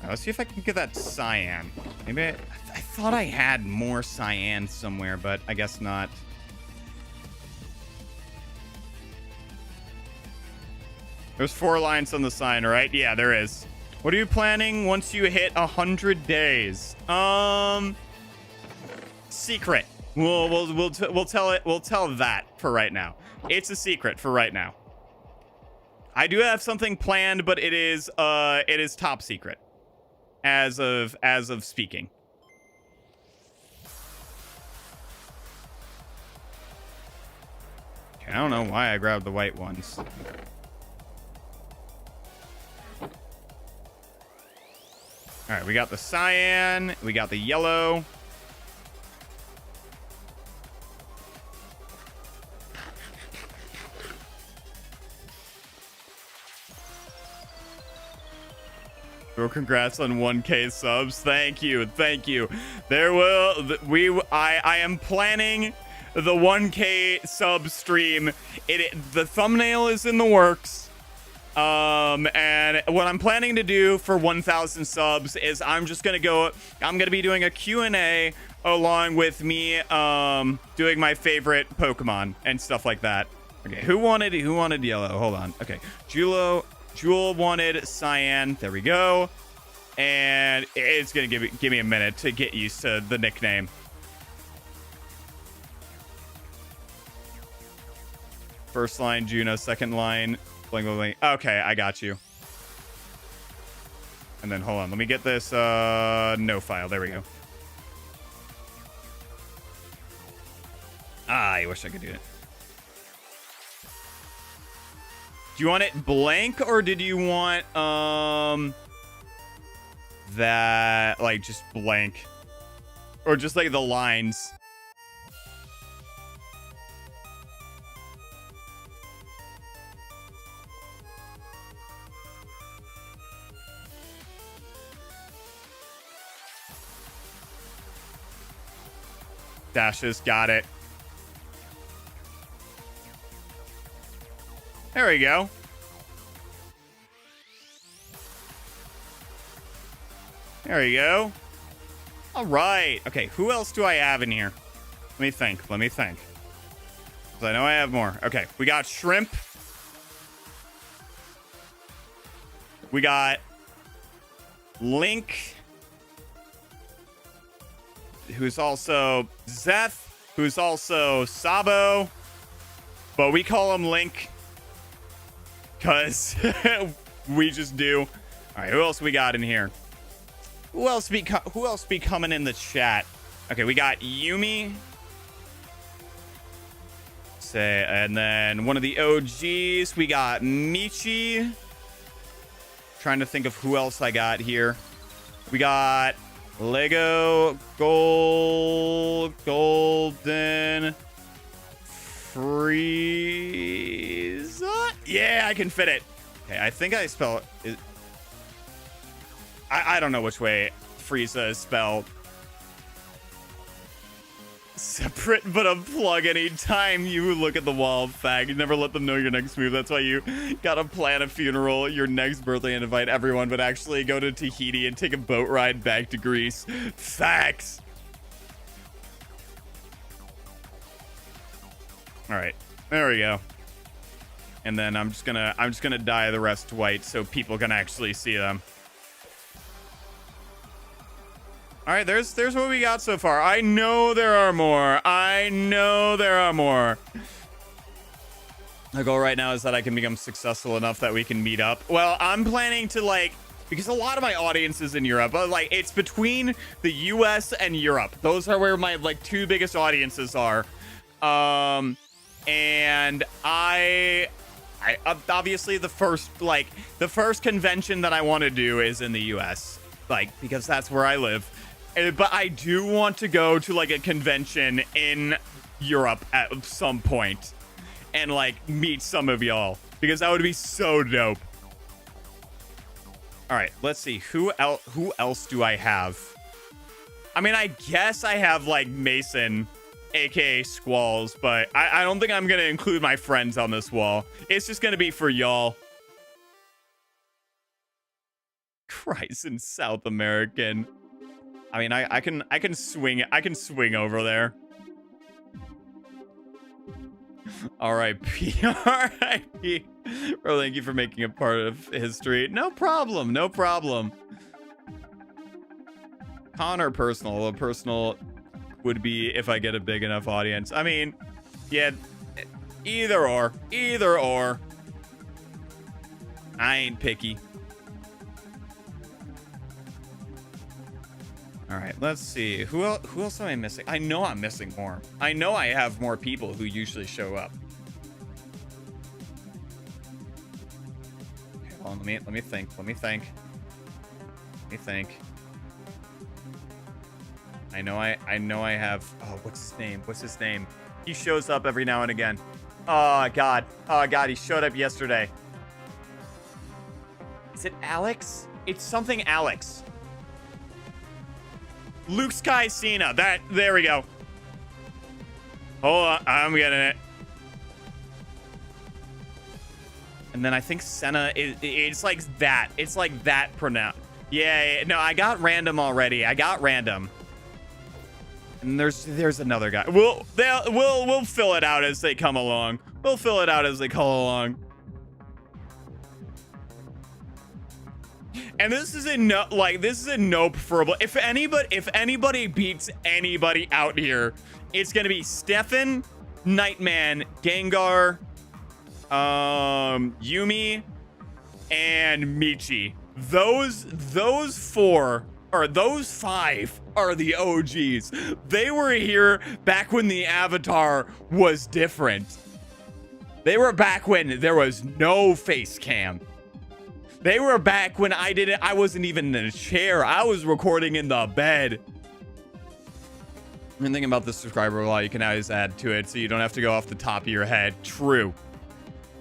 Let's see if I can get that cyan. Maybe I thought I had more cyan somewhere, but I guess not. There's 4 lines on the sign, right? Yeah, there is. What are you planning once you hit 100 days? Secret. We'll tell it. We'll tell that for right now. It's a secret for right now. I do have something planned, but it is top secret. As of speaking. Okay, I don't know why I grabbed the white ones. All right, we got the cyan, we got the yellow. Well, congrats on 1K subs. Thank you. I am planning the 1K sub stream. The thumbnail is in the works. And what I'm planning to do for 1,000 subs is I'm gonna be doing a Q&A along with me doing my favorite Pokemon and stuff like that. Okay, who wanted yellow? Hold on. Okay, Jewel wanted cyan. There we go. And it's gonna give me a minute to get used to the nickname. First line Juno, second line bling bling bling. Okay, I got you. And then hold on, let me get this no file. There we go. I wish I could do it. Do you want it blank, or did you want that like just blank, or just like the lines? Dashes, got it. There we go. There we go. All right. Okay, who else do I have in here? Let me think. 'Cause I know I have more. Okay, we got Shrimp. We got Link, who's also Zeth, who's also Sabo, but we call him Link because we just do. All right, who else we got in here? Who else be coming in the chat? Okay, we got Yumi. And then one of the OGs, we got Michi. Trying to think of who else I got here. We got Lego, Golden, Frieza. Yeah, I can fit it. Okay, I think I spell it. I don't know which way Frieza is spelled. Separate but a plug anytime you look at the wall, fag. You never let them know your next move. That's why you gotta plan a funeral, your next birthday, and invite everyone, but actually go to Tahiti and take a boat ride back to Greece. Facts. All right, there we go. And then I'm just gonna dye the rest white so people can actually see them. All right, there's what we got so far. I know there are more. My goal right now is that I can become successful enough that we can meet up. Well, I'm planning to, like, because a lot of my audience is in Europe, but like it's between the US and Europe. Those are where my like two biggest audiences are. And I obviously the first convention that I want to do is in the US, like, because that's where I live. But I do want to go to like a convention in Europe at some point and like meet some of y'all, because that would be so dope. All right, let's see. Who else do I have? I mean, I guess I have like Mason, aka Squalls, but I don't think I'm gonna include my friends on this wall. It's just gonna be for y'all. Christ, in South American. I mean, I can swing over there. R.I.P. R.I.P. Bro, thank you for making a part of history. No problem. No problem. Con or personal? Well, personal would be if I get a big enough audience. I mean, yeah, either or. Either or. I ain't picky. All right, let's see. Who else am I missing? I know I'm missing more. I know I have more people who usually show up. Okay, hold on, let me think. Let me think. I know I have. Oh, what's his name? He shows up every now and again. Oh God, he showed up yesterday. Is it Alex? It's something Alex. Luke Sky Cena. There we go. Hold on, I'm getting it. And then I think Senna it's like that. It's like that pronounced. Yeah, no, I got random already. I got random. And there's another guy. We'll fill it out as they come along. We'll fill it out as they come along. And this is a no preferable. If anybody beats anybody out here, it's gonna be Stefan, Nightman, Gengar, Yumi, and Michi. Those five are the OGs. They were here back when the avatar was different. They were back when there was no face cam. They were back when I wasn't even in a chair. I was recording in the bed. I'm thinking about the subscriber law. You can always add to it so you don't have to go off the top of your head. True.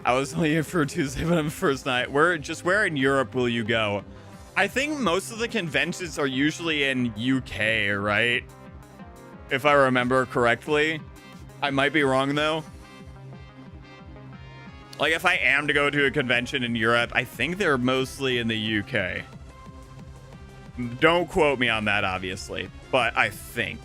I was only here for Tuesday, but on the first night. Where in Europe will you go? I think most of the conventions are usually in UK, right? If I remember correctly. I might be wrong though. Like, if I am to go to a convention in Europe, I think they're mostly in the UK. Don't quote me on that, obviously, but I think.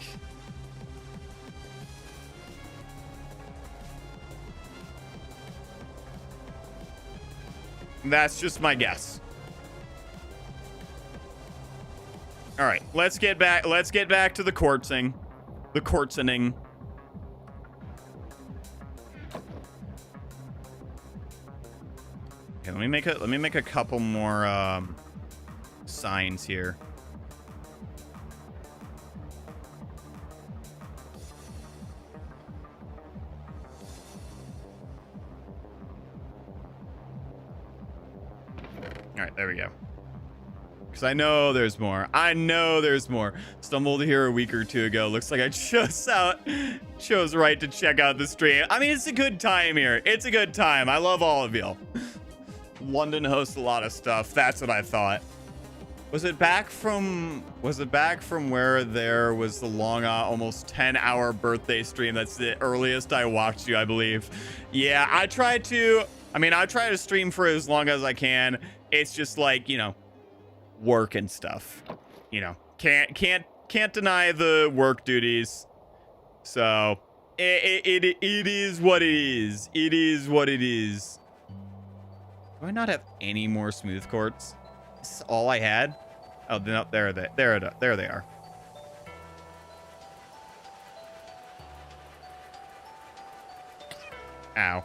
That's just my guess. All right, let's get back to the courtsing. The courtsening. Okay, let me make a couple more signs here. All right, there we go. Because I know there's more. Stumbled here a week or two ago. Looks like I chose right to check out the stream. I mean, it's a good time here. It's a good time. I love all of y'all. London hosts a lot of stuff. That's what I thought. Was it back from where there was the long, almost 10-hour birthday stream? That's the earliest I watched you, I believe. Yeah, I try to stream for as long as I can. It's just like, you know, work and stuff. You know, can't deny the work duties. So it is what it is. It is what it is. Do I not have any more smooth courts? This is all I had? Oh, no, there they are. Ow.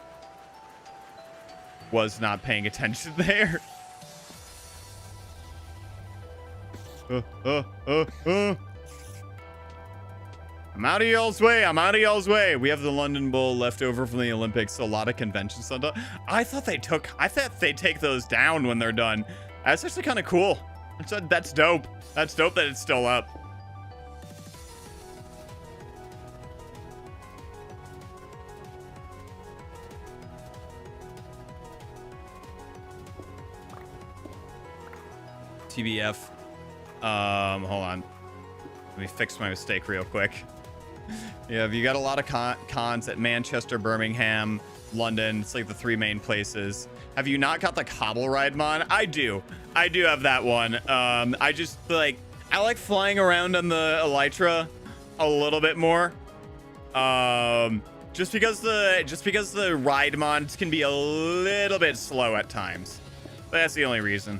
Was not paying attention there. I'm out of y'all's way. I'm out of y'all's way. We have the London Bowl left over from the Olympics. So a lot of convention stuff. I thought they'd take those down when they're done. That's actually kind of cool. That's dope. That's dope that it's still up. TBF. Hold on. Let me fix my mistake real quick. Yeah, you got a lot of cons at Manchester, Birmingham, London. It's like the 3 main places. Have you not got the Cobble Ride mod? I do have that one. I just like, I like flying around on the Elytra a little bit more. Just because the ride mods can be a little bit slow at times. But that's the only reason.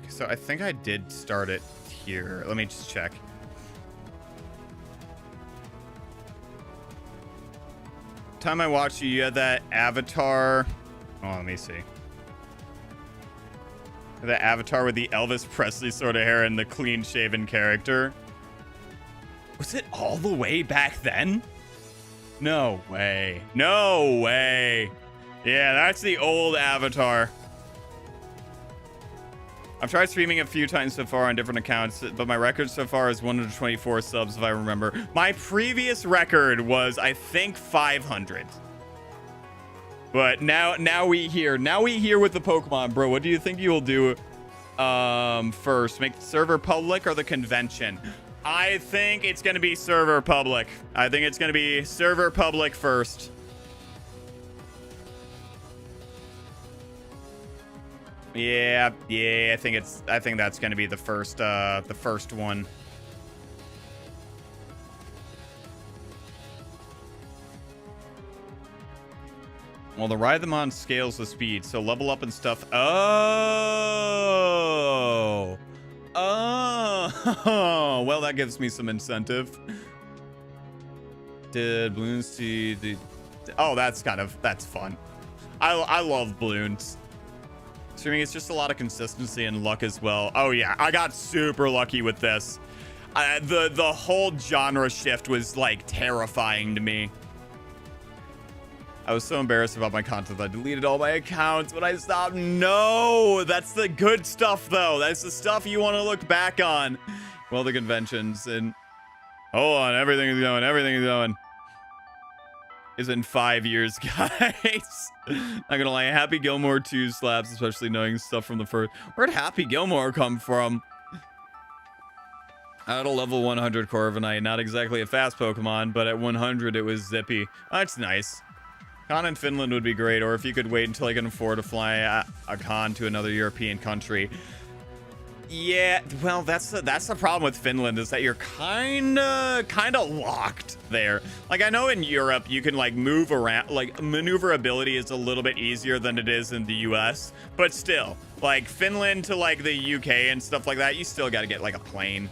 So I think I did start it here. Let me just check. Time I watched you, you had that avatar. Oh, let me see. That avatar with the Elvis Presley sort of hair and the clean shaven character. Was it all the way back then? No way. No way. Yeah, that's the old avatar. I've tried streaming a few times so far on different accounts, but my record so far is 124 subs, if I remember. My previous record was, I think, 500. But now we hear with the Pokemon, bro. What do you think you'll do first? Make the server public or the convention? I think it's going to be server public. I think it's going to be server public first. Yeah, I think that's going to be the first one. Well, the ride them on scales the speed, so level up and stuff. Oh, well, that gives me some incentive. Did balloons see the? Oh, that's fun. I love balloons. Streaming, it's just a lot of consistency and luck as well. Oh yeah, I got super lucky with this. The whole genre shift was like terrifying to me. I was so embarrassed about my content, I deleted all my accounts when I stopped. No, that's the good stuff though. That's the stuff you want to look back on. Well, the conventions and hold on, everything is going. Is in 5 years, guys. Not gonna lie, Happy Gilmore 2 slaps, especially knowing stuff from the first. Where'd Happy Gilmore come from? I had a level 100 Corviknight, not exactly a fast Pokemon, but at 100 it was zippy. That's nice. Con in Finland would be great, or if you could wait until I can afford to fly a con to another European country. Yeah, well, that's the problem with Finland, is that you're kind of locked there. Like, I know in Europe you can like move around, like maneuverability is a little bit easier than it is in the US, but still, like Finland to like the UK and stuff like that, you still got to get like a plane.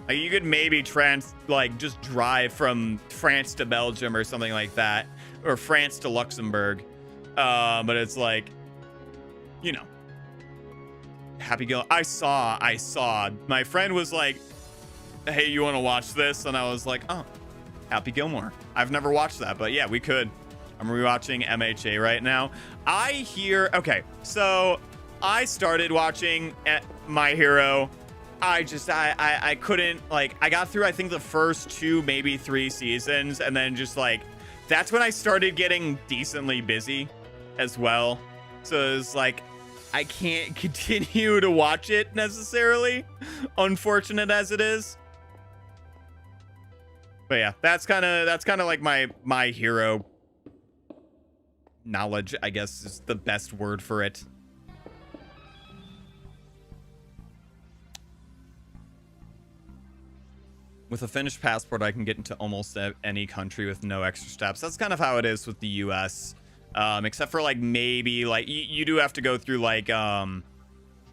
Like, you could maybe just drive from France to Belgium or something like that, or France to Luxembourg, but it's like, you know. Happy Gilmore. I saw. My friend was like, hey, you want to watch this? And I was like, oh, Happy Gilmore. I've never watched that, but yeah, we could. I'm rewatching MHA right now. Okay, so I started watching My Hero. I couldn't, like, I got through, I think, the first 2, maybe 3 seasons, and then just, like, that's when I started getting decently busy as well. So it's like, I can't continue to watch it necessarily, unfortunate as it is. But yeah, that's kind of like my hero knowledge, I guess, is the best word for it. With a Finnish passport, I can get into almost any country with no extra steps. That's kind of how it is with the US. Except for like maybe like you do have to go through like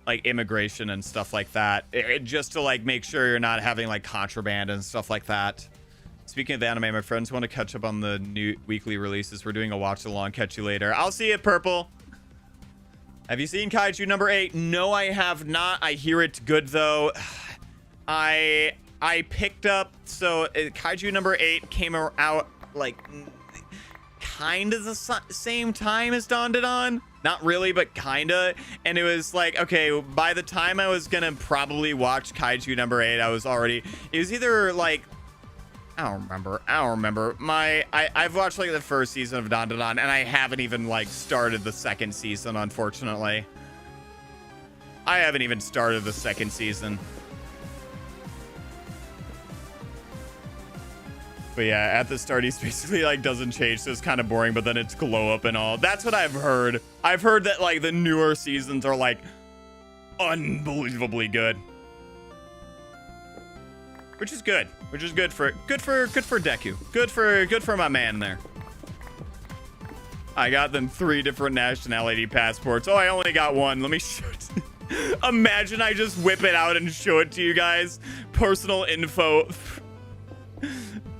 like immigration and stuff like that, just to like make sure you're not having like contraband and stuff like that. Speaking of the anime, my friends want to catch up on the new weekly releases. We're doing a watch along. Catch you later. I'll see you, Purple. Have you seen Kaiju number 8? No, I have not. I hear it's good though. I picked up, so Kaiju number 8 came out like kind of the same time as Dawn to Dawn. Not really, but kinda. And it was like, okay, by the time I was gonna probably watch Kaiju number 8, I was already, it was either like, I don't remember. I've watched like the first season of Dawn to Dawn, and I haven't even like started the second season, unfortunately. I haven't even started the second season. But yeah, at the start, he's basically like doesn't change, so it's kind of boring, but then it's glow up and all. That's what I've heard. I've heard that like the newer seasons are like unbelievably good. Which is good. Which is good for Deku. Good for my man there. I got them 3 different nationality passports. Oh, I only got one. Let me show it. Imagine I just whip it out and show it to you guys. Personal info.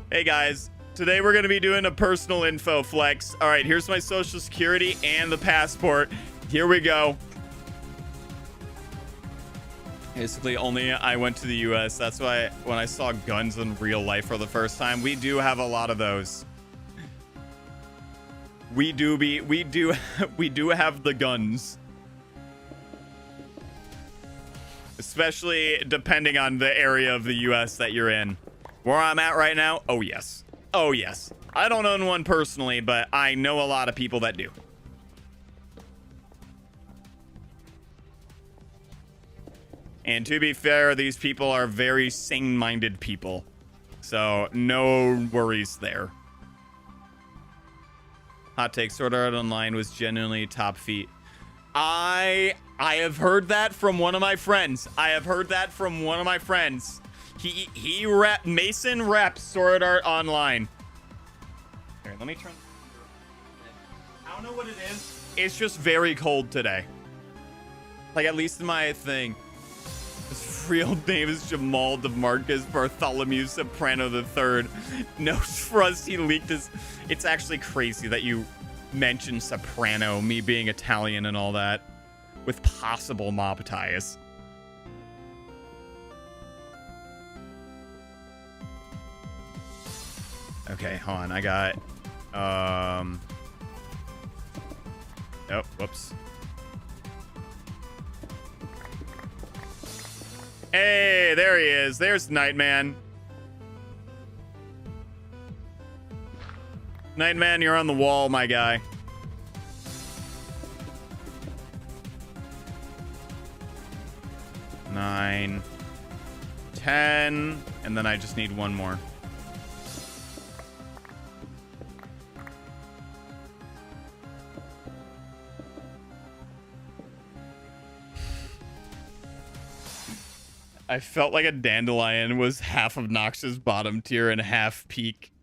Hey guys, today we're gonna be doing a personal info flex. All right, here's my social security and the passport. Here we go. Basically, only I went to the US. That's why when I saw guns in real life for the first time, we do have a lot of those. We do have the guns. Especially depending on the area of the US that you're in. Where I'm at right now, oh yes. Oh yes. I don't own one personally, but I know a lot of people that do. And to be fair, these people are very sane-minded people. So, no worries there. Hot take, Sword Art Online was genuinely top feat. I have heard that from one of my friends. Mason reps Sword Art Online. Here, let me turn. I don't know what it is. It's just very cold today. Like, at least in my thing. His real name is Jamal DeMarcus Bartholomew Soprano III. No trust, he leaked his... It's actually crazy that you mentioned Soprano, me being Italian and all that, with possible mob ties. Okay, hold on. I got... Oh, whoops. Hey, there he is. There's Nightman. Nightman, you're on the wall, my guy. Nine, 10, and then I just need one more. I felt like a dandelion was half of Nox's bottom tier and half peak.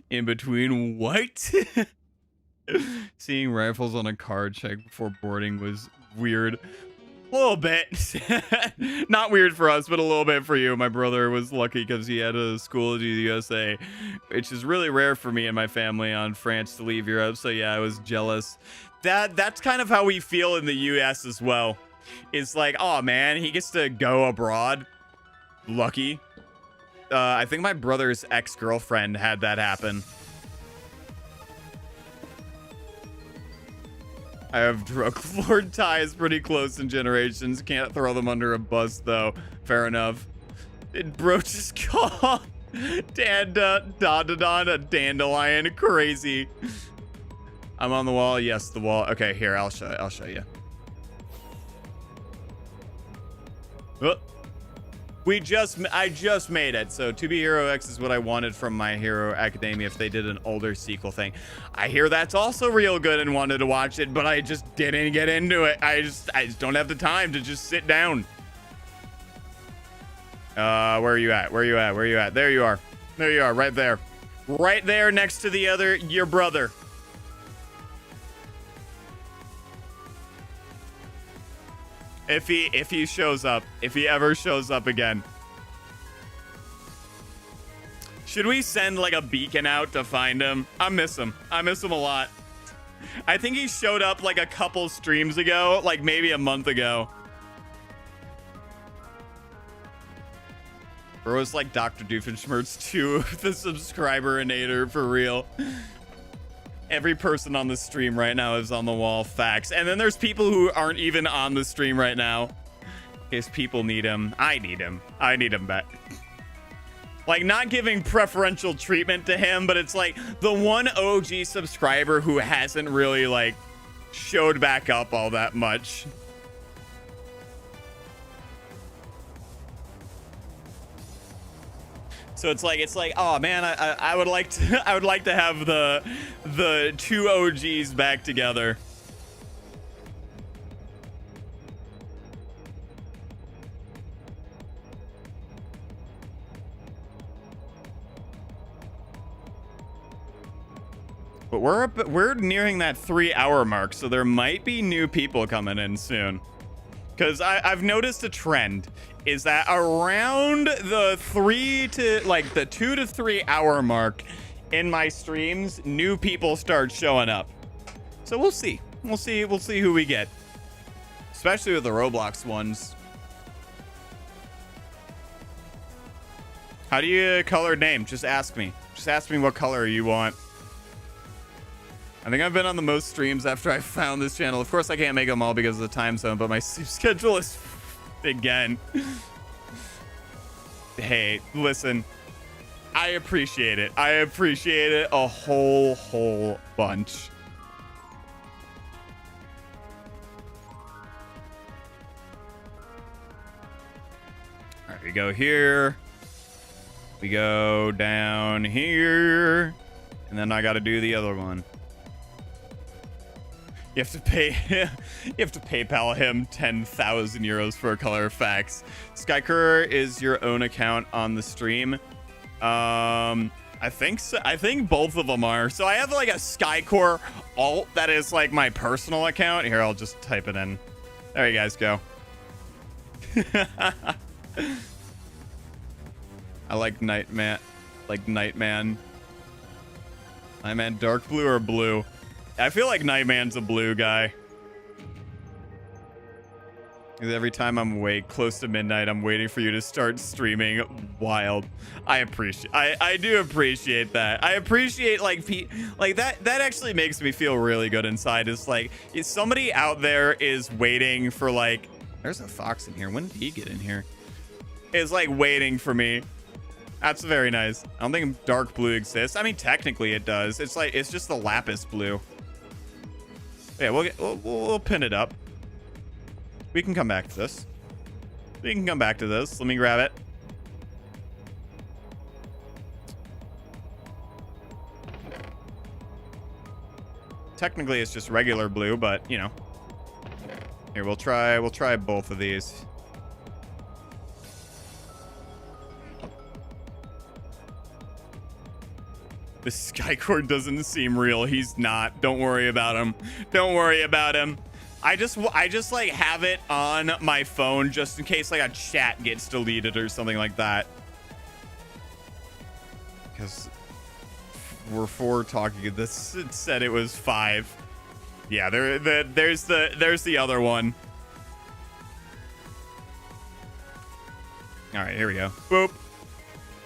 In between, what? Seeing rifles on a car check before boarding was weird. A little bit. Not weird for us, but a little bit for you. My brother was lucky because he had a school at the USA, which is really rare for me and my family on France to leave Europe. So yeah, I was jealous. That's kind of how we feel in the US as well. It's like, oh man, he gets to go abroad. Lucky. I think my brother's ex-girlfriend had that happen. I have drug lord ties pretty close in generations. Can't throw them under a bus though. Fair enough. Bro just called Don a dandelion. Crazy. I'm on the wall. Yes, the wall. Okay, here, I'll show you. Oh. I just made it. So To Be Hero X is what I wanted from My Hero Academia if they did an older sequel thing. I hear that's also real good and wanted to watch it, but I just didn't get into it. I just don't have the time to just sit down. Where are you at? Where are you at? Where are you at? There you are. There you are, right there. Right there next to your brother. If he shows up, if he ever shows up again. Should we send like a beacon out to find him? I miss him. I miss him a lot. I think he showed up like a couple streams ago, like maybe a month ago. Bro is like Dr. Doofenshmirtz to the subscriber-inator for real. Every person on the stream right now is on the wall. Facts. And then there's people who aren't even on the stream right now. In case people need him. I need him. I need him back. Like, not giving preferential treatment to him, but it's like the one OG subscriber who hasn't really like showed back up all that much. So it's like, oh man, I would like to have the two OGs back together. But we're nearing that 3-hour mark, so there might be new people coming in soon. Because I've noticed a trend is that around the 2 to 3 hour mark in my streams, new people start showing up. So we'll see. We'll see who we get. Especially with the Roblox ones. How do you color name? Just ask me. Just ask me what color you want. I think I've been on the most streams after I found this channel. Of course, I can't make them all because of the time zone, but my sleep schedule is again. Hey, listen. I appreciate it. I appreciate it a whole bunch. All right, we go here. We go down here. And then I got to do the other one. You have to pay. You have to PayPal him 10,000 euros for a color. Facts. Skycur is your own account on the stream. I think so. I think both of them are. So I have like a Skycore alt that is like my personal account. Here, I'll just type it in. There you guys go. I like Nightman. Like Nightman. Nightman, dark blue or blue? I feel like Nightman's a blue guy. Every time I'm awake, close to midnight, I'm waiting for you to start streaming. Wild. I do appreciate that. I appreciate like that actually makes me feel really good inside. It's like somebody out there is waiting for like, there's a fox in here. When did he get in here? Is like waiting for me. That's very nice. I don't think dark blue exists. I mean, technically it does. It's like, it's just the lapis blue. Yeah, we'll pin it up. We can come back to this. We can come back to this. Let me grab it. Technically, it's just regular blue, but you know. Here, we'll try both of these. This Skycord doesn't seem real. He's not. Don't worry about him. Don't worry about him. I just like have it on my phone just in case like a chat gets deleted or something like that. Because we're 4 talking. This it said it was 5. Yeah, there's the other one. All right, here we go. Boop.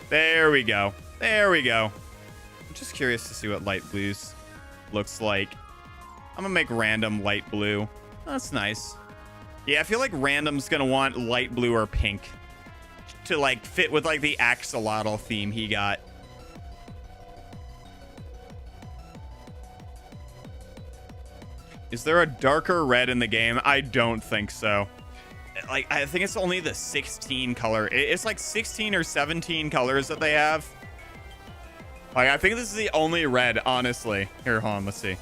There we go. There we go. I'm just curious to see what light blues looks like. I'm gonna make random light blue. That's nice. Yeah, I feel like random's gonna want light blue or pink to like fit with like the axolotl theme he got. Is there a darker red in the game? I don't think so. Like, I think it's only the 16 color. It's like 16 or 17 colors that they have. Like, I think this is the only red, honestly. Here, hold on, let's see.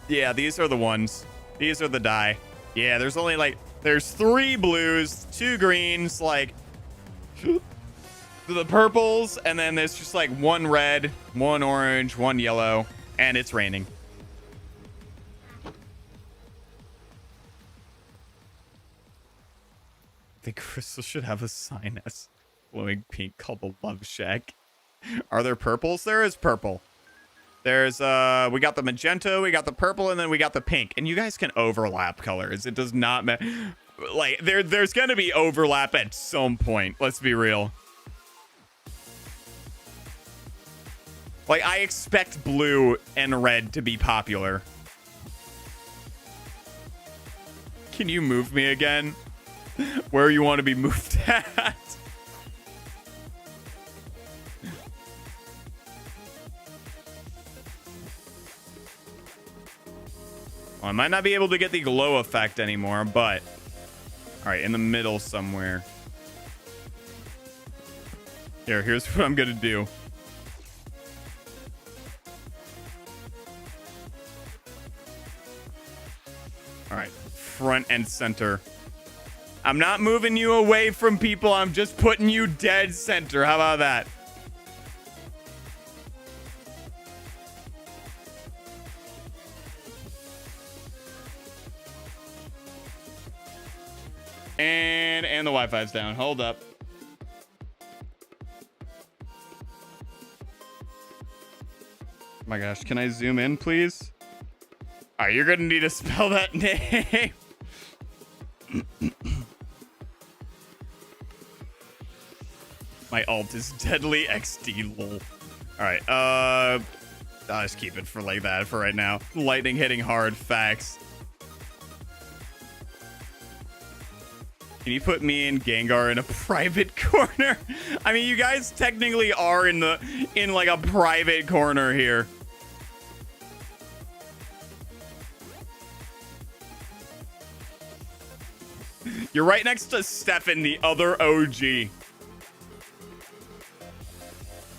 Yeah, these are the ones. These are the dye. Yeah, there's only like, there's 3 blues, 2 greens, like the purples, and then there's just like 1 red, 1 orange, 1 yellow, and it's raining. think crystals should have a sign as glowing pink called the Love Shack. Are there purples? There is purple. There's we got the magenta, we got the purple, and then we got the pink. And you guys can overlap colors. It does not matter. Like there's gonna be overlap at some point. Let's be real. Like I expect blue and red to be popular. Can you move me again? Where you want to be moved at? Well, I might not be able to get the glow effect anymore, but... Alright, in the middle somewhere. Here's what I'm gonna do. Alright, front and center. I'm not moving you away from people, I'm just putting you dead center. How about that? And the Wi-Fi's down. Hold up. Oh my gosh, can I zoom in, please? All right, you're gonna need to spell that name. My alt is deadly XD lol. All right, I'll just keep it for like that for right now. Lightning hitting hard, facts. Can you put me and Gengar in a private corner? I mean, you guys technically are in like a private corner here. You're right next to Stefan, the other OG.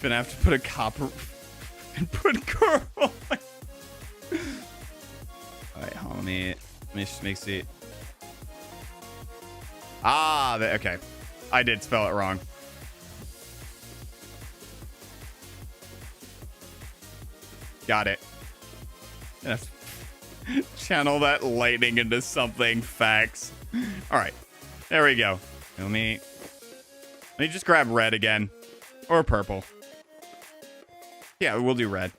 Gonna have to put a copper and put girl. All right, hold on, let me just make see. Ah, okay. I did spell it wrong. Got it. Channel that lightning into something. Facts. All right. There we go. Let me just grab red again. Or purple. Yeah, we'll do red.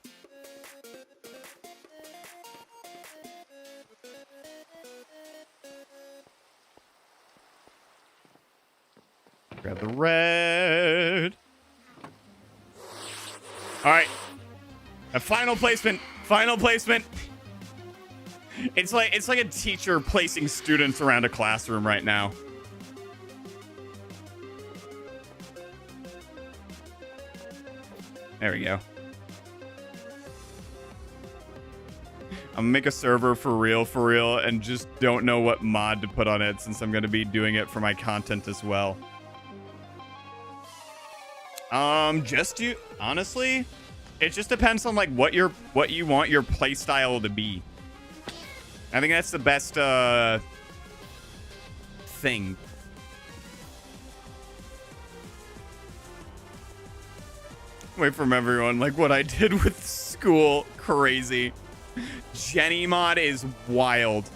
Grab the red. All right. A final placement. Final placement. It's like a teacher placing students around a classroom right now. There we go. I'm gonna make a server for real, and just don't know what mod to put on it since I'm gonna be doing it for my content as well. Honestly, it just depends on like what you want your play style to be. I think that's the best thing. Wait from everyone, like what I did with school, crazy. Jenny mod is wild.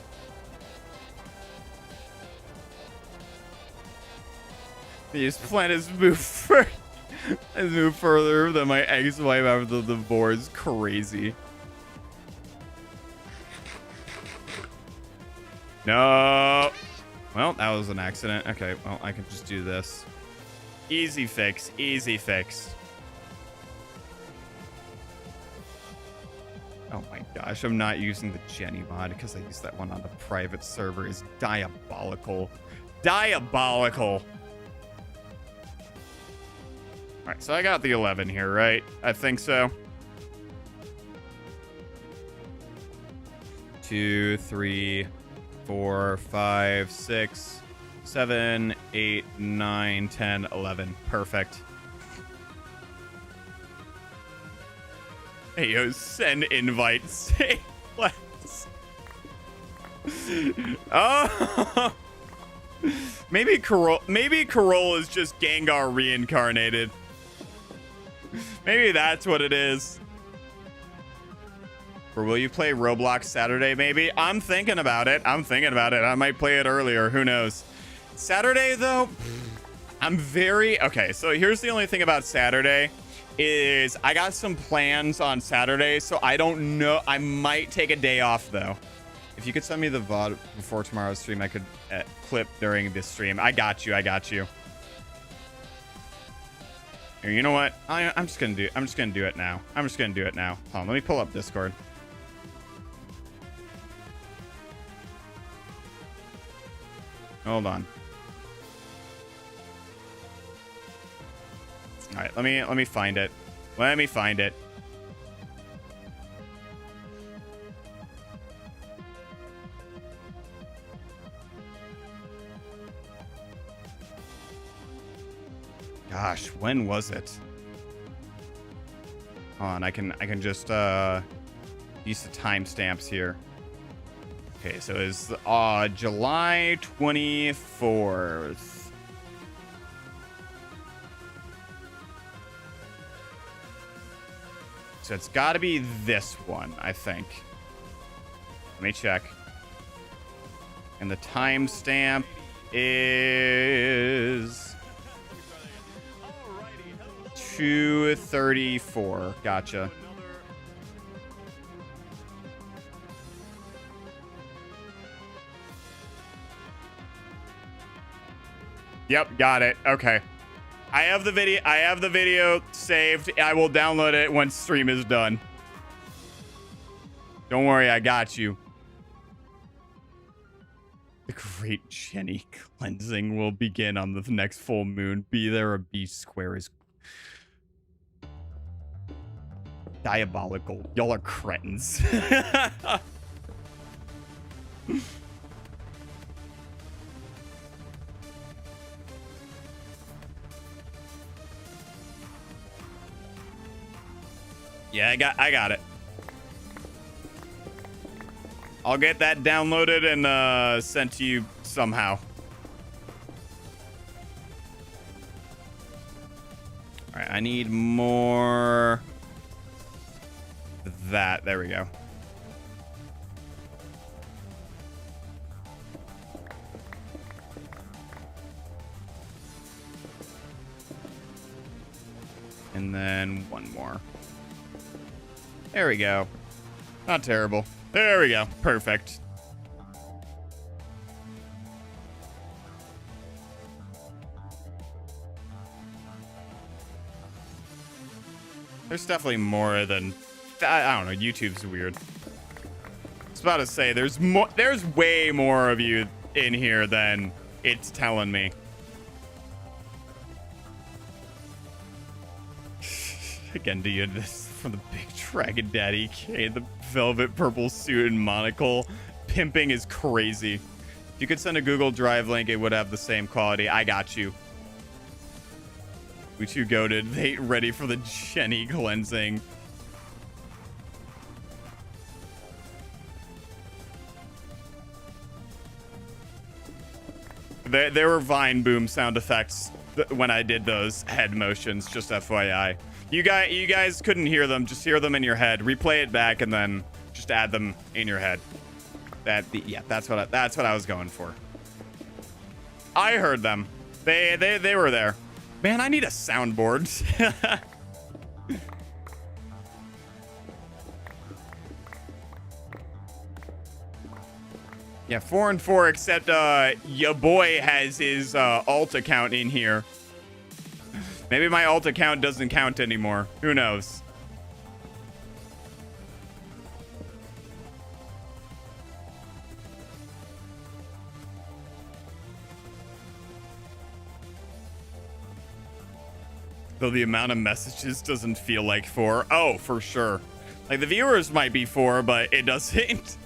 His plan is move further than my ex-wife after the divorce. Crazy. No. Well, that was an accident. Okay, well, I can just do this. Easy fix. Easy fix. Oh my gosh, I'm not using the Jenny mod because I used that one on the private server. It's diabolical. Diabolical. All right, so I got the 11 here, right? I think so. 2, 3, 4, 5, 6, 7, 8, 9, 10, 11. Perfect. Hey, yo, send invites. Say less. Oh. Maybe Corolla is just Gengar reincarnated. Maybe that's what it is. Or will you play Roblox Saturday, maybe? I'm thinking about it. I might play it earlier. Who knows? Saturday, though, I'm very... Okay, so here's the only thing about Saturday is I got some plans on Saturday, so I don't know. I might take a day off, though. If you could send me the VOD before tomorrow's stream, I could clip during this stream. I got you. I got you. Here, you know what? I'm just gonna do it now. I'm just gonna do it now. Hold on, let me pull up Discord. Hold on. All right, let me find it. Let me find it. Gosh, when was it? Hold on, I can just use the timestamps here. Okay, so it's July 24th. So it's got to be this one, I think. Let me check. And the timestamp is 2:34. Gotcha. Yep, got it. Okay. I have the video saved. I will download it once stream is done. Don't worry, I got you. The great Jenny cleansing will begin on the next full moon. Be there or be square is diabolical. Y'all are cretins. Yeah, I got it. I'll get that downloaded and sent to you somehow. All right, I need more of that. There we go. And then one more. There we go. Not terrible. There we go. Perfect. There's definitely more than... I don't know. YouTube's weird. I was about to say, there's way more of you in here than it's telling me. Again, do you this from the big Dragon Daddy K, the velvet purple suit and monocle. Pimping is crazy. If you could send a Google Drive link, it would have the same quality. I got you. We too goated. They ready for the Jenny cleansing. There were Vine Boom sound effects when I did those head motions, just FYI. You guys couldn't hear them. Just hear them in your head. Replay it back and then just add them in your head. Yeah, that's what I was going for. I heard them. They were there. Man, I need a soundboard. Yeah, 4 and 4, except your boy has his alt account in here. Maybe my alt account doesn't count anymore. Who knows? Though the amount of messages doesn't feel like 4. Oh, for sure. Like the viewers might be 4, but it doesn't.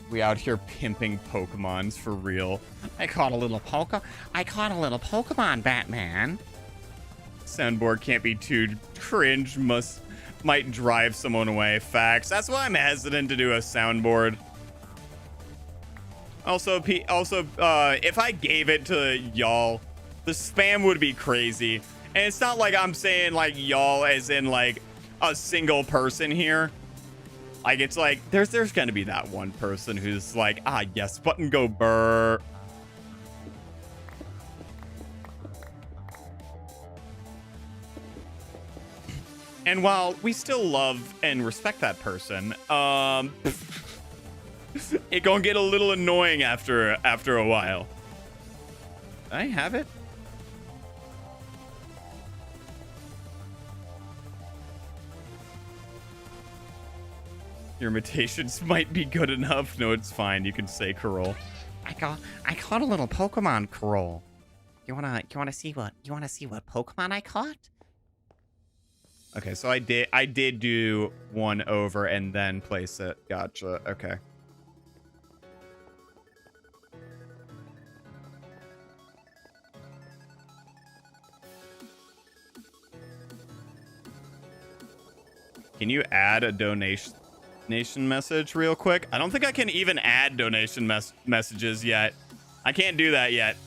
We out here pimping Pokemons for real. I caught a little Pokemon, Batman. Soundboard can't be too cringe. Might drive someone away. Facts. That's why I'm hesitant to do a soundboard. Also, if I gave it to y'all, the spam would be crazy. And it's not like I'm saying like y'all as in like a single person here. Like, it's like, there's gonna be that one person who's like, ah, yes, button go burr. And while we still love and respect that person, it gonna get a little annoying after a while. I have it. Your imitations might be good enough. No, it's fine. You can say Carol. I caught a little Pokemon, Carol. You wanna see what Pokemon I caught? Okay, so I did do one over and then place it. Gotcha. Okay. Can you add a donation message real quick? I don't think I can even add donation messages yet. I can't do that yet.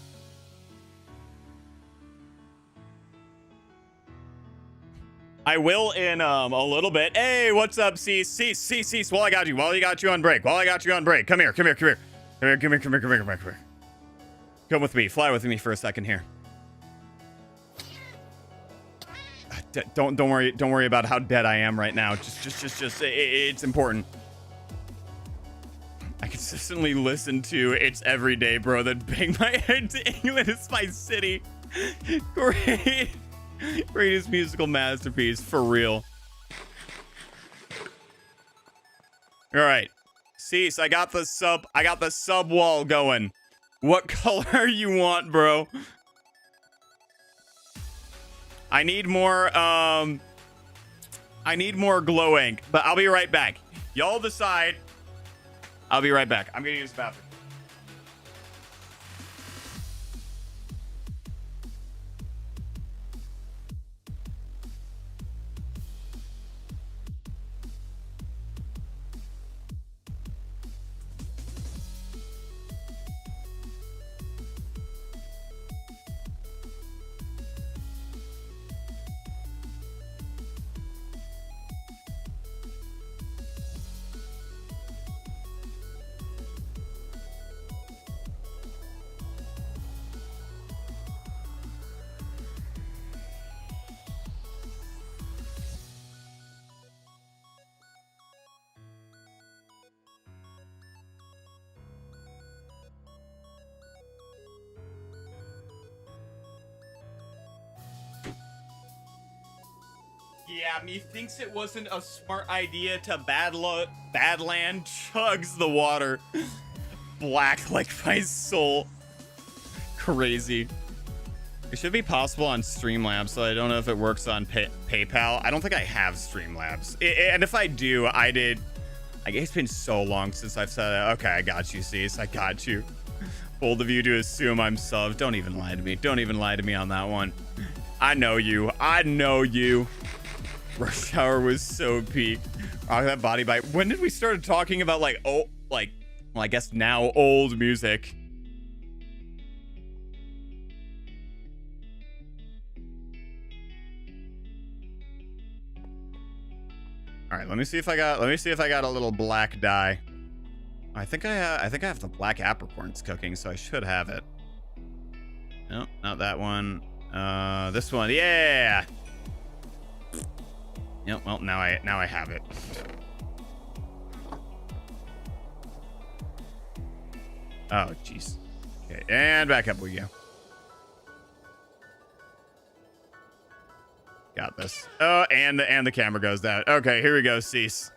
I will in a little bit. Hey, what's up, Cease? While I got you on break. Come here. Come with me. Fly with me for a second here. Don't worry about how dead I am right now. Just it's important. I consistently listen to It's Everyday, bro, then bang my head to England is my city. Greatest musical masterpiece, for real. All right. Cease, I got the sub wall going. What color you want, bro? I need more glow ink, but I'll be right back. Y'all decide. I'll be right back. I'm gonna use the bathroom. Yeah, methinks it wasn't a smart idea to Badland chugs the water. Black like my soul. Crazy. It should be possible on Streamlabs, so I don't know if it works on PayPal. I don't think I have Streamlabs. And if I do, I did. I guess it's been so long since I've said it. Okay, I got you, Cease. I got you. Bold of you to assume I'm subbed. Don't even lie to me. Don't even lie to me on that one. I know you. I know you. Rush Hour was so peak. Oh, that body bite. When did we start talking about well, I guess now old music? All right, let me see if I got a little black dye. I think I have the black apricorns cooking, so I should have it. No, not that one. This one. Yeah. Yep, well, now I have it. Oh, jeez. Okay, and back up we go. Got this. Oh, and the camera goes down. Okay, here we go, Cease.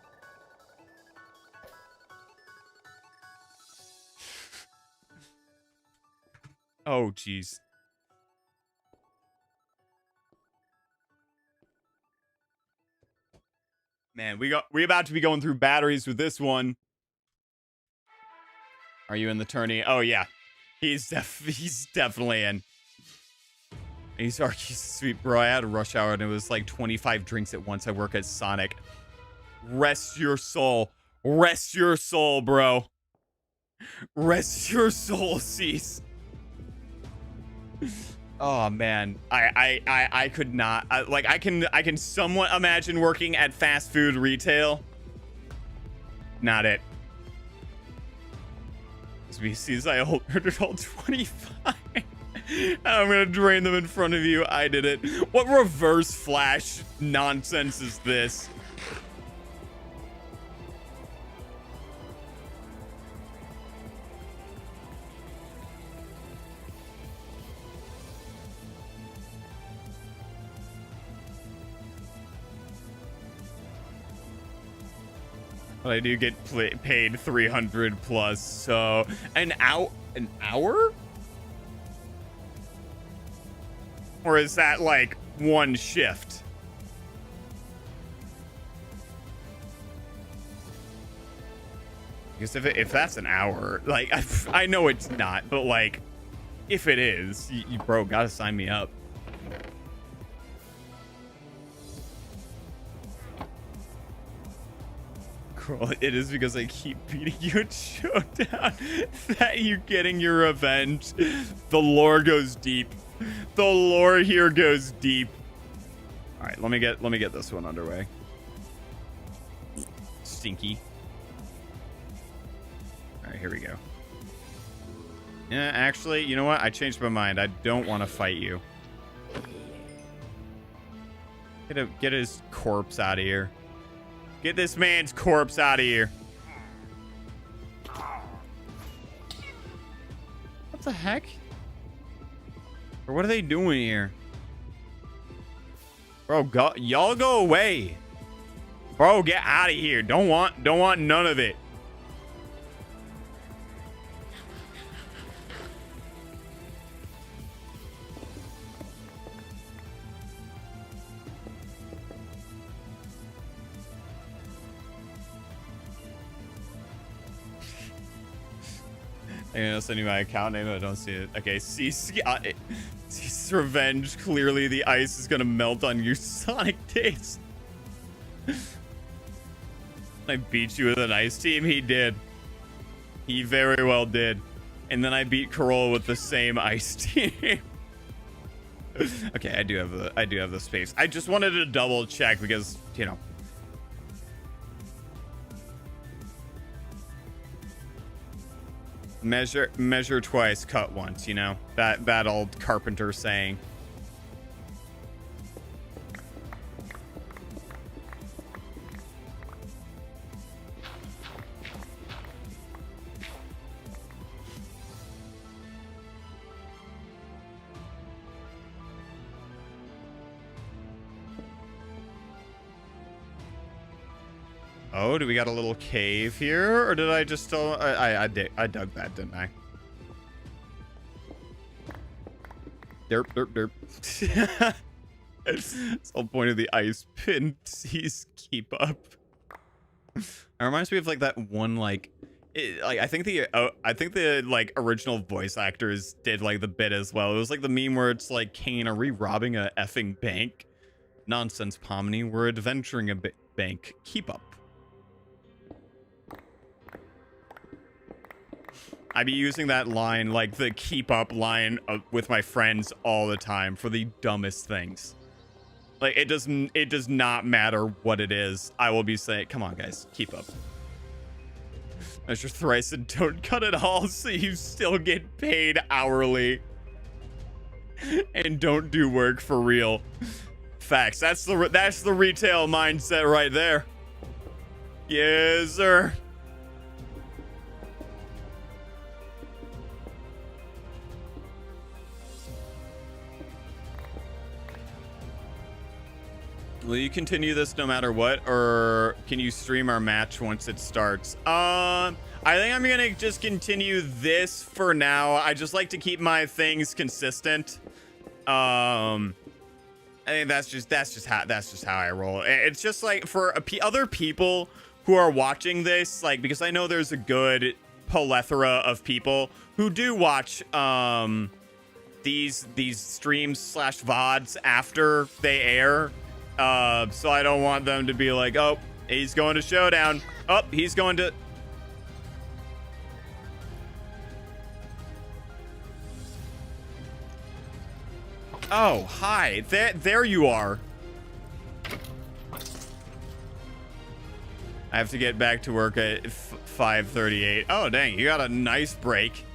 Oh, jeez. Man, we about to be going through batteries with this one. Are you in the tourney? Oh yeah, he's definitely in. He's sweet, bro. I had a rush hour and it was like 25 drinks at once. I work at Sonic. Rest your soul, bro. Rest your soul, Cease. Oh man, I could not. I can somewhat imagine working at fast food retail. Not it. Species I ordered all 25. I'm gonna drain them in front of you. I did it. What reverse flash nonsense is this? But I do get paid 300 plus, so an hour? Or is that like one shift? Because if that's an hour, like I know it's not, but like if it is, you bro gotta sign me up. Cool. It is because I keep beating you at Showdown that you're getting your revenge. The lore goes deep. The lore here goes deep. All right, let me get this one underway. Stinky. All right, here we go. Yeah, actually, you know what? I changed my mind. I don't want to fight you. Get his corpse out of here. Get this man's corpse out of here. What the heck? Or what are they doing here? Bro, y'all go away. Bro, get out of here. Don't want none of it. I'm gonna send you my account name. I don't see it. Okay, cease revenge. Clearly, the ice is gonna melt on you, Sonic Days. I beat you with an ice team. He did. He very well did. And then I beat Corolla with the same ice team. Okay, I do have the space. I just wanted to double check because, you know. Measure twice, cut once, you know? That old carpenter saying. Oh, do we got a little cave here? Or did I just... I dug that, didn't I? Derp, derp, derp. That's the whole point of the ice pin. Please keep up. It reminds me of like that one like... I think the like original voice actors did like the bit as well. It was like the meme where it's like, Kane, are we robbing a effing bank? Nonsense, Pomni. We're adventuring a bank. Keep up. I be using that line, like the keep up line with my friends all the time for the dumbest things. Like it does not matter what it is. I will be saying, come on guys, keep up. Measure thrice and don't cut it all so you still get paid hourly. And don't do work for real. Facts. That's the retail mindset right there. Yes, sir. Will you continue this no matter what, or can you stream our match once it starts? I think I'm gonna just continue this for now. I just like to keep my things consistent. I think that's just how I roll. It's just like for other people who are watching this, like, because I know there's a good plethora of people who do watch these streams / VODs after they air. So I don't want them to be like, oh, he's going to Showdown. Oh, he's going to... Oh, hi. There you are. I have to get back to work at 5:38. Oh, dang. You got a nice break.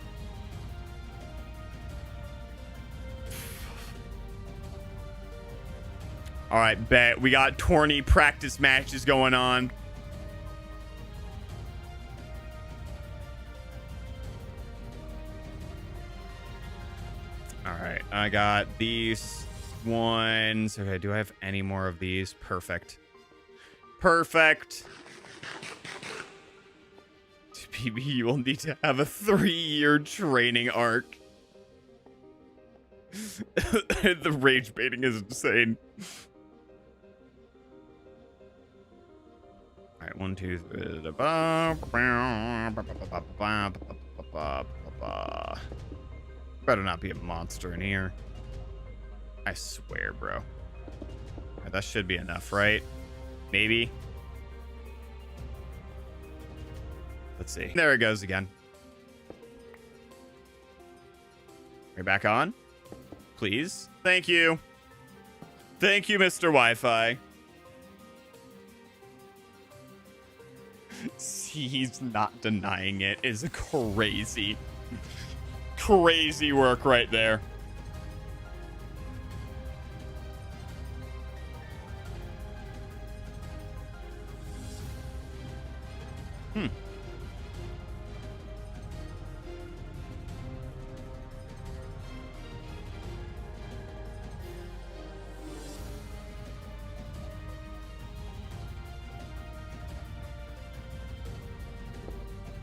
All right, bet. We got tourney practice matches going on. All right, I got these ones. Okay, do I have any more of these? Perfect. Perfect. PB, you will need to have a 3-year training arc. The rage baiting is insane. All right, 1, 2, 3. Better not be a monster in here. I swear, bro. All right, that should be enough, right? Maybe. Let's see. There it goes again. Are you back on? Please. Thank you. Thank you, Mr. Wi-Fi. See, he's not denying it. Is crazy. Crazy work right there.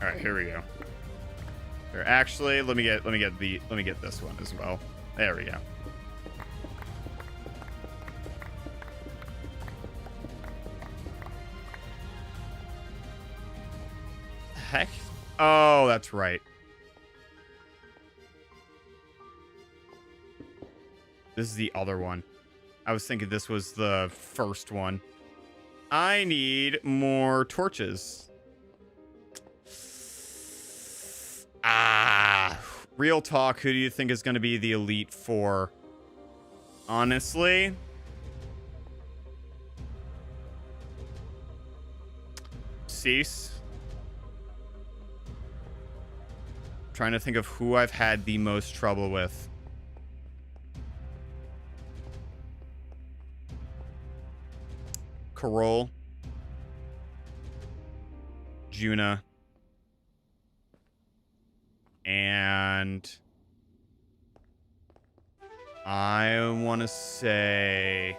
All right, here we go. Here, actually, let me get this one as well. There we go. Heck? Oh, that's right. This is the other one. I was thinking this was the first one. I need more torches. Real talk, who do you think is going to be the Elite Four? Honestly, Cease. Trying to think of who I've had the most trouble with. Carol. Juna. And I want to say,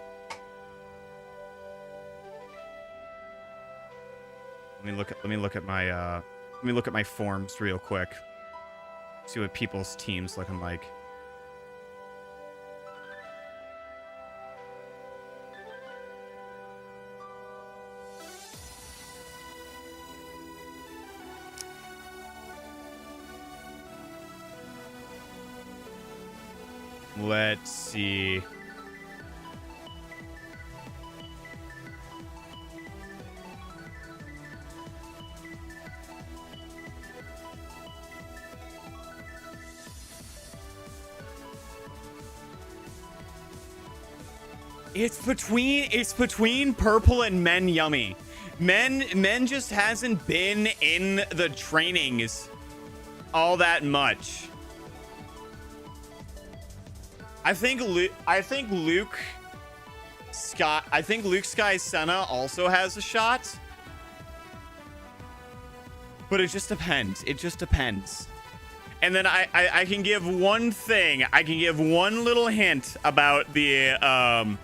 let me look at my forms real quick. See what people's teams looking like. Let's see. It's between Purple and Men Yummy. Men just hasn't been in the trainings all that much. I think Luke Sky Senna also has a shot. But it just depends. It just depends. And then I can give one thing. I can give one little hint about the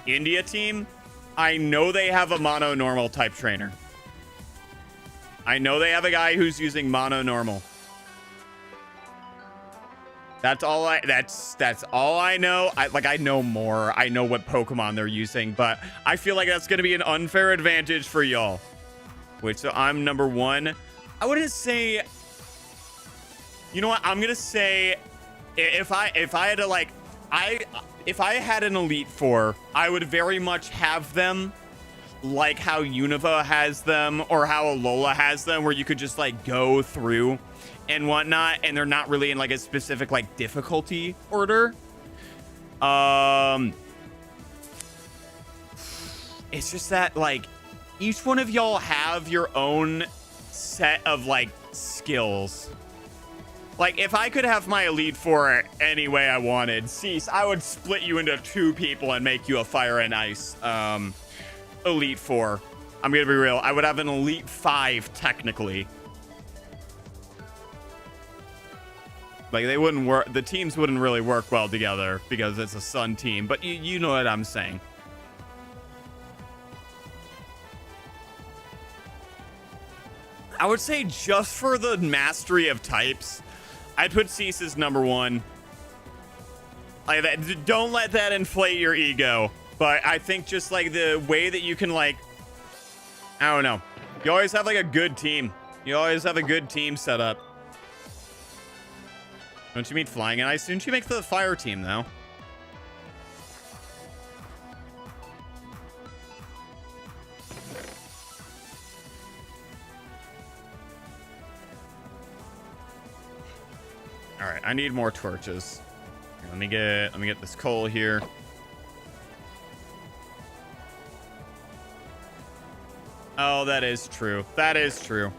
India team. I know they have a mono normal type trainer. I know they have a guy who's using mono normal. That's all I know. I know more. I know what Pokemon they're using, but I feel like that's gonna be an unfair advantage for y'all. Wait, so I'm number 1. I wouldn't say. You know what? I'm gonna say, if I had to if I had an Elite Four, I would very much have them like how Unova has them or how Alola has them, where you could just like go through and whatnot, and they're not really in like a specific like difficulty order. It's just that like each one of y'all have your own set of like skills. Like if I could have my Elite Four any way I wanted, Cease, I would split you into 2 people and make you a Fire and Ice Elite Four. I'm gonna be real. I would have an Elite 5 technically. Like they wouldn't work. The teams wouldn't really work well together because it's a Sun team. But you know what I'm saying. I would say just for the mastery of types, I'd put Cease as number 1. Like that, don't let that inflate your ego. But I think just like the way that you can like, I don't know. You always have like a good team. You always have a good team set up. Don't you mean Flying and Ice? Didn't you make the Fire team though? All right, I need more torches. Here, let me get this coal here. Oh, that is true. That is true.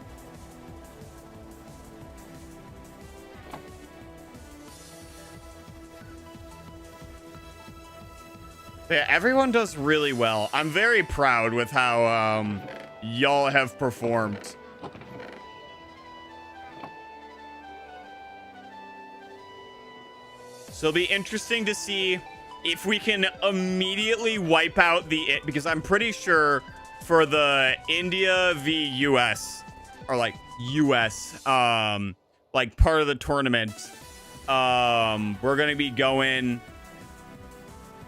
Yeah, everyone does really well. I'm very proud with how y'all have performed. So it'll be interesting to see if we can immediately wipe out the because I'm pretty sure for the India v US or like US like part of the tournament, we're gonna be going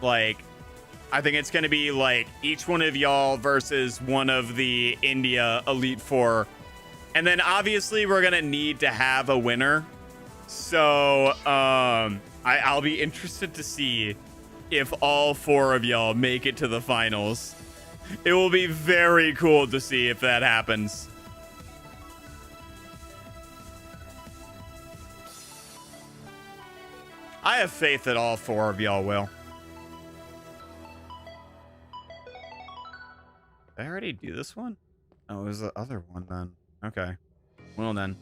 like I think it's gonna be like each one of y'all versus one of the India Elite Four. And then obviously we're gonna need to have a winner. So I'll be interested to see if all 4 of y'all make it to the finals. It will be very cool to see if that happens. I have faith that all 4 of y'all will. Did I already do this one? Oh, it was the other one then. Okay. Well then.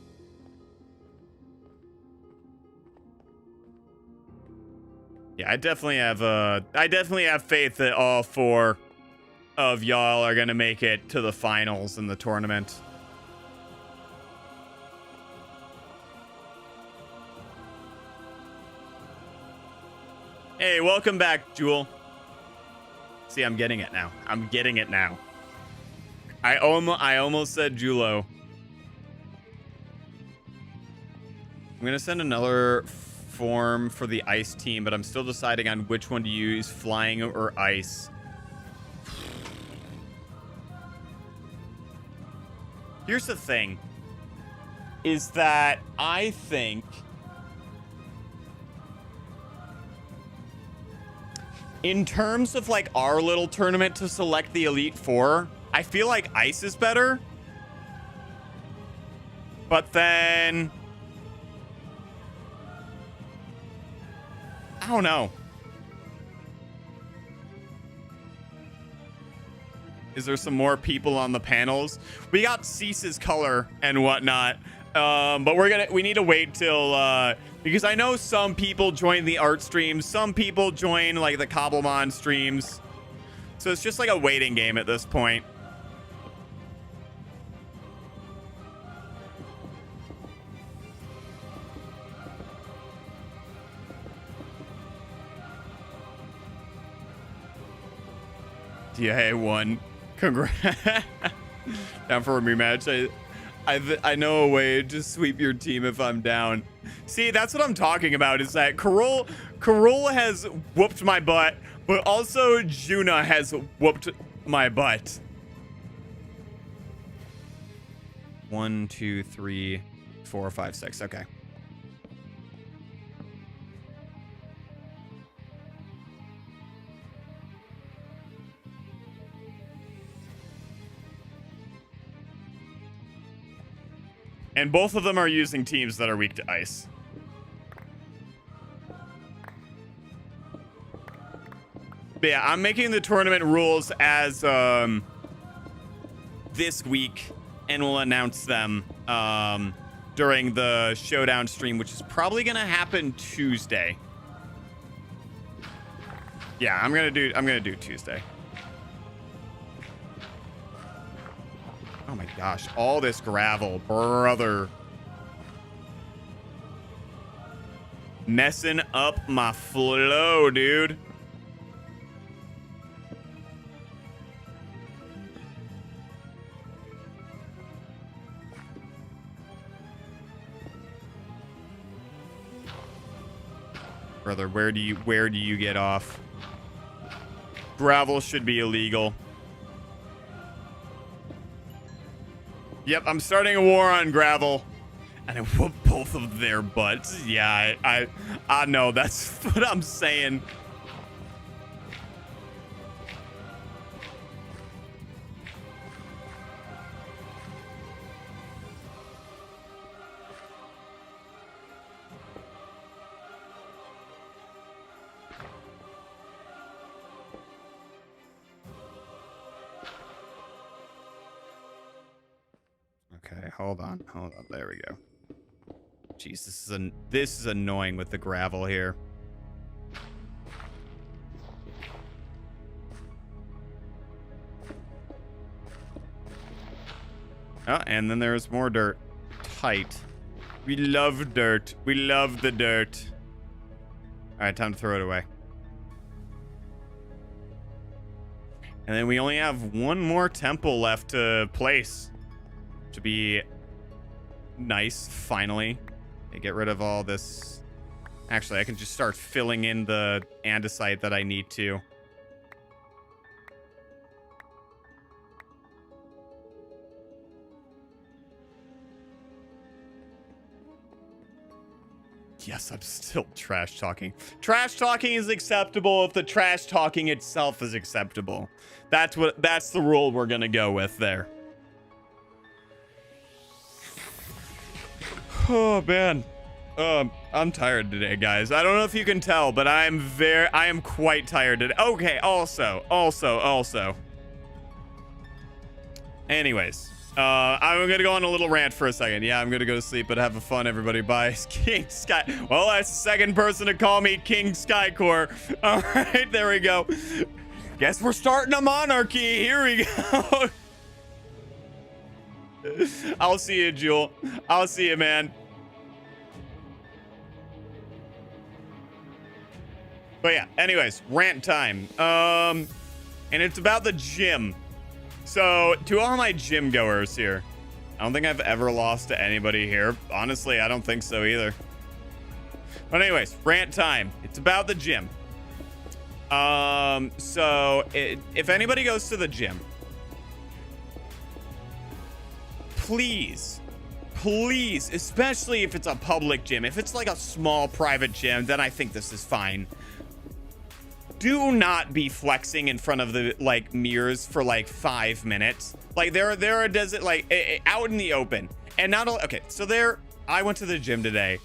Yeah, I definitely have faith that all 4 of y'all are gonna make it to the finals in the tournament. Hey, welcome back, Jewel. See, I'm getting it now. I'm getting it now. I almost said Julo. I'm gonna send another form for the ice team, but I'm still deciding on which one to use, flying or ice. Here's the thing, is that I think in terms of like our little tournament to select the Elite Four, I feel like ice is better. But then I don't know. Is there some more people on the panels? We got Cease's color and whatnot. But we need to wait till because I know some people join the art streams, some people join like the Cobblemon streams. So it's just like a waiting game at this point. DIA won. Congrats. Down for a rematch. I know a way to sweep your team if I'm down. See, that's what I'm talking about, is that Karol has whooped my butt, but also Juna has whooped my butt. 1, 2, 3, 4, 5, 6. Okay. And both of them are using teams that are weak to ice. But yeah, I'm making the tournament rules as this week, and we'll announce them during the showdown stream, which is probably gonna happen Tuesday. Yeah, I'm gonna do Tuesday. Oh my gosh, all this gravel, brother. Messing up my flow, dude. Brother, where do you get off? Gravel should be illegal. Yep, I'm starting a war on gravel. And I whoop both of their butts. Yeah, I know. That's what I'm saying. Okay, hold on. There we go. Jeez, this is annoying with the gravel here. Oh, and then there's more dirt. Tight. We love dirt. We love the dirt. All right, time to throw it away. And then we only have one more temple left to place. To be nice, finally. Okay, get rid of all this. Actually, I can just start filling in the andesite that I need to. Yes, I'm still trash talking. Trash talking is acceptable if the trash talking itself is acceptable. That's the rule we're gonna go with there. Oh man, I'm tired today, guys. I don't know if you can tell, but I am quite tired today. Okay, also. Anyways, I'm gonna go on a little rant for a second. Yeah, I'm gonna go to sleep, but have fun, everybody. Bye, King Sky. Well, that's the second person to call me King Skycore. All right, there we go. Guess we're starting a monarchy. Here we go. I'll see you, Jewel. I'll see you, man. But yeah, anyways, rant time. And it's about the gym. So, to all my gym goers here, I don't think I've ever lost to anybody here. Honestly, I don't think so either. But anyways, rant time. It's about the gym. If anybody goes to the gym, please, especially if it's a public gym, if it's like a small private gym, then I think this is fine. Do not be flexing in front of the like mirrors for like 5 minutes. Like there does it like out in the open. And not all, okay, so I went to the gym today,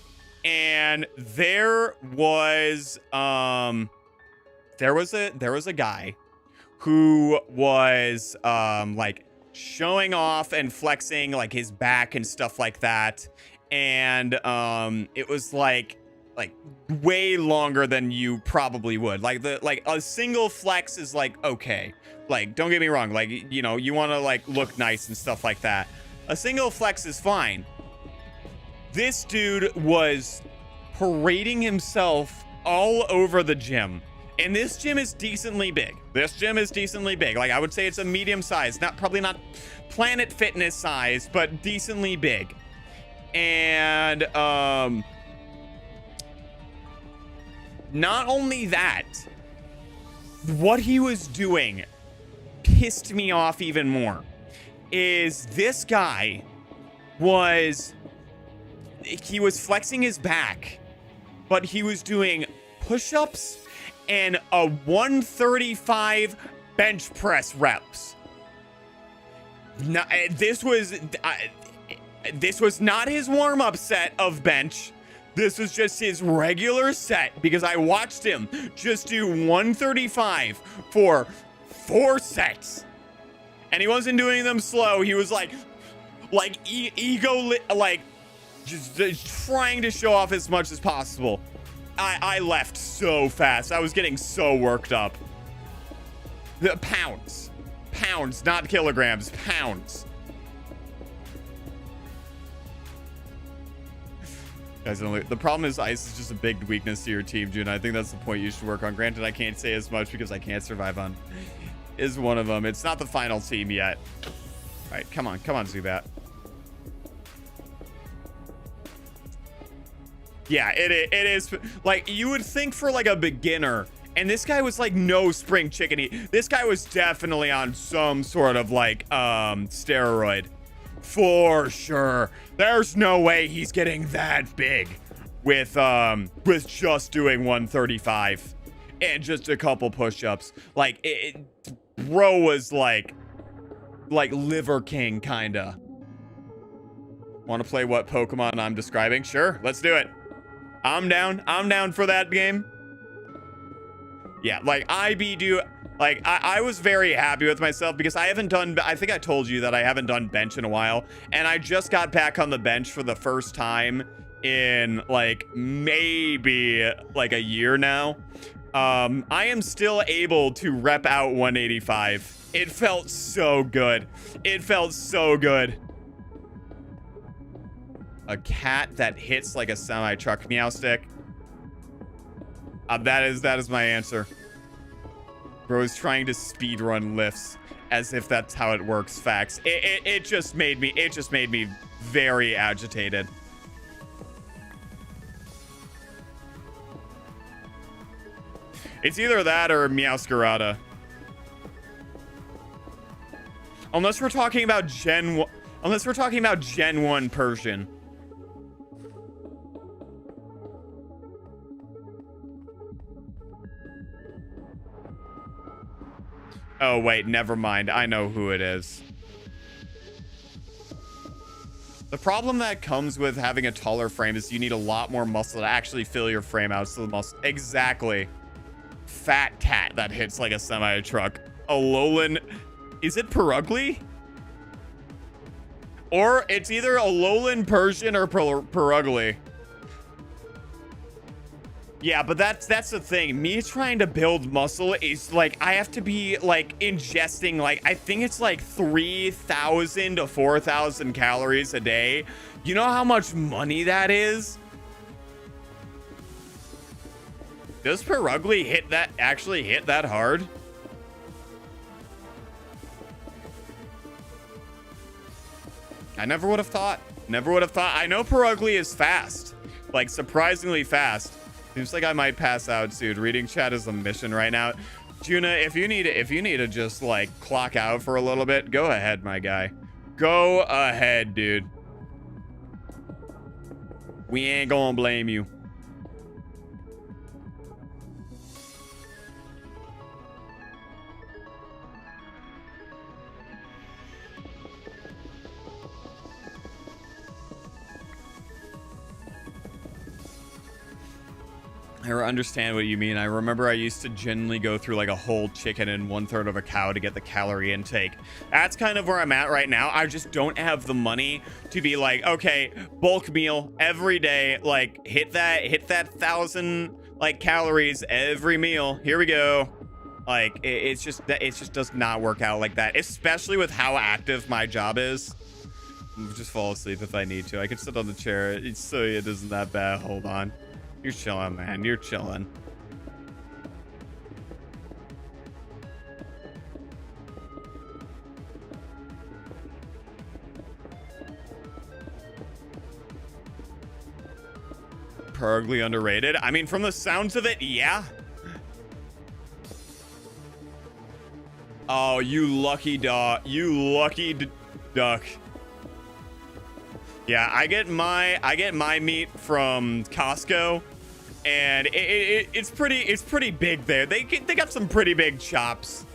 and there was a guy who was like showing off and flexing like his back and stuff like that, and it was like way longer than you probably would. Like a single flex is like okay, like don't get me wrong, like you know you want to like look nice and stuff like that. A single flex is fine. This dude was parading himself all over the gym. And this gym is decently big. Like I would say it's a medium size, probably not Planet Fitness size, but decently big. And not only that, what he was doing pissed me off even more. Is this guy was flexing his back, but he was doing push-ups and a 135 bench press reps. No, this was not his warm-up set of bench. This was just his regular set, because I watched him just do 135 for 4 sets. And he wasn't doing them slow. He was like just trying to show off as much as possible. I left so fast. I was getting so worked up. The pounds, not kilograms, pounds. Guys, the problem is ice is just a big weakness to your team, June. I think that's the point you should work on. Granted, I can't say as much because I can't survive on is one of them. It's not the final team yet. All right, come on, Zubat. Yeah, it is. Like, you would think for like a beginner, and this guy was like no spring chicken. This guy was definitely on some sort of like steroid. For sure. There's no way he's getting that big with just doing 135 and just a couple push-ups. Like bro was like Liver King kinda. Want to play what Pokemon I'm describing? Sure, let's do it. I'm down for that game. Yeah, like I was very happy with myself because I think I told you that I haven't done bench in a while, and I just got back on the bench for the first time in like maybe like a year now. I am still able to rep out 185. It felt so good. It felt so good. A cat that hits like a semi-truck. Meow stick. That is my answer. Bro is trying to speedrun lifts as if that's how it works. Facts. It just made me very agitated. It's either that or Meowscarada. Unless we're talking about Gen 1 Persian. Oh, wait, never mind. I know who it is. The problem that comes with having a taller frame is you need a lot more muscle to actually fill your frame out. So the muscle. Exactly. Fat cat that hits like a semi-truck. Alolan. Is it Perugly? Or it's either Alolan Persian or Perugly. Yeah, but that's the thing. Me trying to build muscle is like, I have to be like ingesting like, I think it's like 3,000 to 4,000 calories a day. You know how much money that is? Does Perugly actually hit that hard? I never would have thought. Never would have thought. I know Perugly is fast. Like surprisingly fast. Seems like I might pass out soon. Reading chat is a mission right now. Juna, if you need to just like clock out for a little bit, go ahead, my guy. Go ahead, dude. We ain't gonna blame you. I understand what you mean. I remember I used to generally go through like a whole chicken and 1/3 of a cow to get the calorie intake. That's kind of where I'm at right now. I just don't have the money to be like, okay, bulk meal every day, like hit that 1,000 like calories every meal. Here we go. Like it just does not work out like that, especially with how active my job is. I'll just fall asleep if I need to. I can sit on the chair. It isn't that bad. Hold on. You're chilling, man. You're chilling. Perugly underrated? I mean, from the sounds of it, yeah. Oh, you lucky dog. You lucky duck. Yeah, I get my meat from Costco, and it's pretty big there. They got some pretty big chops.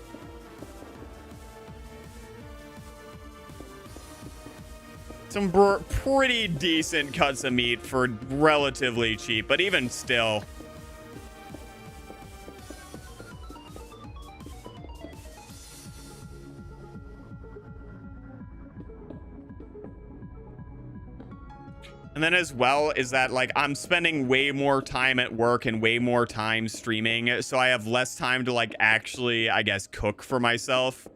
Some pretty decent cuts of meat for relatively cheap, but even still. And then as well is that like I'm spending way more time at work and way more time streaming, so I have less time to like actually, I guess, cook for myself.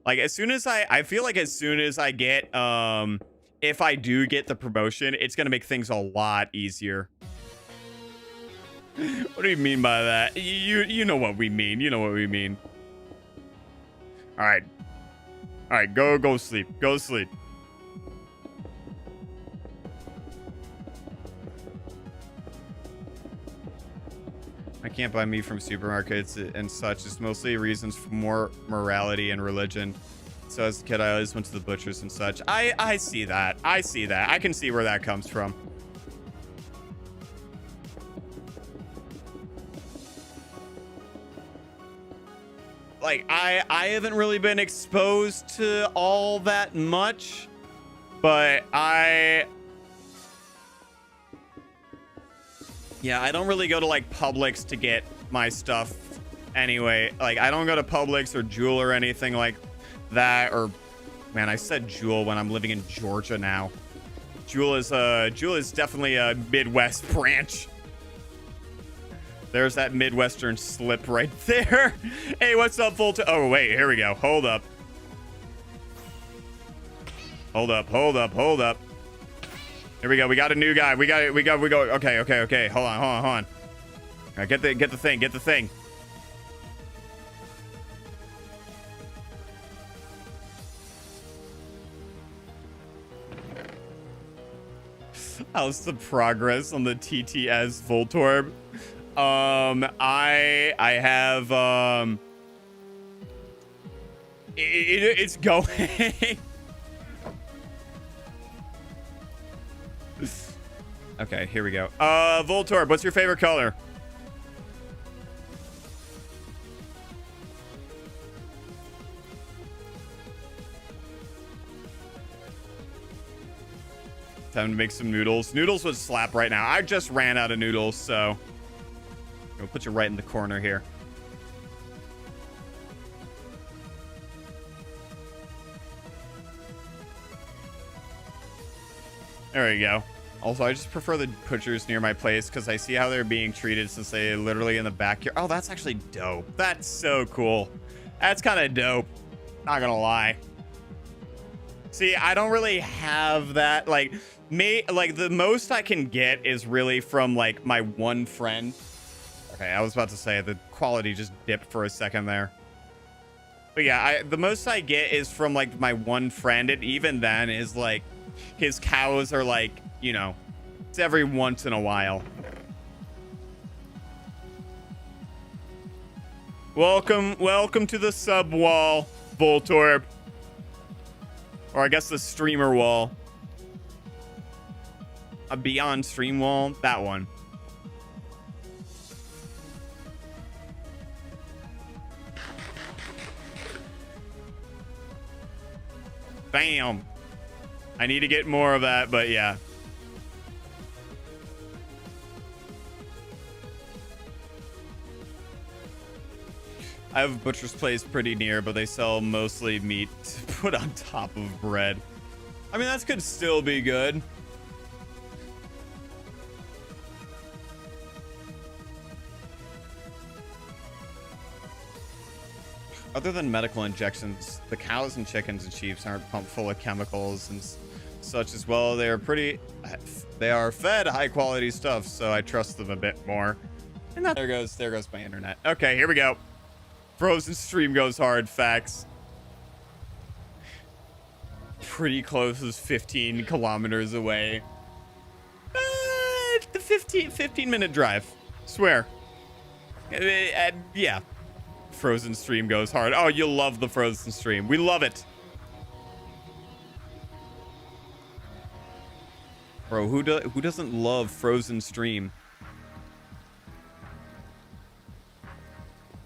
Like as soon as I feel like as soon as I get if I do get the promotion, it's gonna make things a lot easier. What do you mean by that? You know what we mean. You know what we mean. All right, go sleep. Go sleep. I can't buy meat from supermarkets and such. It's mostly reasons for more morality and religion. So as a kid, I always went to the butchers and such. I see that. I see that. I can see where that comes from. Like, I haven't really been exposed to all that much, but yeah, I don't really go to like Publix to get my stuff anyway. Like I don't go to Publix or Jewel or anything like that. Or man, I said Jewel when I'm living in Georgia now. Jewel is definitely a Midwest branch. There's that Midwestern slip right there. Hey, what's up, Volta? Oh wait, here we go. Hold up. Hold up. Here we go. We got a new guy. We go. Okay. Hold on. All right, get the thing. How's the progress on the TTS Voltorb? I have it's going. Okay, here we go. Voltorb, what's your favorite color? Time to make some noodles. Noodles would slap right now. I just ran out of noodles, so we'll put you right in the corner here. There we go. Also, I just prefer the butchers near my place because I see how they're being treated since they're literally in the backyard. Oh, that's actually dope. That's so cool. That's kind of dope. Not gonna lie. See, I don't really have that. Like the most I can get is really from like my one friend. Okay, I was about to say the quality just dipped for a second there. But yeah, the most I get is from like my one friend, and even then is like his cows are like, you know, it's every once in a while. Welcome to the sub wall, Voltorb. Or I guess the streamer wall. A beyond stream wall, that one. Bam. I need to get more of that, but yeah. I have a butcher's place pretty near, but they sell mostly meat to put on top of bread. I mean, that could still be good. Other than medical injections, the cows and chickens and sheep aren't pumped full of chemicals and such as well. They are fed high quality stuff, so I trust them a bit more. And that, there goes my internet. Okay, here we go. Frozen stream goes hard. Facts. Pretty close is 15 kilometers away. The 15-minute drive. Swear. Yeah. Frozen stream goes hard. Oh, you'll love the Frozen stream. We love it. Bro, who doesn't love Frozen stream?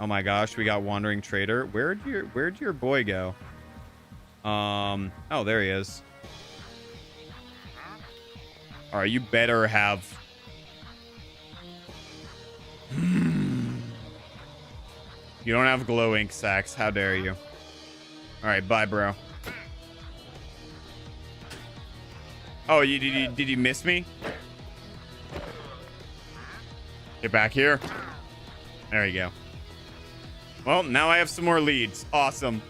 Oh my gosh, we got Wandering Trader. Where'd your boy go? Oh, there he is. All right, you better have. You don't have glow ink sacks. How dare you? All right, bye, bro. Oh, did you miss me? Get back here. There you go. Well, now I have some more leads. Awesome.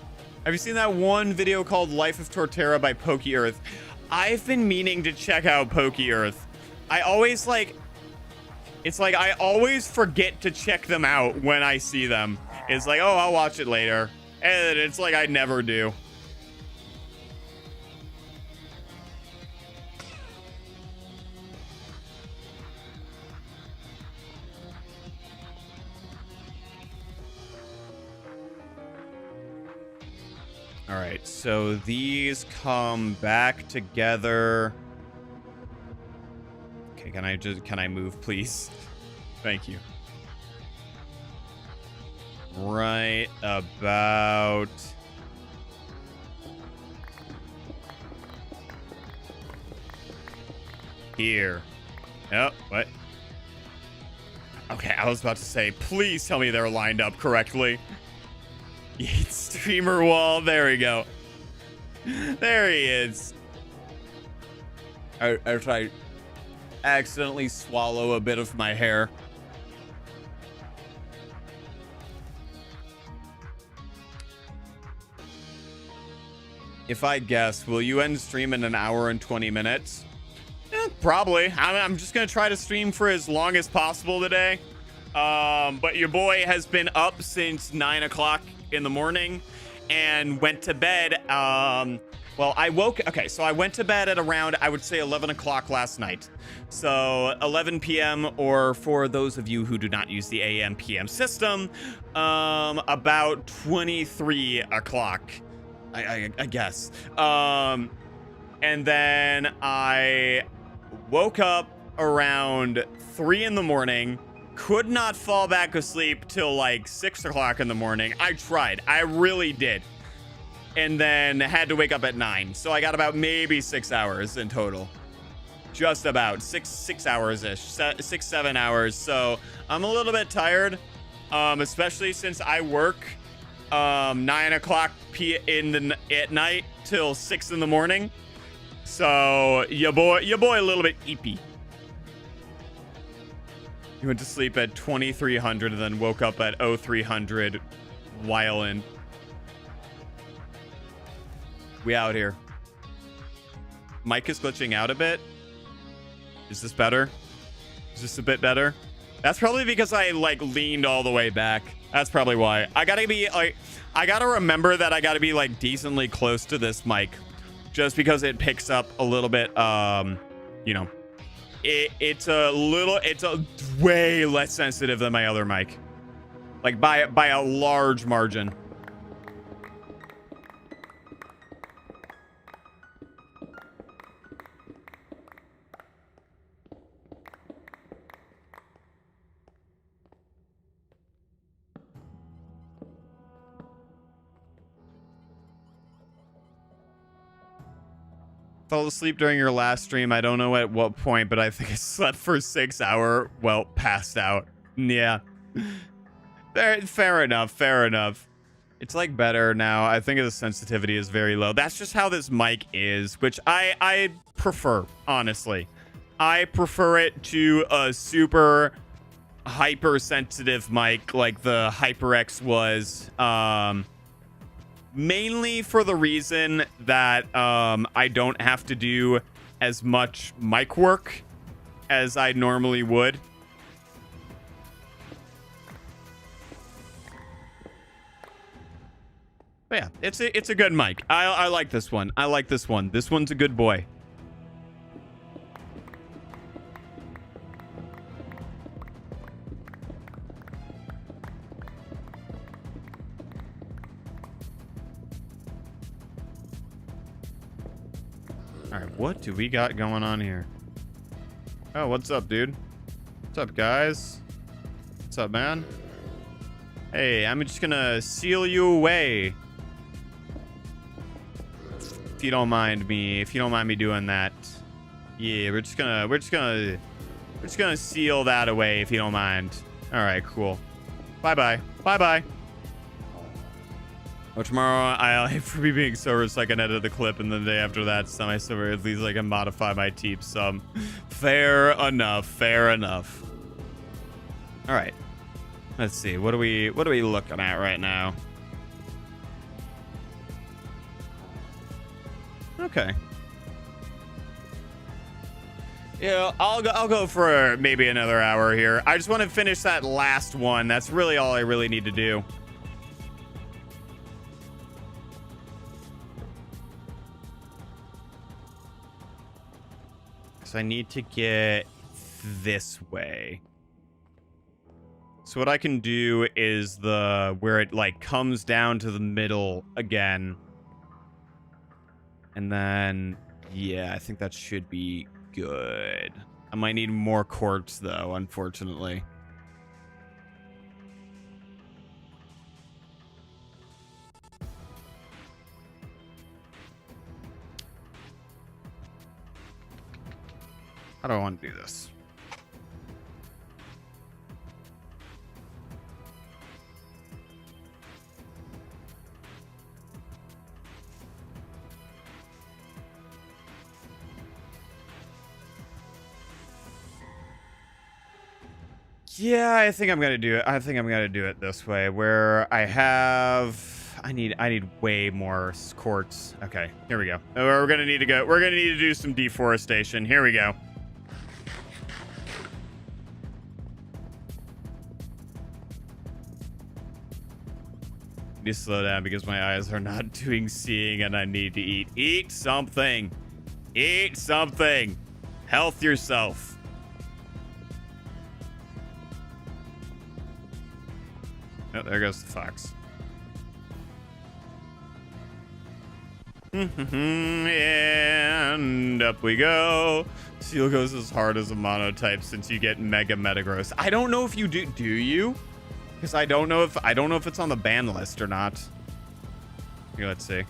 Have you seen that one video called Life of Torterra by Pokey Earth? I've been meaning to check out Pokey Earth. I always it's like I always forget to check them out when I see them. It's like, oh, I'll watch it later. And it's like I never do. All right, so these come back together. Okay, can I move, please? Thank you. Right about here. Oh, what? Okay, I was about to say, please tell me they're lined up correctly. Streamer wall. There we go. There he is. If I accidentally swallow a bit of my hair. If I guess, will you end stream in an hour and 20 minutes? Probably. I'm just going to try to stream for as long as possible today. But your boy has been up since 9 o'clock in the morning and went to bed. Well, I went to bed at around, I would say 11 o'clock last night. So 11 p.m. or for those of you who do not use the AM PM system, about 23 o'clock, I guess. And then I woke up around 3 in the morning. Could not fall back asleep till like 6 o'clock in the morning. I tried. I really did. And then had to wake up at 9. So I got about maybe 6 hours in total. Just about 6 hours-ish. 6-7 hours. So I'm a little bit tired. Especially since I work 9 o'clock at night till 6 in the morning. So your boy a little bit eepy. You went to sleep at 2300 and then woke up at 0300 while in. We out here. Mic is glitching out a bit. Is this better? Is this a bit better? That's probably because I like leaned all the way back. That's probably why. I gotta remember that I gotta be like decently close to this mic, just because it picks up a little bit. You know, it's a way less sensitive than my other mic, like by a large margin. Fell asleep during your last stream. I don't know at what point, but I think I slept for 6 hours. Well, passed out. Yeah. Fair enough. Fair enough. It's like better now. I think the sensitivity is very low. That's just how this mic is, which I prefer, honestly. I prefer it to a super hypersensitive mic like the HyperX was. Mainly for the reason that I don't have to do as much mic work as I normally would. But yeah, it's a good mic. I like this one. I like this one. This one's a good boy. All right, what do we got going on here? Oh, what's up, dude? What's up, guys? What's up, man? Hey, I'm just gonna seal you away. If you don't mind me doing that. Yeah, we're just gonna seal that away if you don't mind. All right, cool. Bye-bye. Bye-bye. Or tomorrow I'll aim for me being sober so I can edit the clip, and the day after that, semi-sober, at least I can modify my teep some. Fair enough. Fair enough. All right. Let's see. What are we looking at right now? Okay. Yeah, I'll go for maybe another hour here. I just want to finish that last one. That's really all I really need to do. So I need to get this way. So what I can do is where it like comes down to the middle again. And then, yeah, I think that should be good. I might need more quartz though, unfortunately. How do I want to do this? Yeah, I think I'm gonna do it. I think I'm gonna do it this way, where I need way more quartz. Okay, here we go. We're gonna need to do some deforestation. Here we go. Need to slow down because my eyes are not doing seeing, and I need to eat. Eat something. Eat something. Health yourself. Oh, there goes the fox. And up we go. Seal goes as hard as a monotype since you get mega metagross. I don't know if you do. Do you? Because I don't know if it's on the ban list or not. Here, let's see.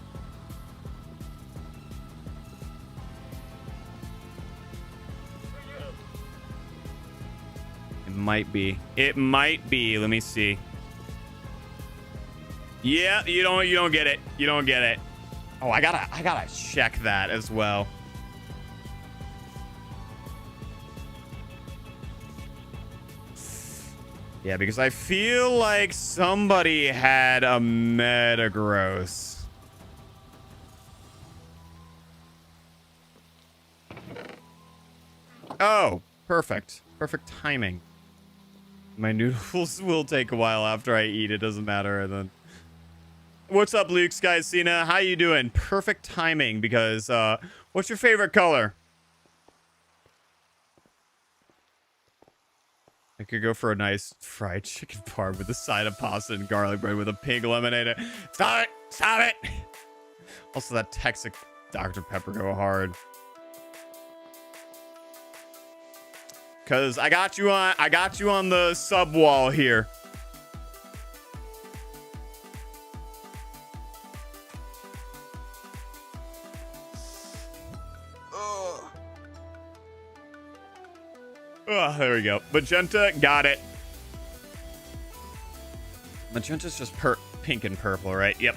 It might be. It might be. Let me see. Yeah, you don't get it. You don't get it. Oh, I gotta check that as well. Yeah, because I feel like somebody had a metagross. Oh, perfect. Perfect timing. My noodles will take a while after I eat. It doesn't matter. And then, what's up, Luke Sky Cena? How you doing? Perfect timing because what's your favorite color? I could go for a nice fried chicken parm with a side of pasta and garlic bread with a pink lemonade. Stop it! Stop it! Also, that Texas Dr. Pepper go hard. Cause I got you on the sub wall here. Oh, there we go. Magenta, got it. Magenta's just pink and purple, right? Yep.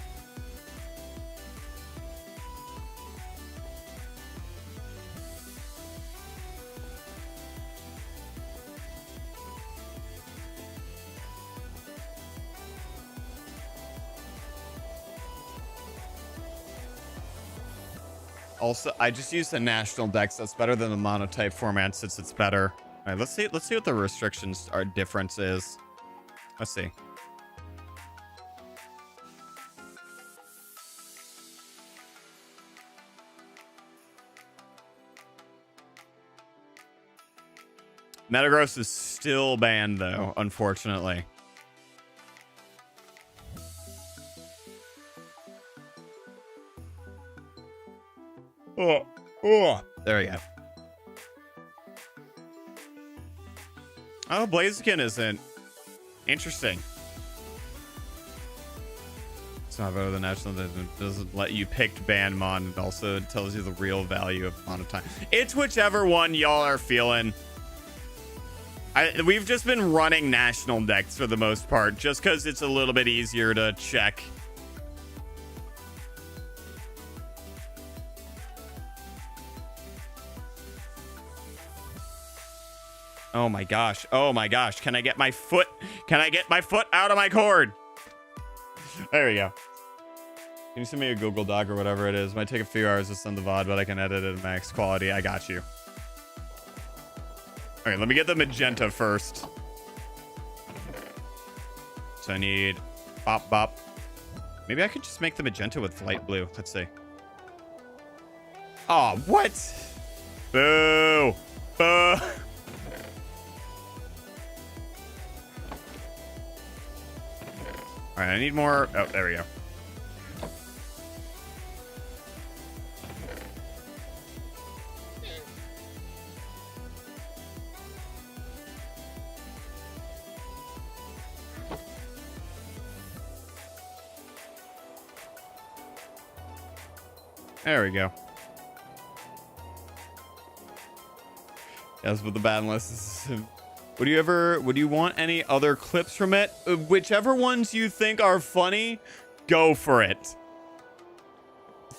Also, I just used the national dex. That's better than the monotype format since it's better. All right, let's see what the restrictions are difference is. Let's see. Metagross is still banned though, unfortunately. Oh, there we go. Oh, Blaziken isn't. Interesting. It's not better than national. It doesn't let you pick Bandmon. It also tells you the real value of monotime. It's whichever one y'all are feeling. We've just been running national decks for the most part, just because it's a little bit easier to check. Oh my gosh. Oh my gosh. Can I get my foot? Can I get my foot out of my cord? There we go. Can you send me a Google Doc or whatever it is? Might take a few hours to send the VOD, but I can edit it at max quality. I got you. All right, let me get the magenta first. So I need bop bop. Maybe I could just make the magenta with light blue. Let's see. Oh, what? Boo. Boo. All right, I need more. Oh, there we go. There we go. Yes, but the ban list is... Would you want any other clips from it? Whichever ones you think are funny, go for it.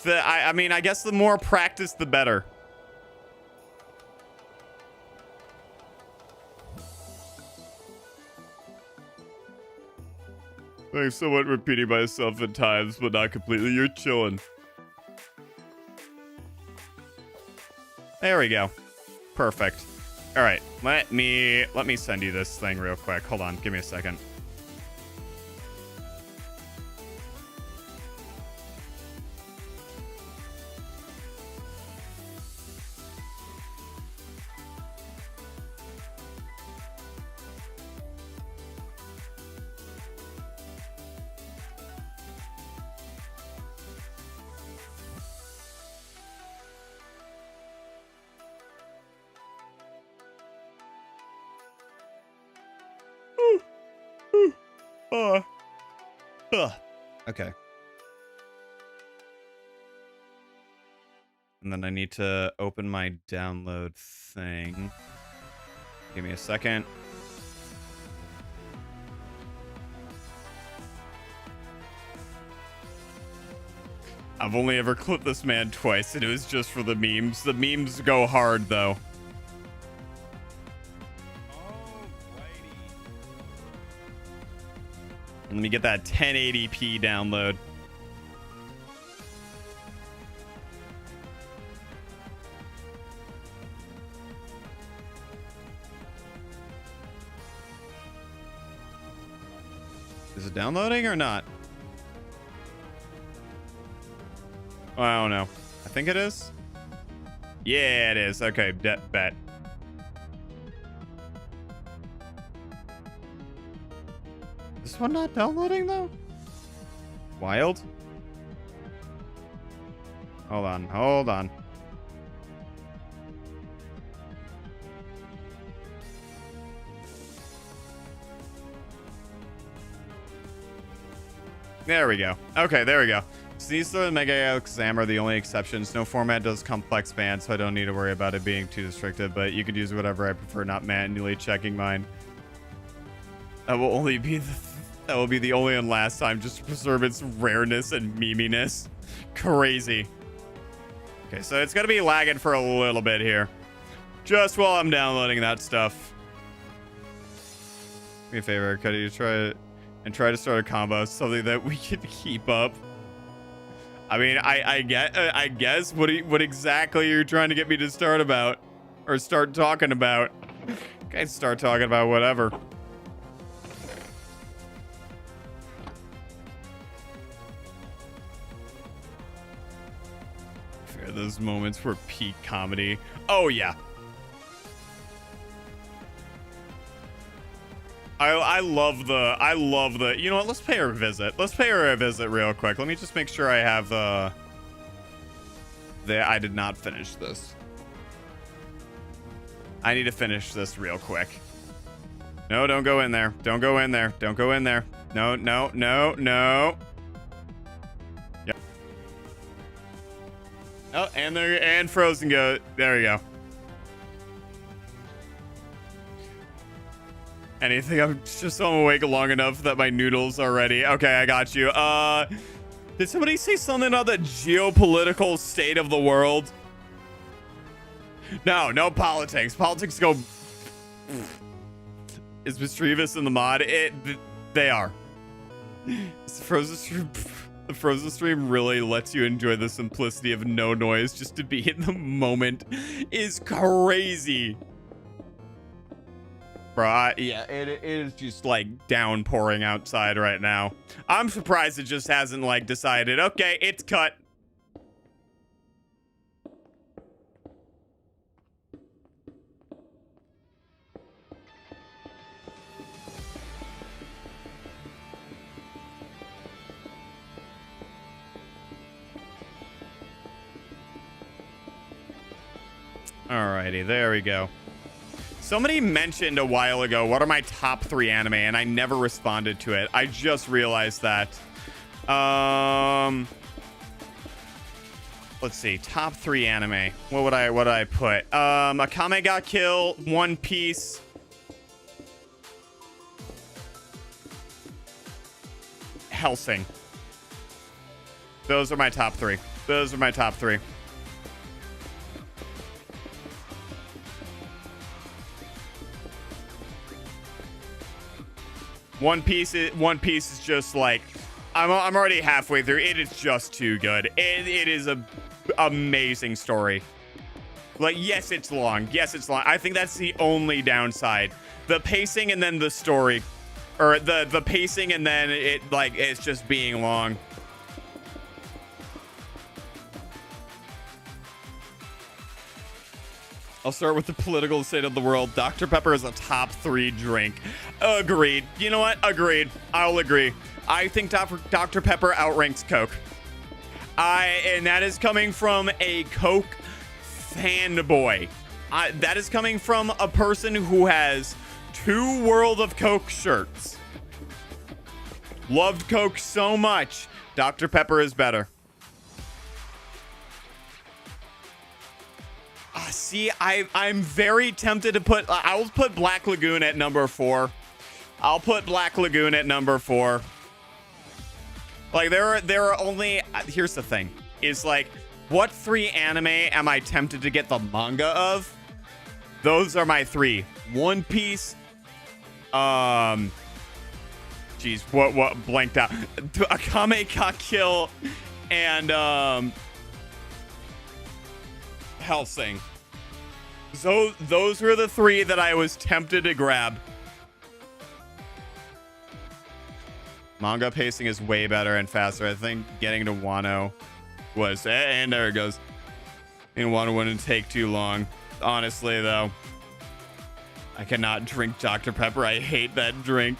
I mean, I guess the more practice, the better. I'm somewhat repeating myself at times, but not completely. You're chilling. There we go. Perfect. All right, let me send you this thing real quick. Hold on, give me a second. Okay. And then I need to open my download thing. Give me a second. I've only ever clipped this man twice, and it was just for the memes. The memes go hard, though. Let me get that 1080p download. Is it downloading or not? Oh, I don't know. I think it is. Yeah, it is. Okay, bet. This one not downloading though? Wild? Hold on. There we go. Okay, there we go. So these are the Mega Exam are the only exceptions. No format does complex bands, so I don't need to worry about it being too restricted, but you could use whatever I prefer, not manually checking mine. That will be the only and last time, just to preserve its rareness and meminess. Crazy. Okay, so it's gonna be lagging for a little bit here, just while I'm downloading that stuff. Do me a favor, could you try to start a combo, something that we can keep up? I mean, I guess what exactly you're trying to get me to start about, or start talking about? Okay, start talking about whatever. Those moments were peak comedy. Oh yeah. I love the, you know what, let's pay her a visit. Let's pay her a visit real quick. Let me just make sure I have I did not finish this. I need to finish this real quick. No, don't go in there. Don't go in there. Don't go in there. No. Yep. Oh, and Frozen go. There we go. Anything? I'm just so awake long enough that my noodles are ready. Okay, I got you. Did somebody say something about the geopolitical state of the world? No politics. Politics go Is Mischievous in the mod? They are. The Frozen stream really lets you enjoy the simplicity of no noise. Just to be in the moment is crazy. Bro, yeah, it is just like downpouring outside right now. I'm surprised it just hasn't like decided, okay, it's cut. Alrighty, there we go. Somebody mentioned a while ago, what are my top 3 anime, and I never responded to it. I just realized that. Let's see, top 3 anime. What would I put? Akame ga Kill, One Piece. Hellsing. Those are my top 3. Those are my top 3. One Piece is just like, I'm already halfway through. It is just too good. It is a amazing story. Like, yes, it's long. Yes, it's long. I think that's the only downside. The pacing and then the story, or the pacing and then it's just being long. I'll start with the political state of the world. Dr. Pepper is a top 3 drink. Agreed. You know what? Agreed. I'll agree. I think Dr. Pepper outranks Coke. And that is coming from a Coke fanboy. That is coming from a person who has 2 World of Coke shirts. Loved Coke so much. Dr. Pepper is better. See, I'm very tempted to put... I'll put Black Lagoon at number 4. I'll put Black Lagoon at number 4. Like, there are only... Here's the thing. Is, like, what 3 anime am I tempted to get the manga of? Those are my 3. One Piece... Jeez, what blanked out. Akame ga Kill and, Hellsing. So those were the 3 that I was tempted to grab. Manga pacing is way better and faster. I think getting to Wano was, and there it goes. And Wano wouldn't take too long. Honestly, though, I cannot drink Dr. Pepper. I hate that drink.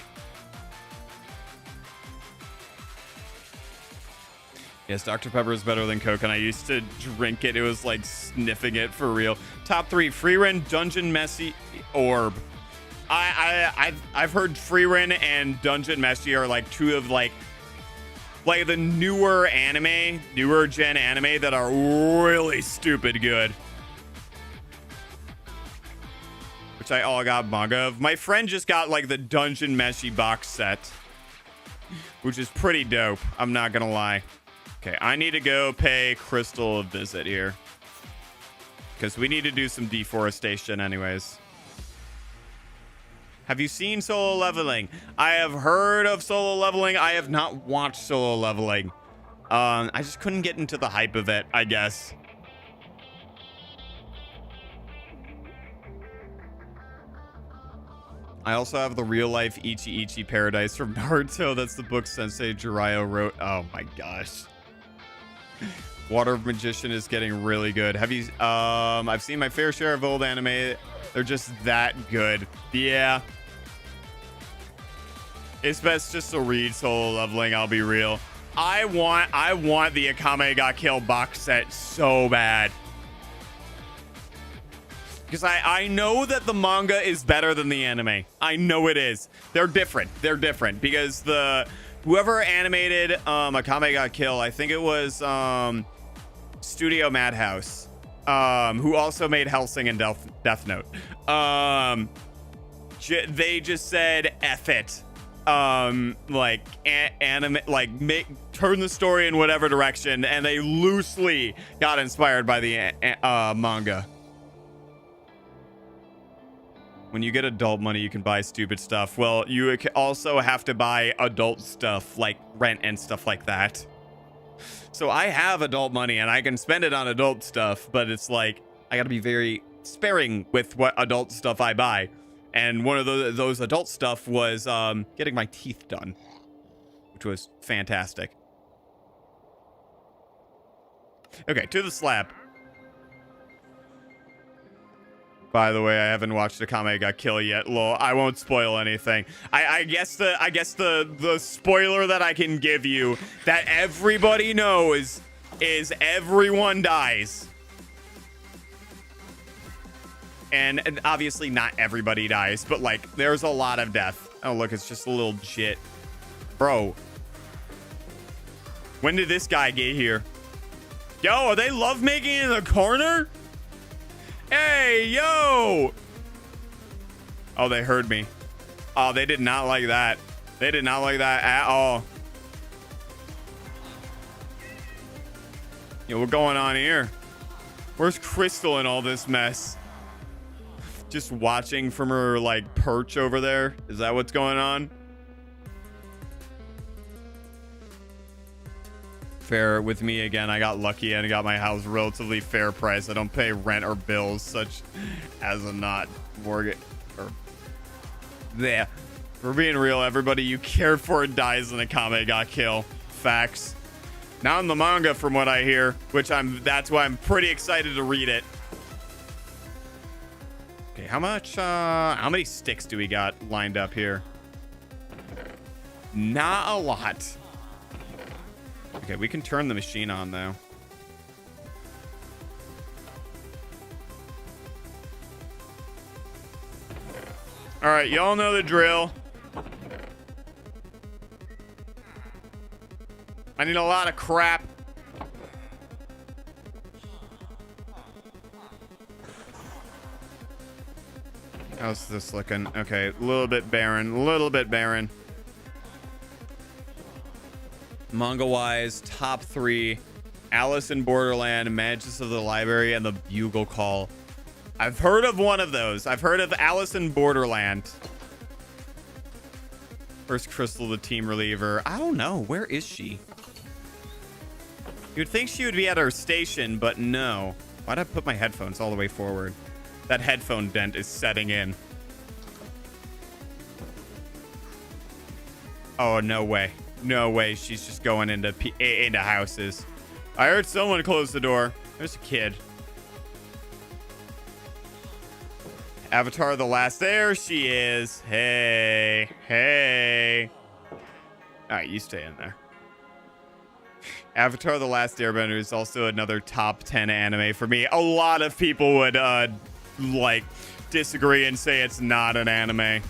Yes, Dr. Pepper is better than Coke, and I used to drink it. It was like sniffing it for real. Top 3, Freerin, Dungeon Messi, Orb. I've heard Freerin and Dungeon Messi are like 2 of like the newer gen anime that are really stupid good. Which I all got manga of. My friend just got like the Dungeon Messi box set, which is pretty dope. I'm not gonna lie. Okay, I need to go pay Crystal a visit here, because we need to do some deforestation anyways. Have you seen Solo Leveling? I have heard of Solo Leveling. I have not watched Solo Leveling. I just couldn't get into the hype of it, I guess. I also have the real life Ichi Ichi Paradise from Naruto. That's the book Sensei Jiraiya wrote. Oh my gosh. Water Magician is getting really good. Have you I've seen my fair share of old anime. They're just that good. Yeah. It's best just to read Solo Leveling, I'll be real. I want the Akame ga Kill box set so bad. Because I know that the manga is better than the anime. I know it is. They're different. They're different because whoever animated Akame ga Kill, I think it was Studio Madhouse, who also made Hellsing and Death Note. They just said F it. Like anime, like turn the story in whatever direction, and they loosely got inspired by the manga. When you get adult money, you can buy stupid stuff. Well, you also have to buy adult stuff like rent and stuff like that. So I have adult money and I can spend it on adult stuff, but it's like I gotta be very sparing with what adult stuff I buy. And one of those adult stuff was getting my teeth done, which was fantastic. Okay, to the slab. By the way, I haven't watched the Kame got killed yet. Lol, I won't spoil anything. I guess the spoiler that I can give you that everybody knows is everyone dies. And obviously not everybody dies, but like there's a lot of death. Oh look, it's just a little jit. Bro. When did this guy get here? Yo, are they love making in the corner? Hey, yo! Oh, they heard me. Oh, they did not like that. They did not like that at all. Yo, what's going on here? Where's Crystal in all this mess? Just watching from her, like, perch over there? Is that what's going on? Fair with me again. I got lucky and I got my house relatively fair price. I don't pay rent or bills such as a not mortgage or there. For being real, everybody you cared for dies in a Kame got kill. Facts. Not in the manga from what I hear, which that's why I'm pretty excited to read it. Okay, how many sticks do we got lined up here? Not a lot. Okay, we can turn the machine on, though. All right, y'all know the drill. I need a lot of crap. How's this looking? Okay, a little bit barren. A little bit barren. Manga-wise, top 3. Alice in Borderland, Magus of the Library, and the Bugle Call. I've heard of one of those. I've heard of Alice in Borderland. First Crystal, the team reliever. I don't know. Where is she? You'd think she would be at her station, but no. Why'd I put my headphones all the way forward? That headphone dent is setting in. Oh, no way. No way she's just going into houses. I heard someone close the door. There's a kid. Avatar the Last. There she is. Hey. Hey. All right, you stay in there. Avatar the Last Airbender is also another top 10 anime for me. A lot of people would like disagree and say it's not an anime.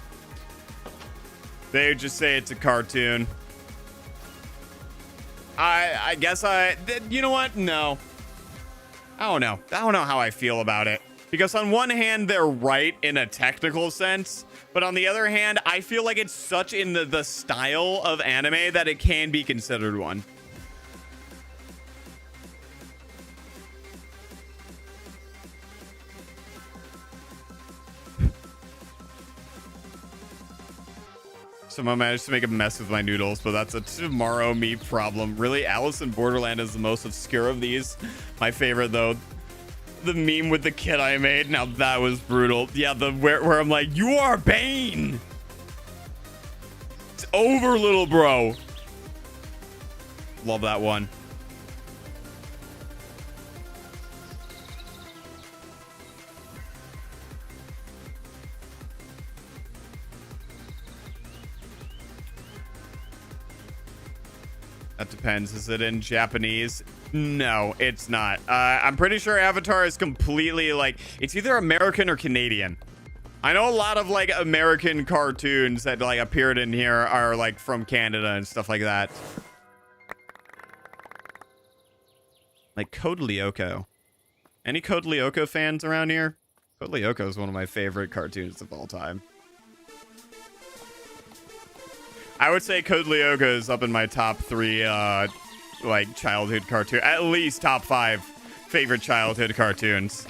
They would just say it's a cartoon. I guess you know what? No. I don't know. I don't know how I feel about it. Because on one hand, they're right in a technical sense. But on the other hand, I feel like it's such in the style of anime that it can be considered one. Someone managed to make a mess with my noodles, but that's a tomorrow me problem. Really, Alice in Borderland is the most obscure of these. My favorite, though, the meme with the kid I made. Now that was brutal. Yeah, where I'm like, you are Bane. It's over, little bro. Love that one. That depends. Is it in Japanese? No, it's not. I'm pretty sure Avatar is completely like, it's either American or Canadian. I know a lot of like American cartoons that like appeared in here are like from Canada and stuff like that. Like Code Lyoko. Any Code Lyoko fans around here? Code Lyoko is one of my favorite cartoons of all time. I would say Code Lyoko is up in my top 3 like childhood cartoon, at least top 5 favorite childhood cartoons.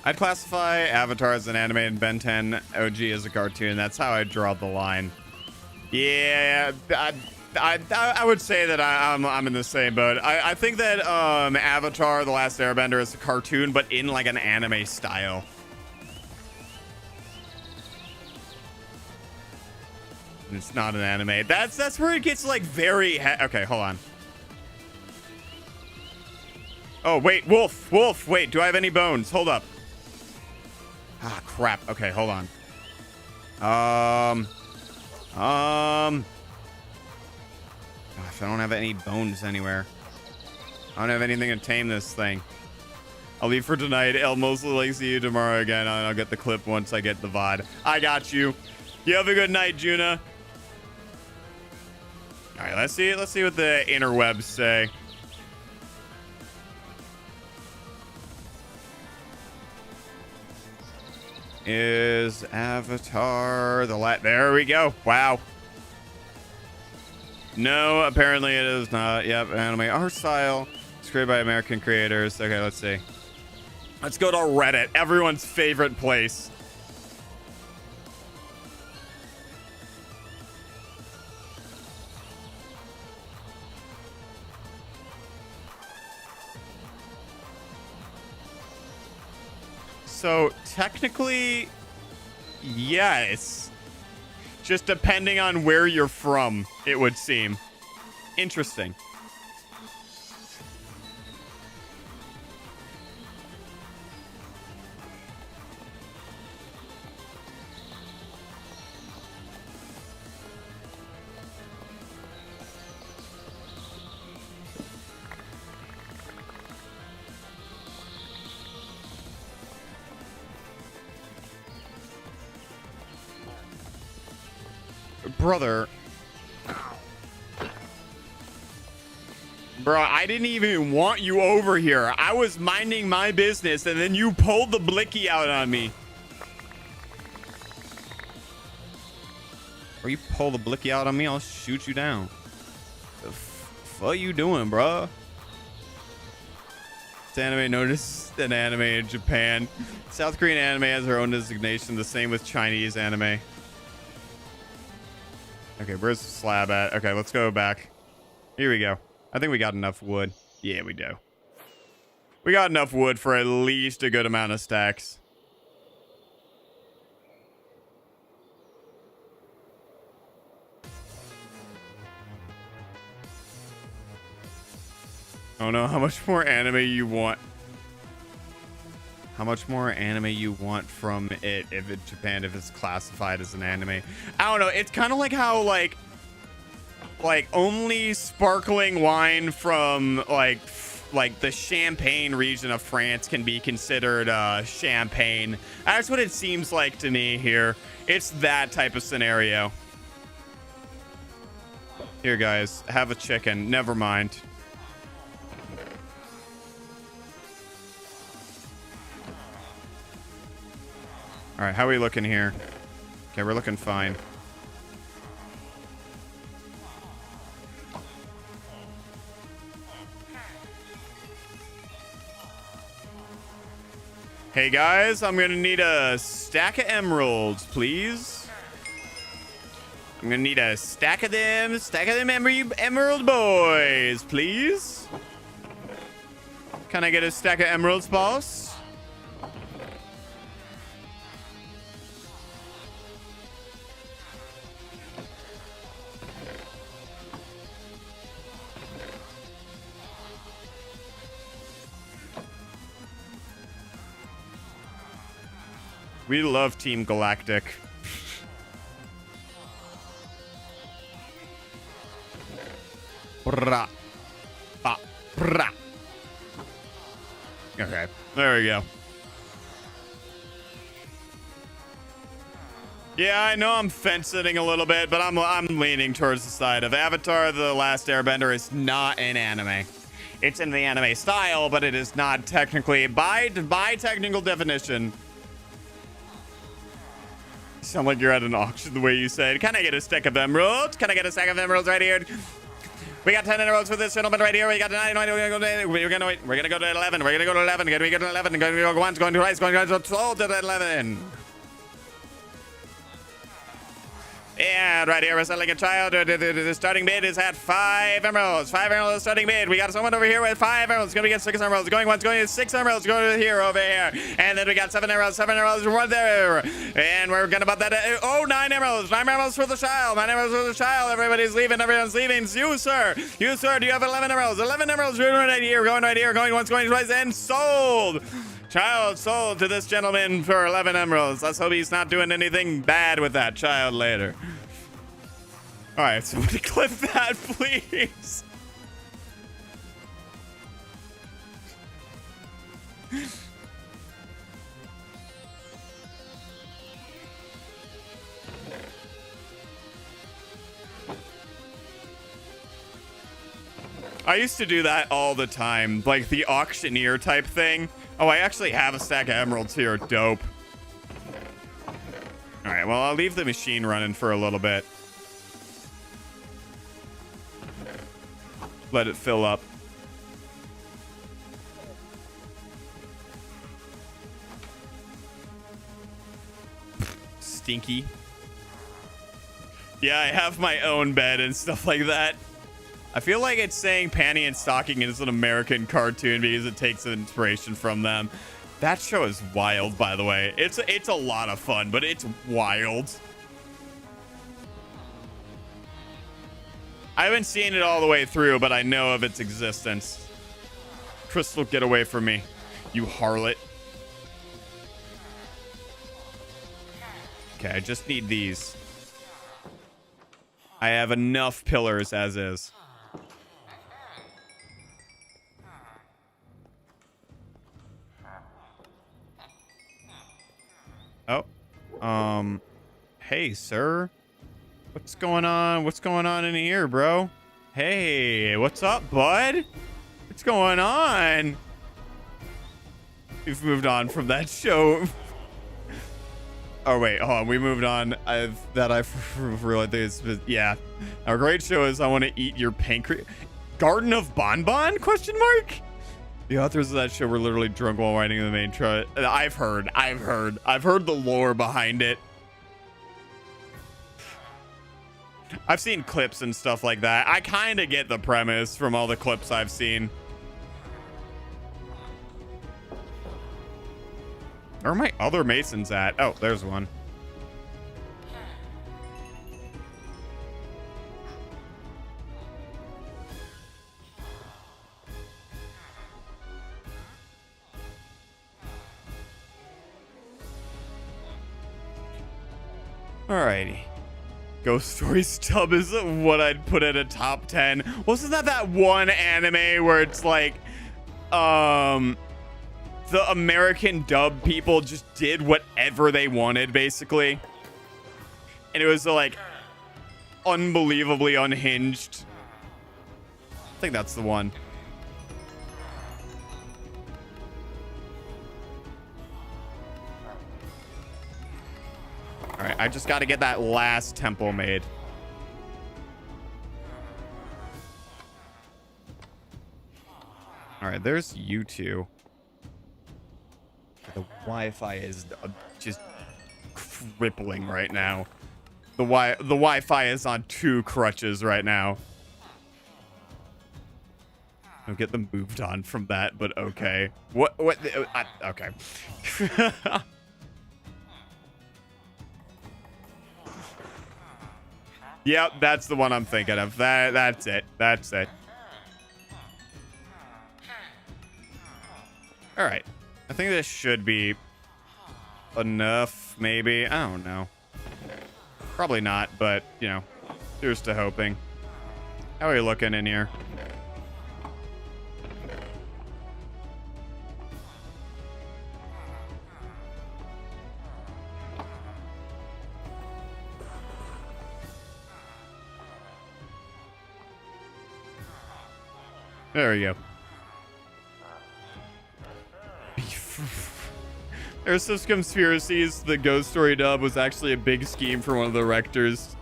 I'd classify Avatar as an anime and Ben 10 OG as a cartoon. That's how I draw the line. Yeah, I would say that I'm in the same boat. I think that Avatar: The Last Airbender is a cartoon, but in like an anime style. It's not an anime. That's where it gets like very okay, hold on. Oh, wait, wolf. Wait, do I have any bones? Hold up. Ah, crap. Okay, hold on. Gosh, I don't have any bones anywhere. I don't have anything to tame this thing. I'll leave for tonight. I'll most likely see you tomorrow again. I'll get the clip once I get the VOD. I got you. You have a good night, Juna. All right, let's see what the interwebs say. Is Avatar there we go. Wow. No, apparently it is not. Yep, anime art style. It's created by American creators. Okay, let's see. Let's go to Reddit, everyone's favorite place. So technically, yes. Just depending on where you're from, it would seem. Interesting. Brother. Bro, I didn't even want you over here. I was minding my business, and then you pulled the blicky out on me. Or you pull the blicky out on me, I'll shoot you down. The fuck you doing, bro? This anime noticed an anime in Japan. South Korean anime has their own designation, the same with Chinese anime. Okay, where's the slab at? Okay, let's go back. Here we go. I think we got enough wood. Yeah, we do. We got enough wood for at least a good amount of stacks. I don't know how much more anime you want. How much more anime you want from it if it's Japan, if it's classified as an anime. I don't know. It's kind of like how like only sparkling wine from like the Champagne region of France can be considered champagne. That's what it seems like to me here. It's that type of scenario. Here, guys, have a chicken. Never mind. All right, how are we looking here? Okay, we're looking fine. Hey guys, I'm gonna need a stack of emeralds, please. I'm gonna need a stack of them emerald boys, please. Can I get a stack of emeralds, boss? We love Team Galactic. Brah. Ah, brah. Okay, there we go. Yeah, I know I'm fence-sitting a little bit, but I'm leaning towards the side of Avatar: The Last Airbender is not an anime. It's in the anime style, but it is not technically, by technical definition. Sound like you're at an auction the way you said. Can I get a stack of emeralds? Can I get a stack of emeralds right here? We got 10 emeralds for this gentleman right here. We got 9. We're gonna go to 11. We're gonna go to 11. We're gonna go to 11. Going to go once, going to twice, going to 12 to 11. And right here, we're selling a child. The starting bid is at 5 emeralds. 5 emeralds starting bid. We got someone over here with 5 emeralds. Going to get 6 emeralds. Going once, going to 6 emeralds. Going to here, over here. And then we got 7 emeralds. 7 emeralds right there. And we're going to put that. Oh, 9 emeralds. 9 emeralds for the child. 9 emeralds for the child. Everybody's leaving. Everyone's leaving. You, sir. You, sir. Do you have 11 emeralds? 11 emeralds. Going right here. Going right here. Going once, going twice. And sold. Child sold to this gentleman for 11 emeralds. Let's hope he's not doing anything bad with that child later. All right, somebody clip that, please. I used to do that all the time, like the auctioneer type thing. Oh, I actually have a stack of emeralds here. Dope. All right, well, I'll leave the machine running for a little bit. Let it fill up. Stinky. Yeah, I have my own bed and stuff like that. I feel like it's saying Panty and Stocking is an American cartoon because it takes inspiration from them. That show is wild, by the way. It's a lot of fun, but it's wild. I haven't seen it all the way through, but I know of its existence. Crystal, get away from me, you harlot. Okay, I just need these. I have enough pillars as is. Oh. Hey, sir. What's going on? What's going on in here, bro? Hey, what's up, bud? What's going on? We've moved on from that show. Oh, wait. Hold on. We moved on. I've realized this. Yeah. Our great show is I Want to Eat Your Pancreas. Garden of Bonbon? Question mark? The authors of that show were literally drunk while writing the main trail. I've heard the lore behind it. I've seen clips and stuff like that. I kind of get the premise from all the clips I've seen. Where are my other masons at? Oh, there's one. Alrighty. Ghost Story Stub is what I'd put at a top 10. Wasn't that one anime where it's like, the American dub people just did whatever they wanted, basically? And it was like, unbelievably unhinged. I think that's the one. All right, I just got to get that last temple made. All right, there's you two. The Wi-Fi is just crippling right now. The Wi-Fi is on 2 crutches right now. I'll get them moved on from that, but okay. Okay. Yep, that's the one I'm thinking of. That's it. That's it. All right. I think this should be enough, maybe. I don't know. Probably not, but, you know, here's to hoping. How are you looking in here? There we go. There's some conspiracies. The Ghost Story dub was actually a big scheme for one of the rectors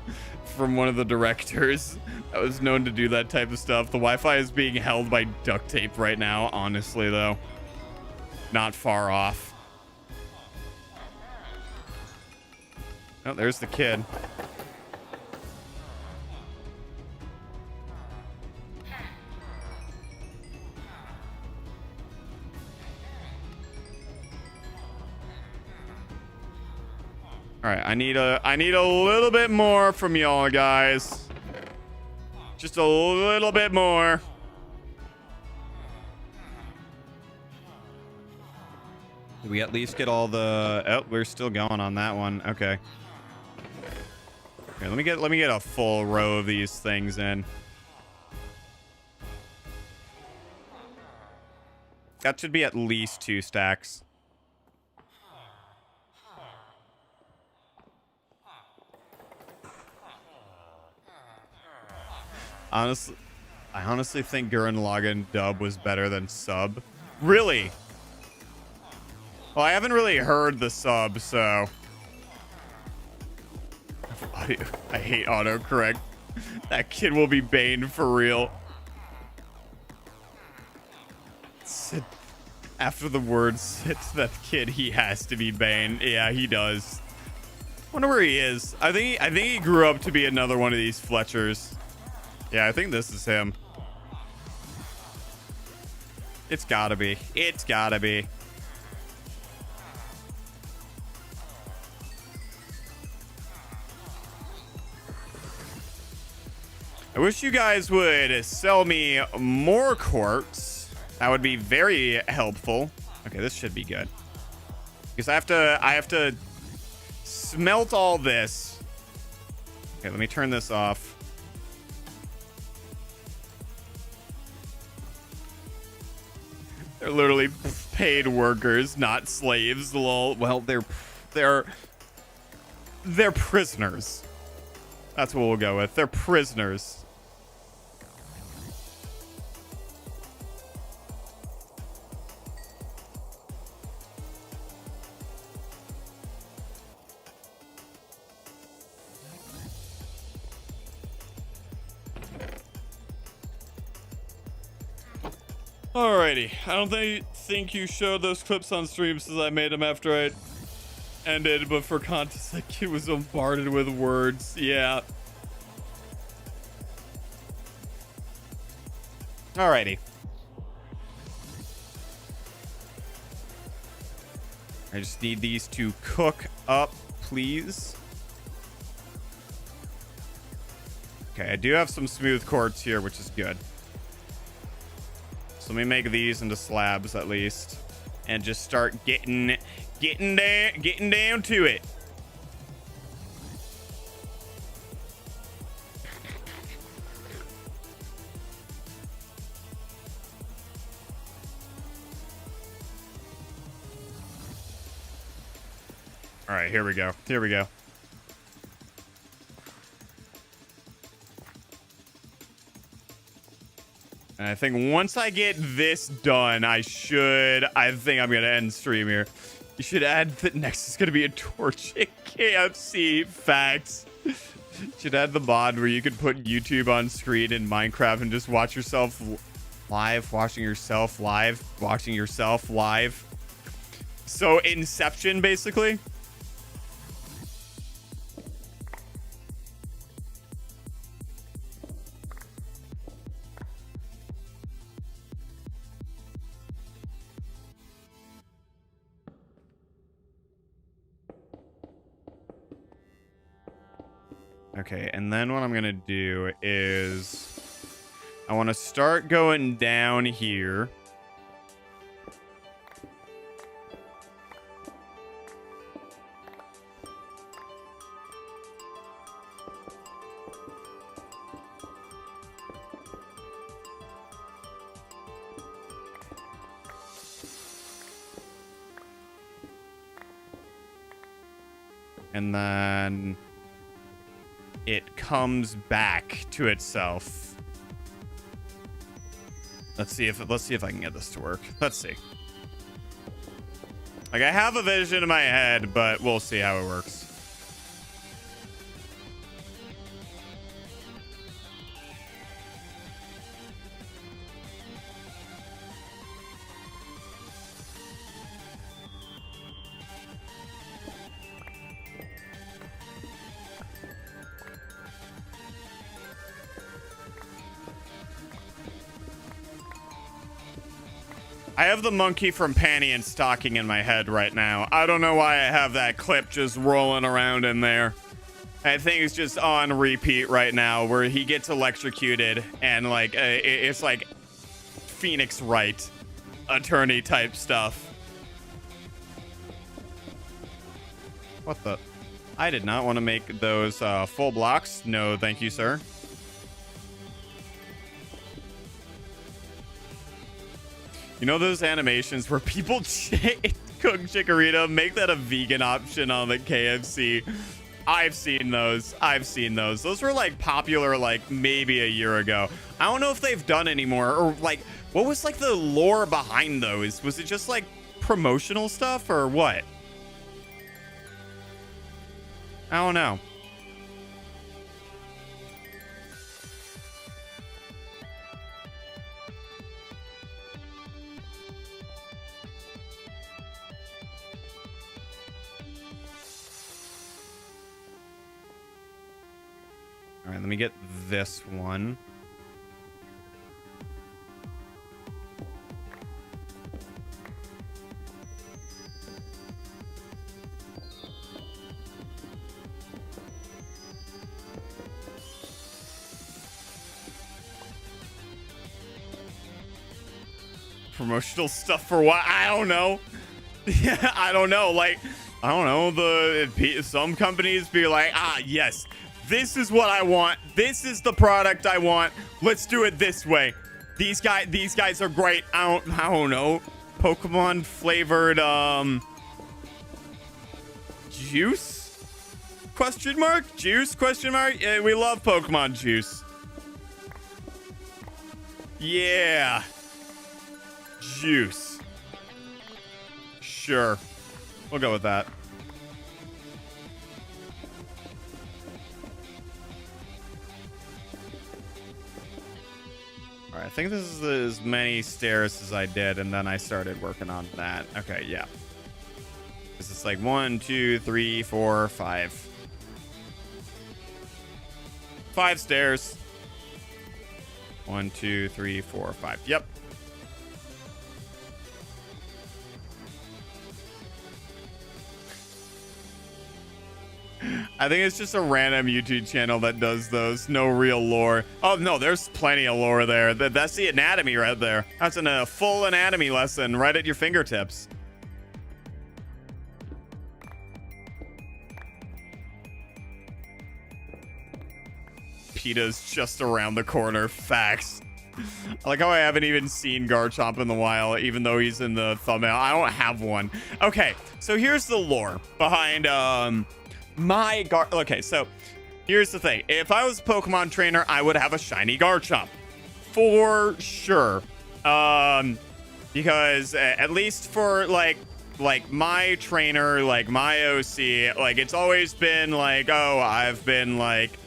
from one of the directors that was known to do that type of stuff. The Wi-Fi is being held by duct tape right now, honestly, though. Not far off. Oh, there's the kid. All right, I need a little bit more from y'all guys. Just a little bit more. Did we at least get all the... Oh, we're still going on that one. Okay. Here, let me get a full row of these things in. That should be at least 2 stacks. Honestly, I honestly think Gurren Lagann dub was better than sub. Really? Well, I haven't really heard the sub, so... I hate autocorrect. That kid will be Bane for real. Sit. After the word sits that kid, he has to be Bane. Yeah, he does. Wonder where he is. I think he grew up to be another one of these Fletchers. Yeah, I think this is him. It's gotta be. It's gotta be. I wish you guys would sell me more quartz. That would be very helpful. Okay, this should be good. Because I have to smelt all this. Okay, let me turn this off. They're literally paid workers, not slaves. Lol. Well, they're prisoners. That's what we'll go with. They're prisoners. Alrighty, I don't think you showed those clips on stream since I made them after I ended, but for context, that kid was bombarded with words. Yeah. Alrighty. I just need these to cook up, please. Okay, I do have some smooth quartz here, which is good. So let me make these into slabs at least, and just start getting down to it. All right, here we go. Here we go. And I think once I get this done, I think I'm going to end stream here. You should add that next is going to be a torch at KFC. Facts. You should add the mod where you could put YouTube on screen in Minecraft and just watch yourself live, watching yourself live, watching yourself live. So Inception, basically. Okay, and then what I'm gonna do is I want to start going down here. And then it comes back to itself. Let's see if I can get this to work. Let's see. Like, I have a vision in my head, but we'll see how it works. I have the monkey from Panty and Stocking in my head right now. I don't know why I have that clip just rolling around in there. I think it's just on repeat right now where he gets electrocuted and like it's like Phoenix Wright attorney type stuff. What the? I did not want to make those full blocks. No, thank you, sir. You know those animations where people cook chikorita, make that a vegan option on the KFC? I've seen those. I've seen those. Those were like popular like maybe a year ago. I don't know if they've done anymore or like what was like the lore behind those? Was it just like promotional stuff or what? I don't know. All right, let me get this one. Promotional stuff for what? I don't know. Yeah, I don't know. Like, I don't know. Some companies be like, ah, yes. This is what I want. This is the product I want. Let's do it this way. These guys are great. I don't know. Pokemon flavored juice? Question mark? Juice? Question mark? Yeah, we love Pokemon juice. Yeah. Juice. Sure. We'll go with that. All right, I think this is as many stairs as I did, and then I started working on that. Okay, yeah. This is like 1, 2, 3, 4, 5. 5 stairs. 1, 2, 3, 4, 5. Yep. I think it's just a random YouTube channel that does those. No real lore. Oh, no, there's plenty of lore there. That's the anatomy right there. That's a full anatomy lesson right at your fingertips. PETA's just around the corner. Facts. I like how I haven't even seen Garchomp in the wild, even though he's in the thumbnail. I don't have one. Okay, so here's the lore behind okay, so here's the thing. If I was a Pokemon trainer, I would have a shiny Garchomp for sure. Because at least for like my trainer, like my OC, like it's always been like, oh, I've been like,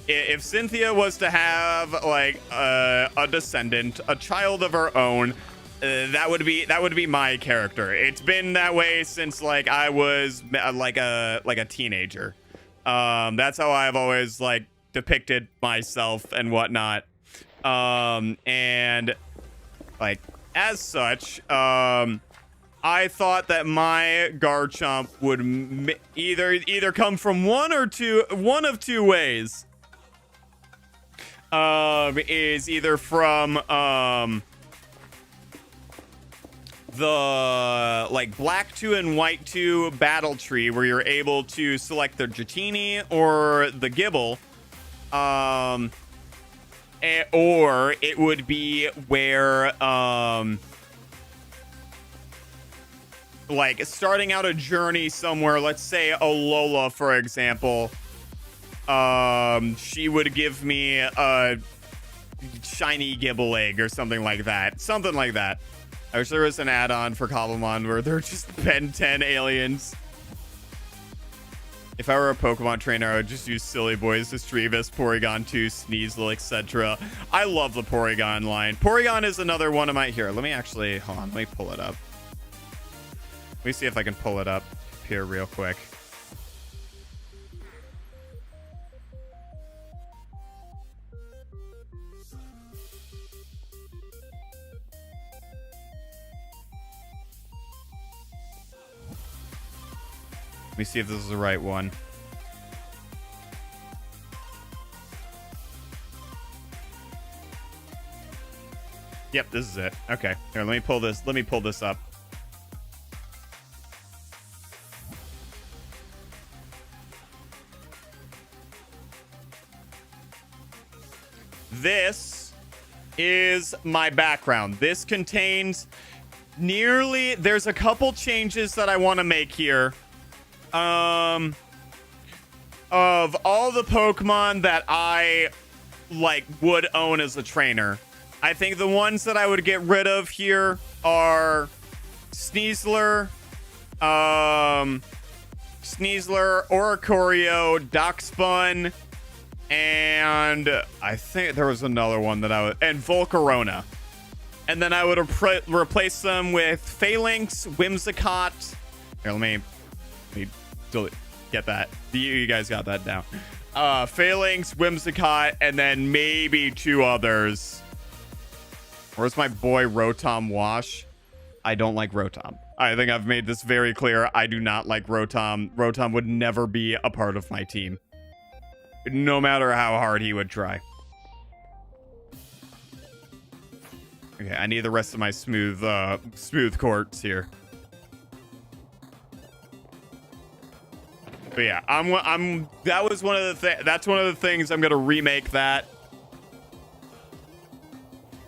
if Cynthia was to have like a descendant, a child of her own, that would be my character. It's been that way since like I was like a teenager. That's how I've always like depicted myself and whatnot. And like as such, I thought that my Garchomp would either come from one of two ways. Is either from the like black 2 and white 2 battle tree where you're able to select the Dratini or the Gibble, or it would be where like starting out a journey somewhere, let's say Alola for example, she would give me a shiny Gibble egg or something like that. I wish there was an add-on for Cobblemon where they're just Ben 10 aliens. If I were a Pokemon trainer, I would just use Silly Boys, Estrevis, Porygon 2, Sneasel, etc. I love the Porygon line. Porygon is another one of my... Here, let me actually... Hold on, let me pull it up. Let me see if I can pull it up here real quick. me see if this is the right one. Yep, this is it. Okay. Here, let me pull this. Let me pull this up. This is my background. This contains there's a couple changes that I want to make here. Of all the Pokemon that I would own as a trainer, I think the ones that I would get rid of here are Sneasler, Oricorio, Doxbun, and I think there was another one that and Volcarona. And then I would replace them with Phalanx, Whimsicott. Here, let me get that. You guys got that down. Phalanx, Whimsicott, and then maybe 2 others. Where's my boy Rotom Wash? I don't like Rotom. I think I've made this very clear. I do not like Rotom. Rotom would never be a part of my team, no matter how hard he would try. Okay, I need the rest of my smooth courts here. But yeah, that's one of the things I'm gonna remake that.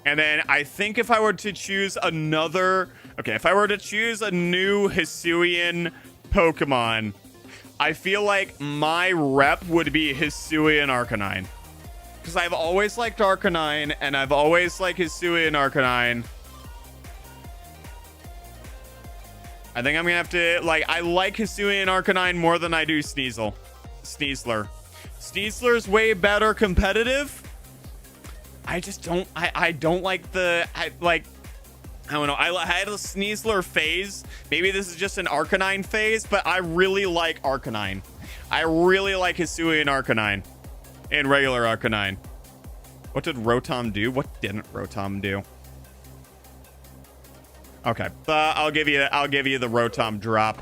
And then I think if I were to choose if I were to choose a new Hisuian Pokemon, I feel like my rep would be Hisuian Arcanine. Because I've always liked Arcanine, and I've always liked Hisuian Arcanine. I think I'm gonna have to, I like Hisuian Arcanine more than I do Sneasler. Sneasler's way better competitive. I just don't, I don't like I don't know. I had a Sneasler phase. Maybe this is just an Arcanine phase, but I really like Arcanine. I really like Hisuian Arcanine and regular Arcanine. What did Rotom do? What didn't Rotom do? Okay, I'll give you the Rotom drop.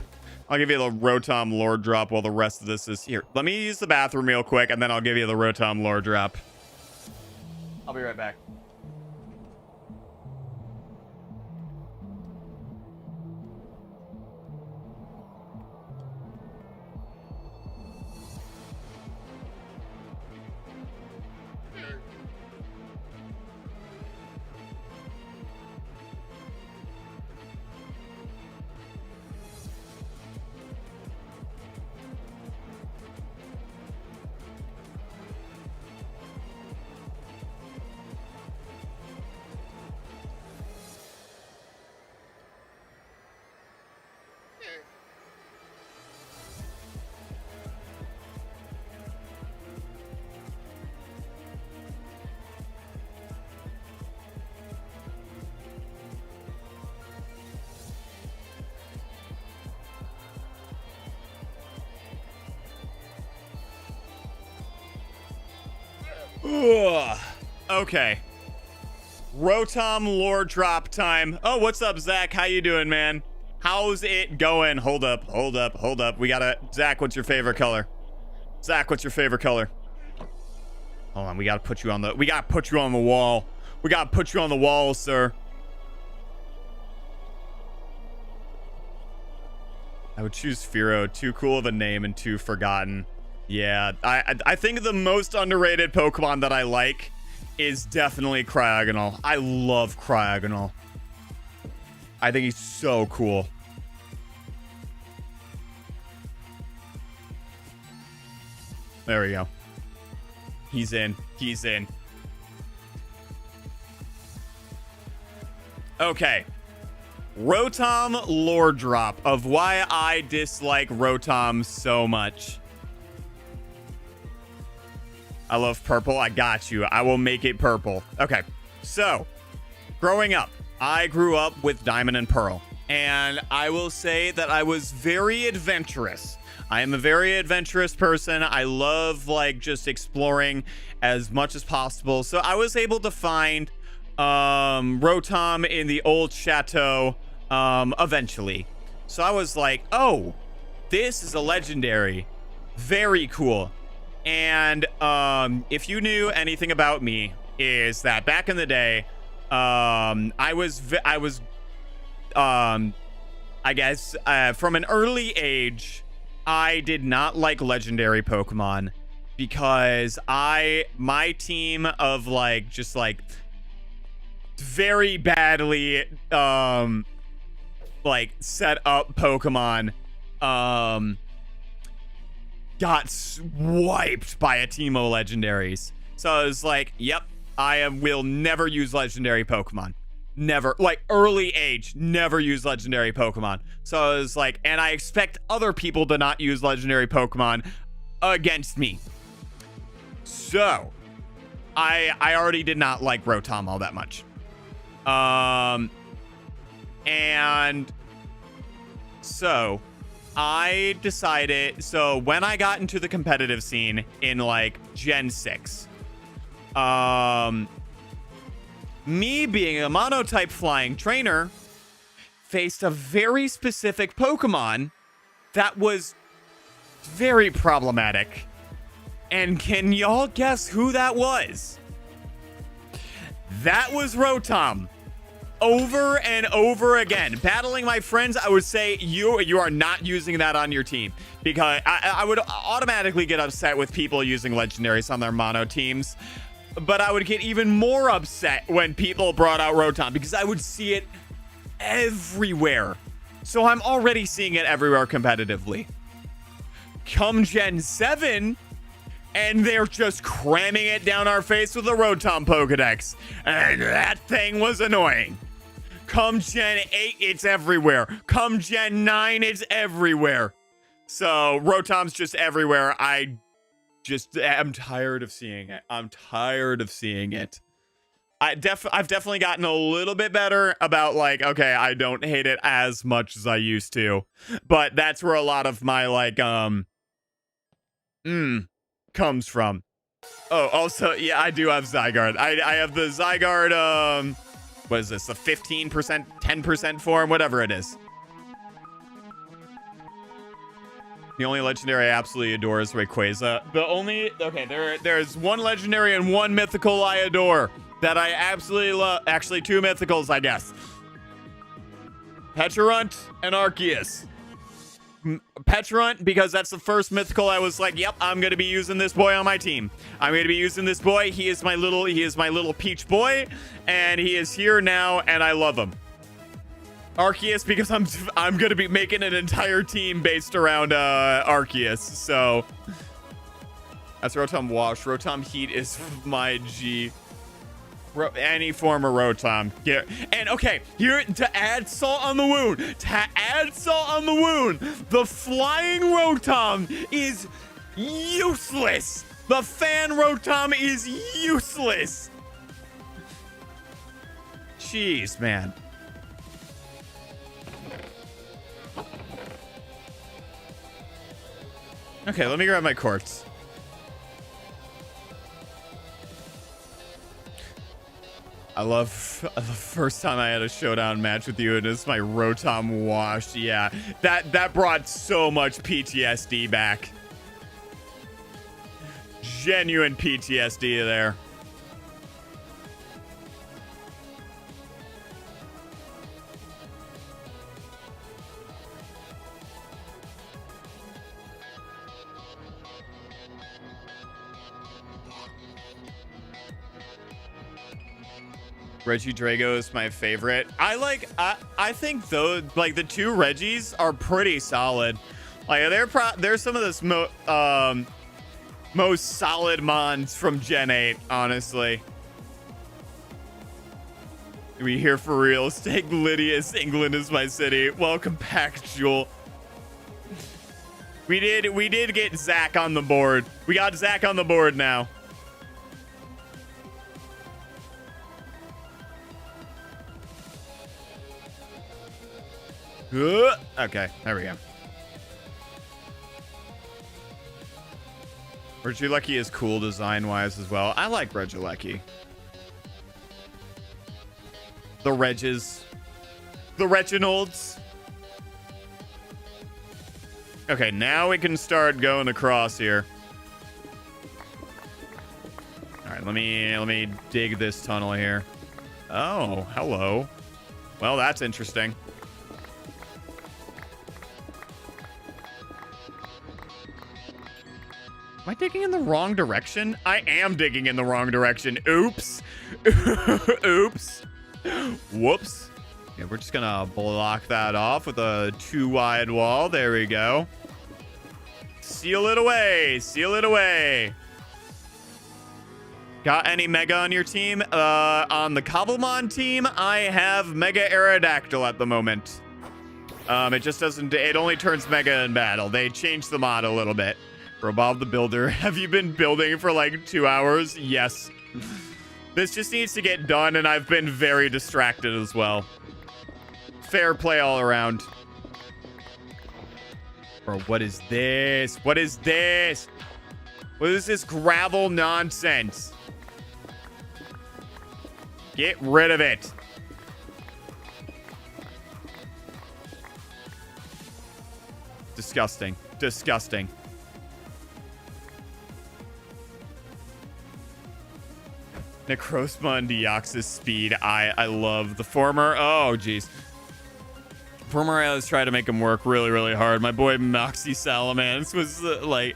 I'll give you the Rotom lore drop while the rest of this is here. Let me use the bathroom real quick, and then I'll give you the Rotom lore drop. I'll be right back. Ugh. Okay. Rotom lore drop time. Oh, what's up, Zach? How you doing, man? How's it going? Hold up. We gotta... Zach, what's your favorite color? Zach, what's your favorite color? Hold on, we gotta put you on the... We gotta put you on the wall. We gotta put you on the wall, sir. I would choose Fearow. Too cool of a name and too forgotten. Yeah, I think the most underrated Pokemon that I like is definitely Cryogonal. I love Cryogonal. I think he's so cool. There we go. He's in. He's in. Okay. Rotom lore drop of why I dislike Rotom so much. I love purple. I got you. I will make it purple. Okay. So, growing up, I grew up with Diamond and Pearl. And I will say that I was very adventurous. I am a very adventurous person. I love, just exploring as much as possible. So, I was able to find Rotom in the old chateau eventually. So, I was like, oh, this is a legendary. Very cool. And if you knew anything about me, is that back in the day, I guess from an early age, I did not like legendary Pokemon because my team of like just like very badly like set up Pokemon got wiped by a team of legendaries. So I was like, yep, will never use legendary Pokemon. Never, like early age, never use legendary Pokemon. So I was like, and I expect other people to not use legendary Pokemon against me. So I already did not like Rotom all that much. And so I decided, so when I got into the competitive scene in like Gen 6, me being a monotype flying trainer faced a very specific Pokemon that was very problematic. And can y'all guess who that was? That was Rotom. Over and over again. Battling my friends, I would say you are not using that on your team. Because I would automatically get upset with people using legendaries on their mono teams. But I would get even more upset when people brought out Rotom because I would see it everywhere. So I'm already seeing it everywhere competitively. Come Gen 7, and they're just cramming it down our face with the Rotom Pokedex. And that thing was annoying. Come Gen 8, it's everywhere. Come Gen 9, it's everywhere. So Rotom's just everywhere. I'm tired of seeing it. I'm tired of seeing it. I've definitely gotten a little bit better about like, okay, I don't hate it as much as I used to. But that's where a lot of my like comes from. Oh, also, yeah, I do have Zygarde. I have the Zygarde, what is this? The 15%, 10% form, whatever it is. The only legendary I absolutely adore is Rayquaza. There's one legendary and one mythical I adore that I absolutely love. Actually, two mythicals, I guess. Pecharunt and Arceus. Pecharunt, because that's the first mythical I was like, yep, I'm going to be using this boy on my team. I'm going to be using this boy. He is my little peach boy, and he is here now, and I love him. Arceus, because I'm going to be making an entire team based around Arceus, so that's Rotom Wash. Rotom Heat is my G. Any form of Rotom. Yeah. And okay, here to add salt on the wound. The flying Rotom is useless. The fan Rotom is useless. Jeez, man. Okay, let me grab my quartz. I love the first time I had a showdown match with you, and it's my Rotom Wash. Yeah, that brought so much PTSD back. Genuine PTSD there. Regidrago is my favorite. I think though, like the two Regis are pretty solid. Like they're some of the most solid mons from Gen 8, honestly. We here for real. Stake Lydius, England is my city. Welcome back, Jewel. We did get Zach on the board. We got Zach on the board now. Okay, there we go. Regieleki is cool design-wise as well. I like Regieleki. The Reginolds. Okay, now we can start going across here. All right, let me dig this tunnel here. Oh, hello. Well, that's interesting. Am I digging in the wrong direction? I am digging in the wrong direction. Oops. Oops. Whoops. Yeah, we're just gonna block that off with a 2-wide wall. There we go. Seal it away. Seal it away. Got any Mega on your team? On the Cobblemon team, I have Mega Aerodactyl at the moment. It just doesn't... It only turns Mega in battle. They changed the mod a little bit. For Bob the Builder, have you been building for like 2 hours? Yes. This just needs to get done, and I've been very distracted as well. Fair play all around. Bro, what is this? What is this? What is this gravel nonsense? Get rid of it. Disgusting. Disgusting. Necrozma and Deoxys speed. I love the former. Oh, jeez. Former, I always try to make him work really, really hard. My boy Moxie Salamence was like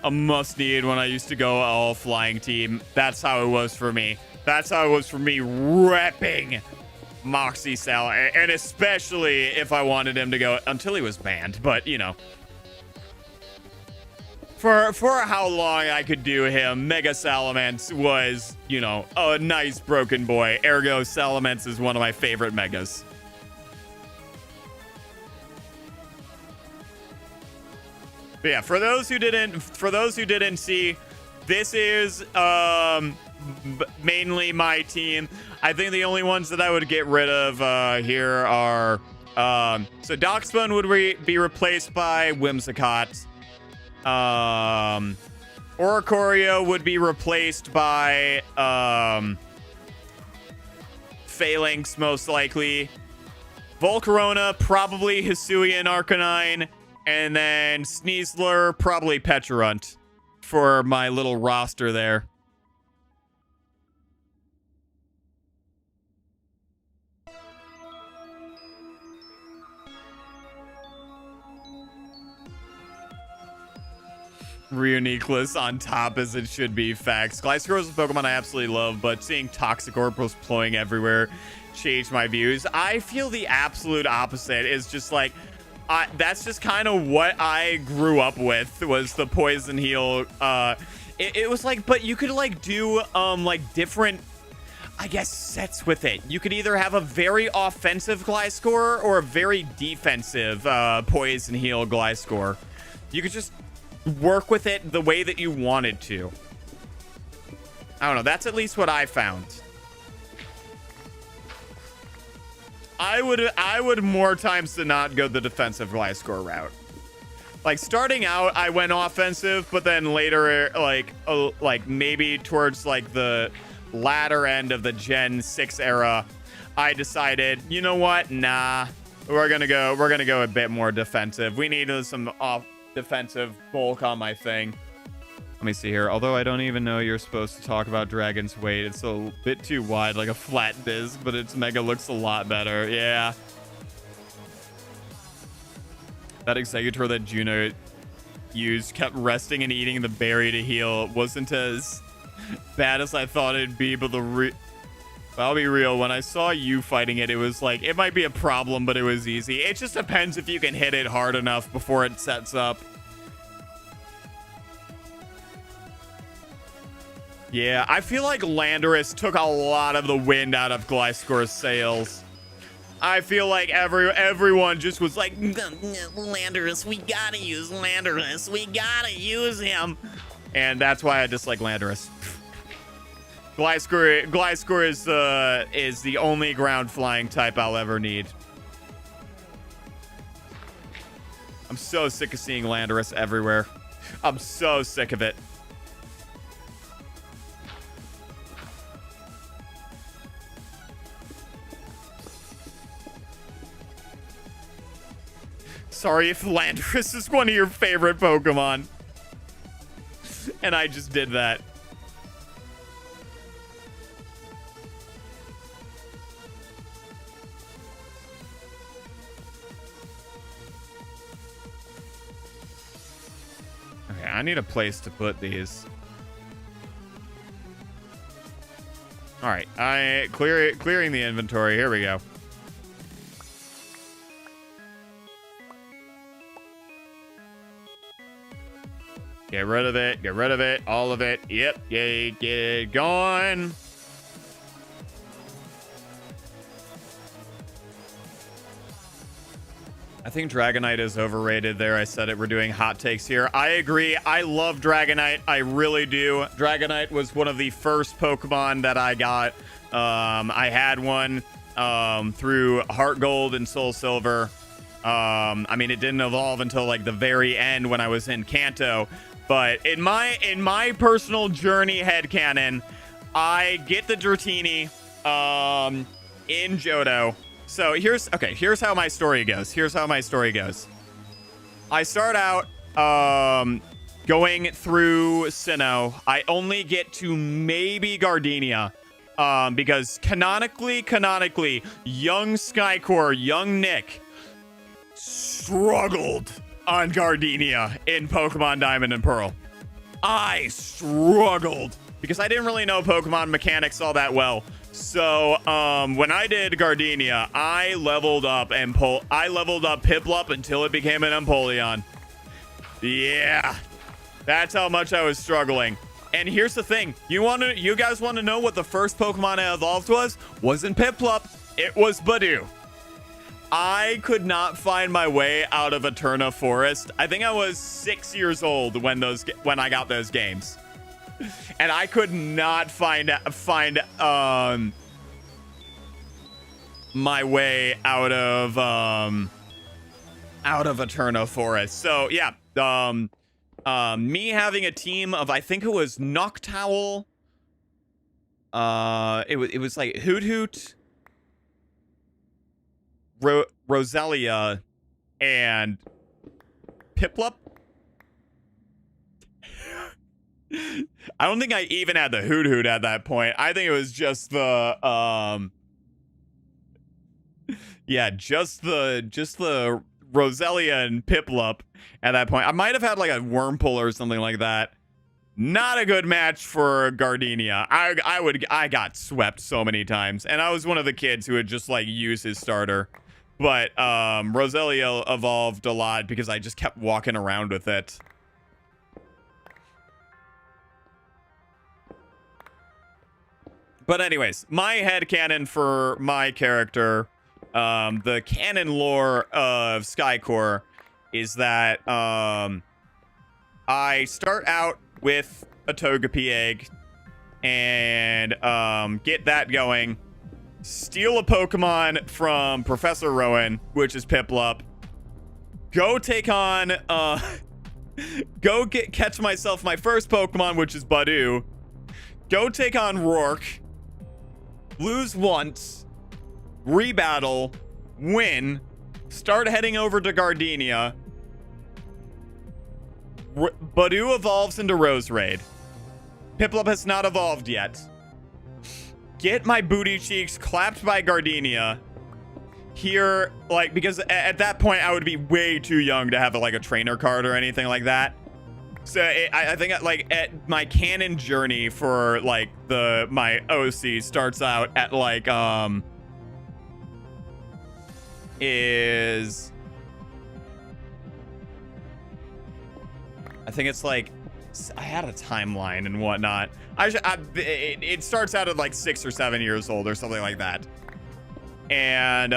a must-need when I used to go all flying team. That's how it was for me. That's how it was for me repping Moxie Sal. And especially if I wanted him to go until he was banned. But, you know. For how long I could do him, Mega Salamence was, you know, a nice broken boy. Ergo, Salamence is one of my favorite Megas. But yeah, for those who didn't see, this is mainly my team. I think the only ones that I would get rid of here are so Doxbone would be replaced by Whimsicott. Oricorio would be replaced by Phalanx, most likely. Volcarona, probably Hisuian Arcanine. And then Sneasler, probably Pecharunt for my little roster there. Reuniclus on top as it should be. Facts. Glyceros is a Pokemon I absolutely love, but seeing Toxicroak pulling everywhere changed my views. I feel the absolute opposite is just like, that's just kind of what I grew up with, was the Poison Heal. It was like, but you could like do like different, I guess, sets with it. You could either have a very offensive Gliscor or a very defensive Poison Heal Gliscor. You could just work with it the way that you wanted to. I don't know. That's at least what I found. I would more times than not go the defensive Gliscor route. Like starting out, I went offensive, but then later, like maybe towards like the latter end of the Gen 6 era, I decided, you know what? Nah, we're gonna go a bit more defensive. We need some defensive bulk on my thing. Let me see here. Although I don't even know you're supposed to talk about Dragon's Weight. It's a bit too wide, like a flat disc, but its Mega looks a lot better. Yeah. That Executor that Juno used kept resting and eating the berry to heal. Wasn't as bad as I thought it'd be, but I'll be real. When I saw you fighting it, it was like, it might be a problem, but it was easy. It just depends if you can hit it hard enough before it sets up. Yeah, I feel like Landorus took a lot of the wind out of Gliscor's sails. I feel like everyone just was like, Landorus, we gotta use Landorus. We gotta use him. And that's why I dislike Landorus. Gliscor is the only ground flying type I'll ever need. I'm so sick of seeing Landorus everywhere. I'm so sick of it. Sorry if Landorus is one of your favorite Pokemon. And I just did that. Okay, I need a place to put these. All right, clearing the inventory. Here we go. Get rid of it. Get rid of it. All of it. Yep. Get it gone. I think Dragonite is overrated there. I said it. We're doing hot takes here. I agree. I love Dragonite. I really do. Dragonite was one of the first Pokemon that I got. I had one through Heart Gold and Soul Silver. I mean, it didn't evolve until like the very end when I was in Kanto. But in my personal journey headcanon, I get the Dratini in Johto. So here's how my story goes. I start out going through Sinnoh. I only get to maybe Gardenia. Because canonically, young Skycore, young Nick struggled on Gardenia in Pokemon Diamond and Pearl. I struggled because I didn't really know Pokemon mechanics all that well. So when I did Gardenia, I leveled up Piplup until it became an Empoleon. Yeah, that's how much I was struggling. And here's the thing: you guys want to know what the first Pokemon I evolved was? Wasn't Piplup. It was Badoo. I could not find my way out of Eterna Forest. I think I was 6 years old when I got those games, and I could not find my way out of Eterna Forest. So yeah, me having a team of, I think it was Noctowl. It was like Hoot, Roselia, and Piplup. I don't think I even had the Hoot at that point. I think it was just the just the Roselia and Piplup at that point. I might have had like a Wurmple or something like that. Not a good match for Gardenia. I got swept so many times, and I was one of the kids who would just like use his starter. But Roselia evolved a lot because I just kept walking around with it. But anyways, my headcanon for my character, the canon lore of Skycore, is that I start out with a Togepi egg and get that going. Steal a Pokemon from Professor Rowan, which is Piplup. Go take on catch myself my first Pokemon, which is Badoo. Go take on Rourke. Lose once. Rebattle. Win. Start heading over to Gardenia. Badoo evolves into Roserade. Piplup has not evolved yet. Get my booty cheeks clapped by Gardenia. Here, like, because at that point I would be way too young to have like a trainer card or anything like that. So I think like at my canon journey for like my OC starts out at like is, I think it's like, I had a timeline and whatnot. It starts out at like 6 or 7 years old or something like that. And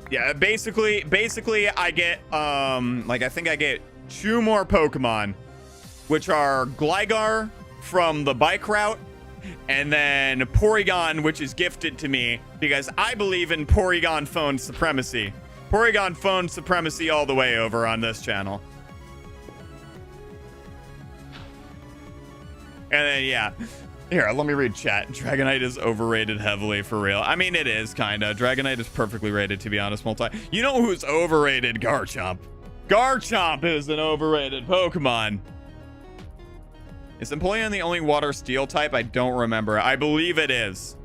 yeah, basically I get like, I think I get 2 more Pokemon, which are Gligar from the bike route, and then Porygon, which is gifted to me because I believe in Porygon phone supremacy. Porygon phone supremacy all the way over on this channel. And then, yeah, Here, let me read chat. Dragonite is overrated heavily, for real. I mean, it is, kinda. Dragonite is perfectly rated, to be honest, multi. You know who's overrated? Garchomp. Garchomp is an overrated Pokemon. Is Empoleon the only water steel type? I don't remember. I believe it is.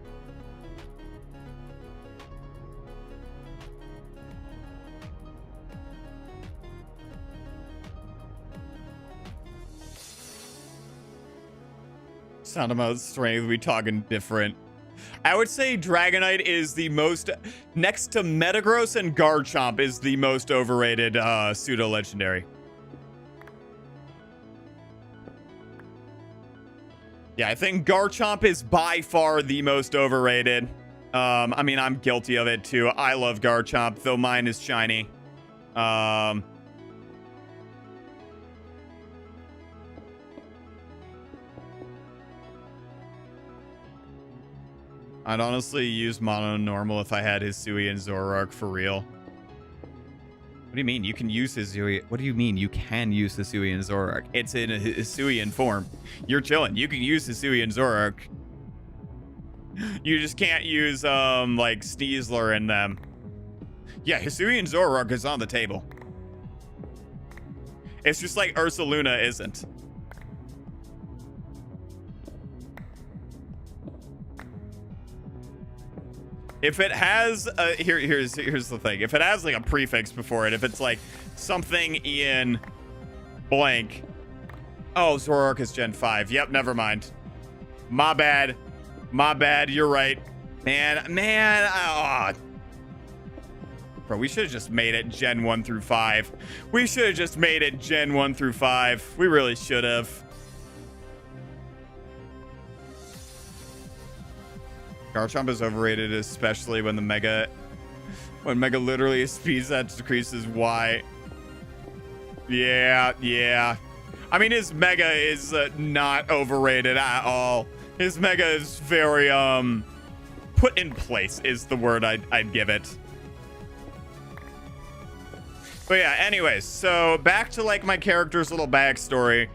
Sound amount strength, we talking different. I would say Dragonite is the most, next to Metagross and Garchomp, is the most overrated pseudo-legendary. Yeah, I think Garchomp is by far the most overrated. I mean, I'm guilty of it too. I love Garchomp, though mine is shiny. I'd honestly use Mono Normal if I had Hisui and Zoroark for real. What do you mean? You can use Hisui. What do you mean you can use Hisui and Zoroark? It's in a Hisuian form. You're chilling. You can use Hisui and Zoroark. You just can't use, like, Sneasler in them. Yeah, Hisui and Zoroark is on the table. It's just like Ursaluna isn't. If it has here's the thing. If it has like a prefix before it, if it's like something in blank. Oh, Zoroark is Gen 5. Yep, never mind. My bad. My bad. You're right. Man. Bro, we should have just made it Gen 1 through 5. We should have just made it Gen 1 through 5. We really should have. Garchomp is overrated, especially when Mega literally speeds that decreases Y. Yeah. I mean, his Mega is not overrated at all. His Mega is very, put in place is the word I'd give it. But yeah, anyways, so back to like my character's little backstory.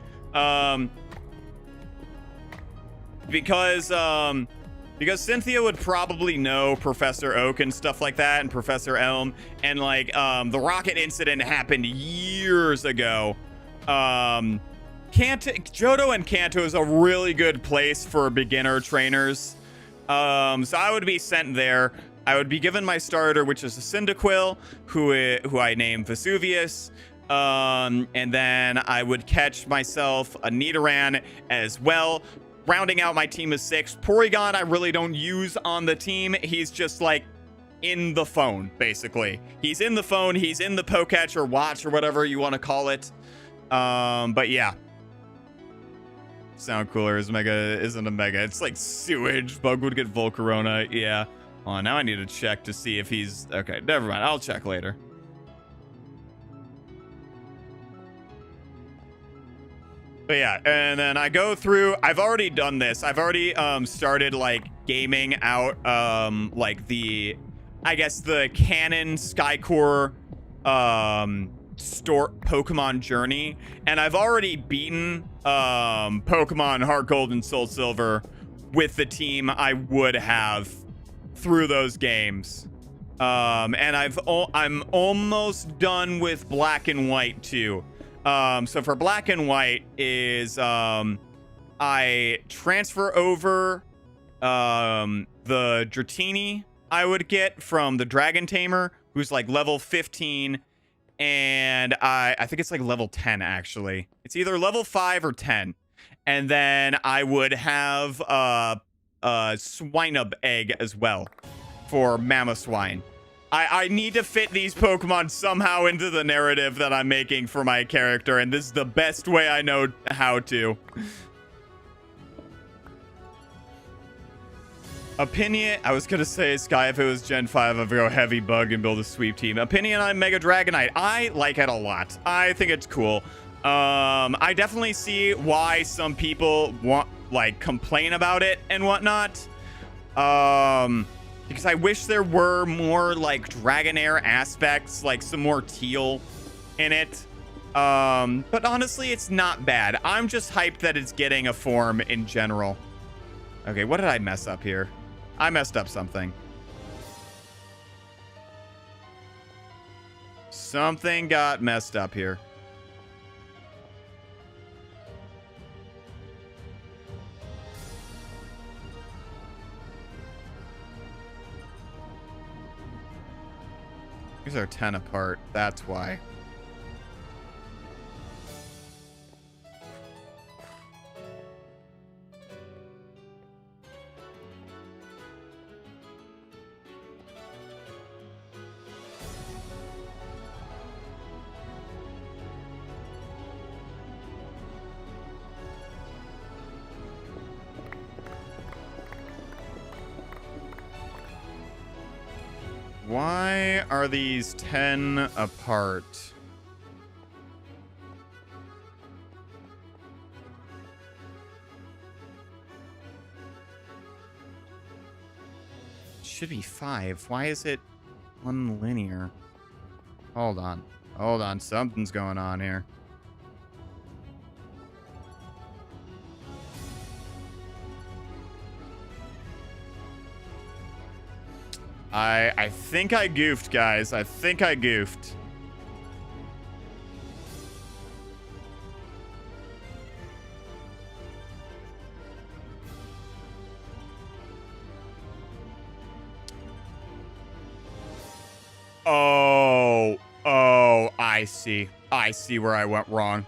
Because Cynthia would probably know Professor Oak and stuff like that, and Professor Elm, and like the rocket incident happened years ago. Johto and Kanto is a really good place for beginner trainers. So I would be sent there. I would be given my starter, which is a Cyndaquil, who I named Vesuvius. And then I would catch myself a Nidoran as well. Rounding out my team of 6. Porygon I really don't use on the team. He's just like in the phone, basically. He's in the phone. He's in the Poketch or Watch or whatever you want to call it. But yeah. Sound cooler. His Mega isn't a Mega. It's like sewage. Bug would get Volcarona. Yeah. Oh, now I need to check to see if he's... Okay, never mind. I'll check later. But yeah, and then I go through, I've already done this. I've already started like gaming out like the, I guess the canon Skycore Pokemon journey. And I've already beaten Pokemon Heart Gold and Soul Silver with the team I would have through those games. And I'm almost done with Black and White too. So for Black and White is I transfer over the Dratini I would get from the Dragon Tamer, who's like level 15, and I think it's like level 10 actually. It's either level 5 or 10. And then I would have a Swinub egg as well for Mamoswine. I need to fit these Pokemon somehow into the narrative that I'm making for my character, and this is the best way I know how to. Opinion, I was gonna say, Sky, if it was Gen 5, I'd go Heavy Bug and build a sweep team. Opinion on Mega Dragonite. I like it a lot. I think it's cool. I definitely see why some people complain about it and whatnot. Because I wish there were more like Dragonair aspects, like some more teal in it. But honestly, it's not bad. I'm just hyped that it's getting a form in general. Okay, what did I mess up here? I messed up something. Something got messed up here. These are 10 apart. That's why. Why are these 10 apart? It should be 5. Why is it unlinear? Hold on. Hold on. Something's going on here. I think I goofed, guys. I think I goofed. Oh, I see. I see where I went wrong.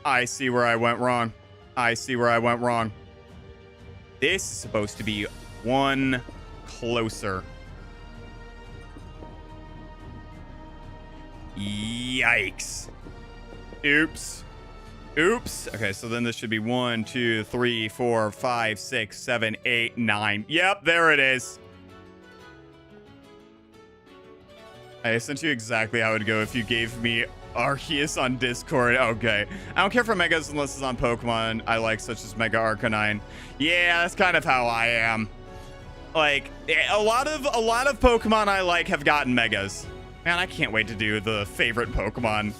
I see where I went wrong. I see where I went wrong. This is supposed to be one closer. Yikes. Oops. Oops. Okay, so then this should be 1, 2, 3, 4, 5, 6, 7, 8, 9. Yep, there it is. I sent you exactly how it would go if you gave me Arceus on Discord. Okay. I don't care for Megas unless it's on Pokemon I like, such as Mega Arcanine. Yeah, that's kind of how I am. Like, a lot of Pokemon I like have gotten Megas. Man, I can't wait to do the favorite Pokemon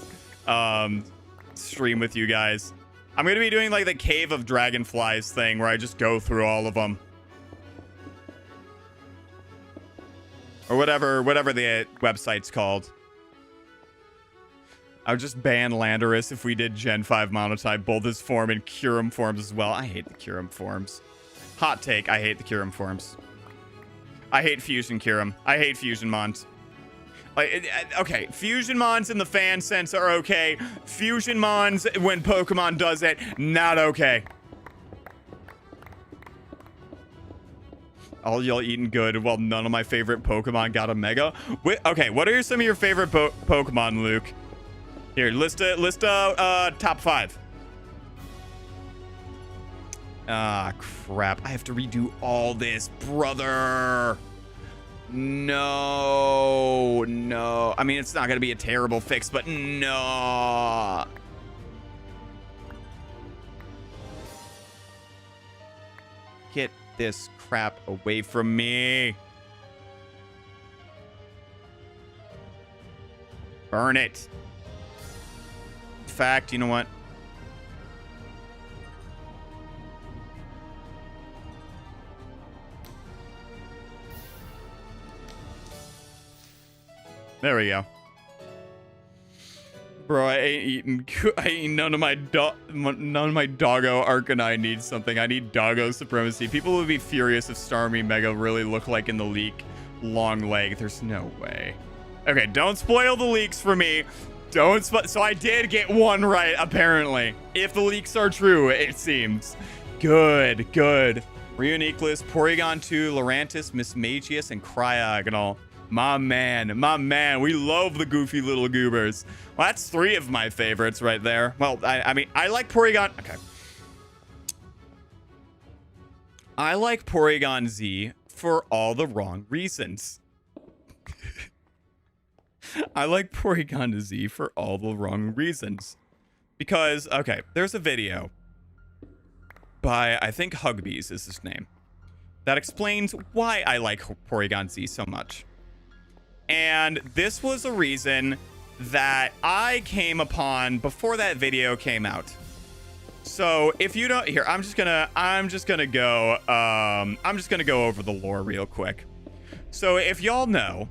stream with you guys. I'm going to be doing like the Cave of Dragonflies thing where I just go through all of them. Or whatever the website's called. I would just ban Landorus if we did Gen 5 Monotype, both his form and Kyurem forms as well. I hate the Kyurem forms. Hot take, I hate the Kyurem forms. I hate Fusion Kyurem. I hate Fusion Mons. Like, okay, Fusion Mons in the fan sense are okay. Fusion Mons, when Pokemon does it, not okay. All y'all eating good while none of my favorite Pokemon got a Mega. Wait, okay, what are some of your favorite Pokemon, Luke? Here, list top 5. Ah, crap. I have to redo all this, brother. No. I mean, it's not going to be a terrible fix, but no. Get this crap away from me. Burn it. In fact, you know what? There we go. Bro, I ain't none of my doggo Arcanine needs something. I need doggo supremacy. People would be furious if Starmie Mega really looked like in the leak long leg. There's no way. Okay, don't spoil the leaks for me. So I did get one right, apparently. If the leaks are true, it seems. Good. Reuniclus, Porygon 2, Lurantis, Mismagius, and Cryogonal. My man, we love the goofy little goobers. Well, that's 3 of my favorites right there. Well, I mean, I like Porygon. Okay. I like Porygon Z for all the wrong reasons. I like Porygon Z for all the wrong reasons. Because, okay, there's a video by, I think Hugbees is his name, that explains why I like Porygon Z so much. And this was a reason that I came upon before that video came out. So if you don't, here, I'm just gonna go over the lore real quick. So if y'all know,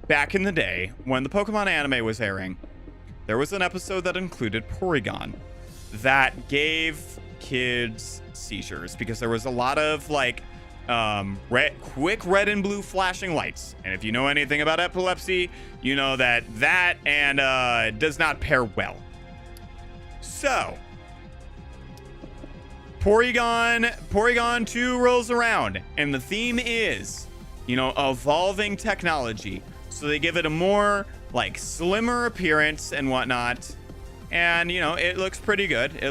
back in the day when the Pokemon anime was airing, there was an episode that included Porygon that gave kids seizures because there was a lot of like quick red and blue flashing lights. And if you know anything about epilepsy, you know that does not pair well. So Porygon 2 rolls around, and the theme is, evolving technology. So they give it a more like slimmer appearance and whatnot. And, it looks pretty good. We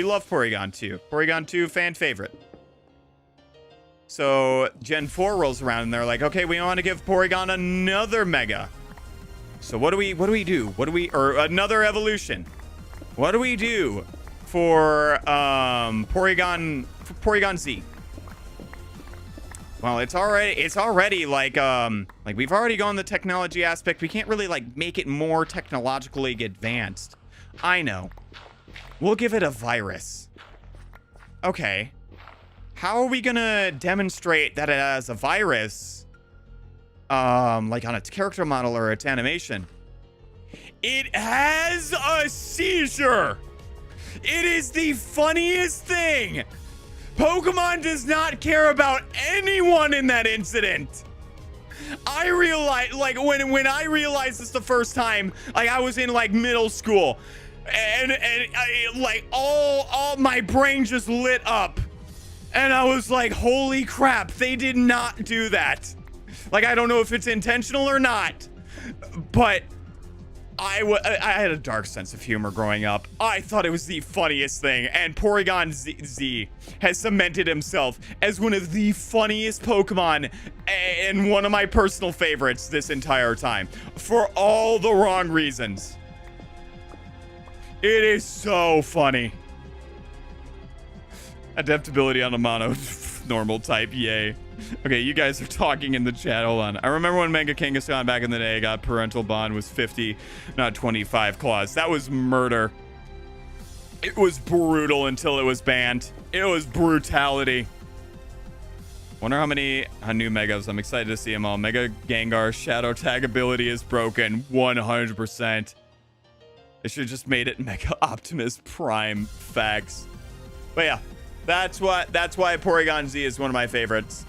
love Porygon 2. Porygon 2, fan favorite. So Gen 4 rolls around and they're like, okay, we want to give Porygon another Mega. So what do we do? Or another evolution. What do we do for Porygon Z? Well, it's already like we've already gone the technology aspect. We can't really like make it more technologically advanced. I know. We'll give it a virus. Okay. How are we gonna demonstrate that it has a virus? Like on its character model or its animation? It has a seizure! It is the funniest thing! Pokemon does not care about anyone in that incident. I realized, like, when I realized this the first time, like, I was in, like, middle school, and I, like, all my brain just lit up, and I was like, holy crap, they did not do that. Like, I don't know if it's intentional or not, but I had a dark sense of humor growing up. I thought it was the funniest thing, and Porygon Z has cemented himself as one of the funniest Pokemon and one of my personal favorites this entire time, for all the wrong reasons. It is so funny. Adaptability on a mono normal type, yay. Okay, you guys are talking in the chat. Hold on. I remember when Mega Kangaskhan back in the day got parental bond was 50, not 25 claws. That was murder. It was brutal until it was banned. It was brutality. Wonder how many new Megas. I'm excited to see them all. Mega Gengar Shadow Tag ability is broken 100%. They should have just made it Mega Optimus Prime. Facts. But yeah, that's why Porygon Z is one of my favorites.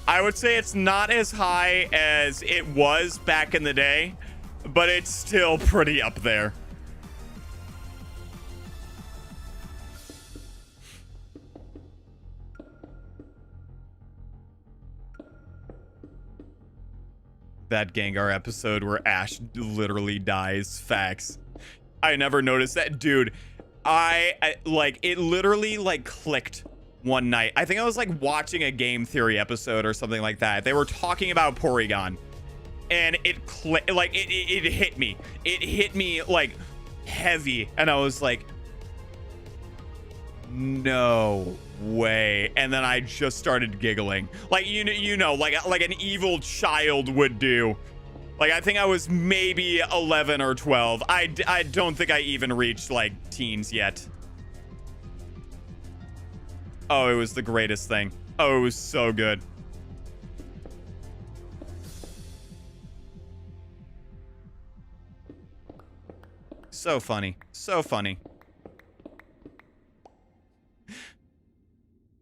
I would say it's not as high as it was back in the day, but it's still pretty up there. That Gengar episode where Ash literally dies. Facts. I never noticed that. Dude, I like, it literally like clicked one night. I think I was like watching a Game Theory episode or something like that. They were talking about Porygon, and it hit me. It hit me like heavy, and I was like, no way. And then I just started giggling, like you know, like an evil child would do. Like, I think I was maybe 11 or 12. I don't think I even reached like teens yet. Oh, it was the greatest thing. Oh, it was so good. So funny. So funny.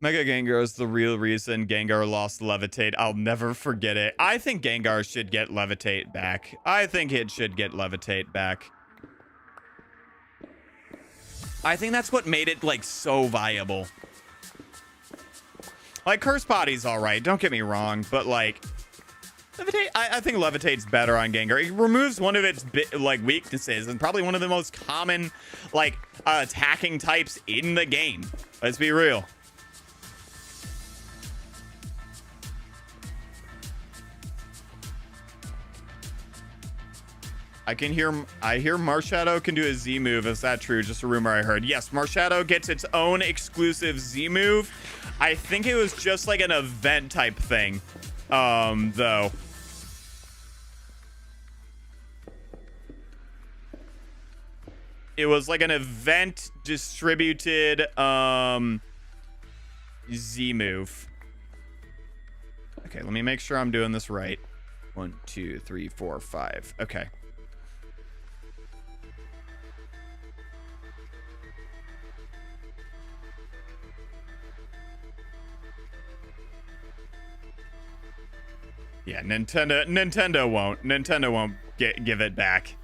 Mega Gengar is the real reason Gengar lost Levitate. I'll never forget it. I think Gengar should get Levitate back. I think it should get Levitate back. I think that's what made it, like, so viable. Like, Curse Body's alright, don't get me wrong, but, like, Levitate, I think Levitate's better on Gengar. It removes one of its, weaknesses, and probably one of the most common, like, attacking types in the game. Let's be real. I hear Marshadow can do a Z move. Is that true? Just a rumor I heard. Yes, Marshadow gets its own exclusive Z move. I think it was just like an event type thing, though. It was like an event distributed Z move. Okay, let me make sure I'm doing this right. 1, 2, 3, 4, 5. Okay. Yeah, Nintendo won't give it back.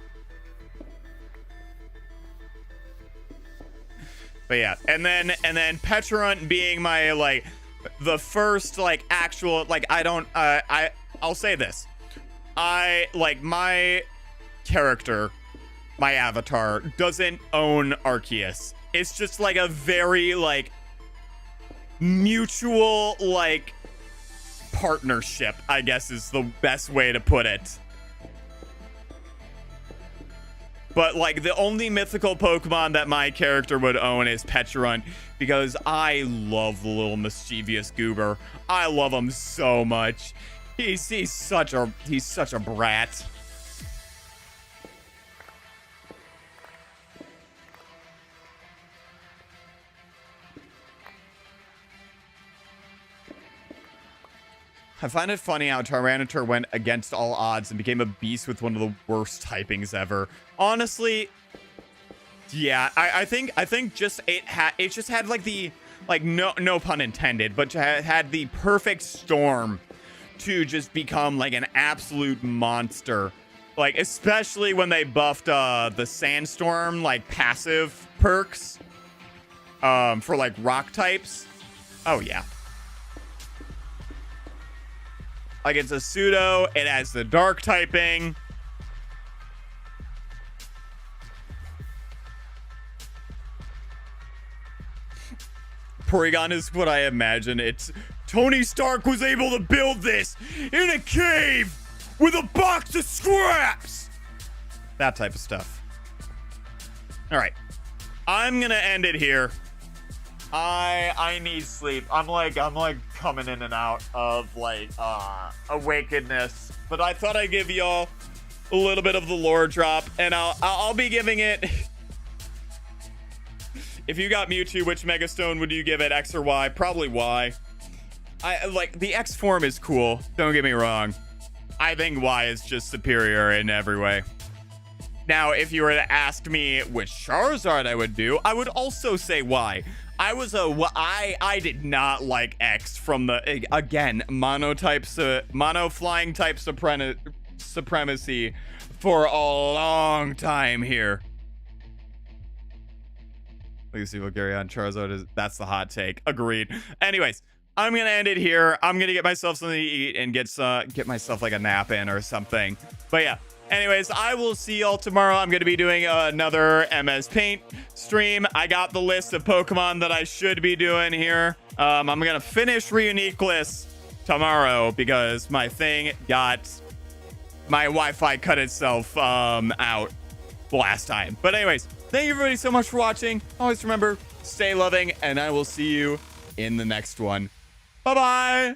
But yeah, and then Petulant being my like the first like actual like I'll say this. I like my character, my avatar doesn't own Arceus. It's just like a very like mutual like partnership, I guess is the best way to put it. But like the only mythical Pokemon that my character would own is Petulant, because I love the little mischievous goober. I love him so much. He's such a brat. I find it funny how Tyranitar went against all odds and became a beast with one of the worst typings ever. Honestly, yeah, I think just it just had like the no pun intended, but had the perfect storm to just become like an absolute monster. Like especially when they buffed the Sandstorm like passive perks for like rock types. Oh yeah. Like, it's a pseudo. It has the dark typing. Porygon is what I imagine. It's Tony Stark was able to build this in a cave with a box of scraps. That type of stuff. All right. I'm going to end it here. I need sleep. I'm like coming in and out of like awakenedness, but I thought I'd give y'all a little bit of the lore drop, and I'll be giving it. If you got Mewtwo, which Megastone would you give it, X or Y? Probably Y. I like the X form is cool, don't get me wrong. I think Y is just superior in every way. Now, if you were to ask me which Charizard I would do, I would also say Y. I did not like X from the, again, mono flying type supremacy for a long time here. Legacy Bulgarian Charizard that's the hot take. Agreed. Anyways, I'm gonna end it here. I'm gonna get myself something to eat and get myself like a nap in or something. But yeah. Anyways, I will see y'all tomorrow. I'm going to be doing another MS Paint stream. I got the list of Pokemon that I should be doing here. I'm going to finish Reuniqueless tomorrow because my Wi-Fi cut itself out last time. But anyways, thank you everybody so much for watching. Always remember, stay loving, and I will see you in the next one. Bye-bye.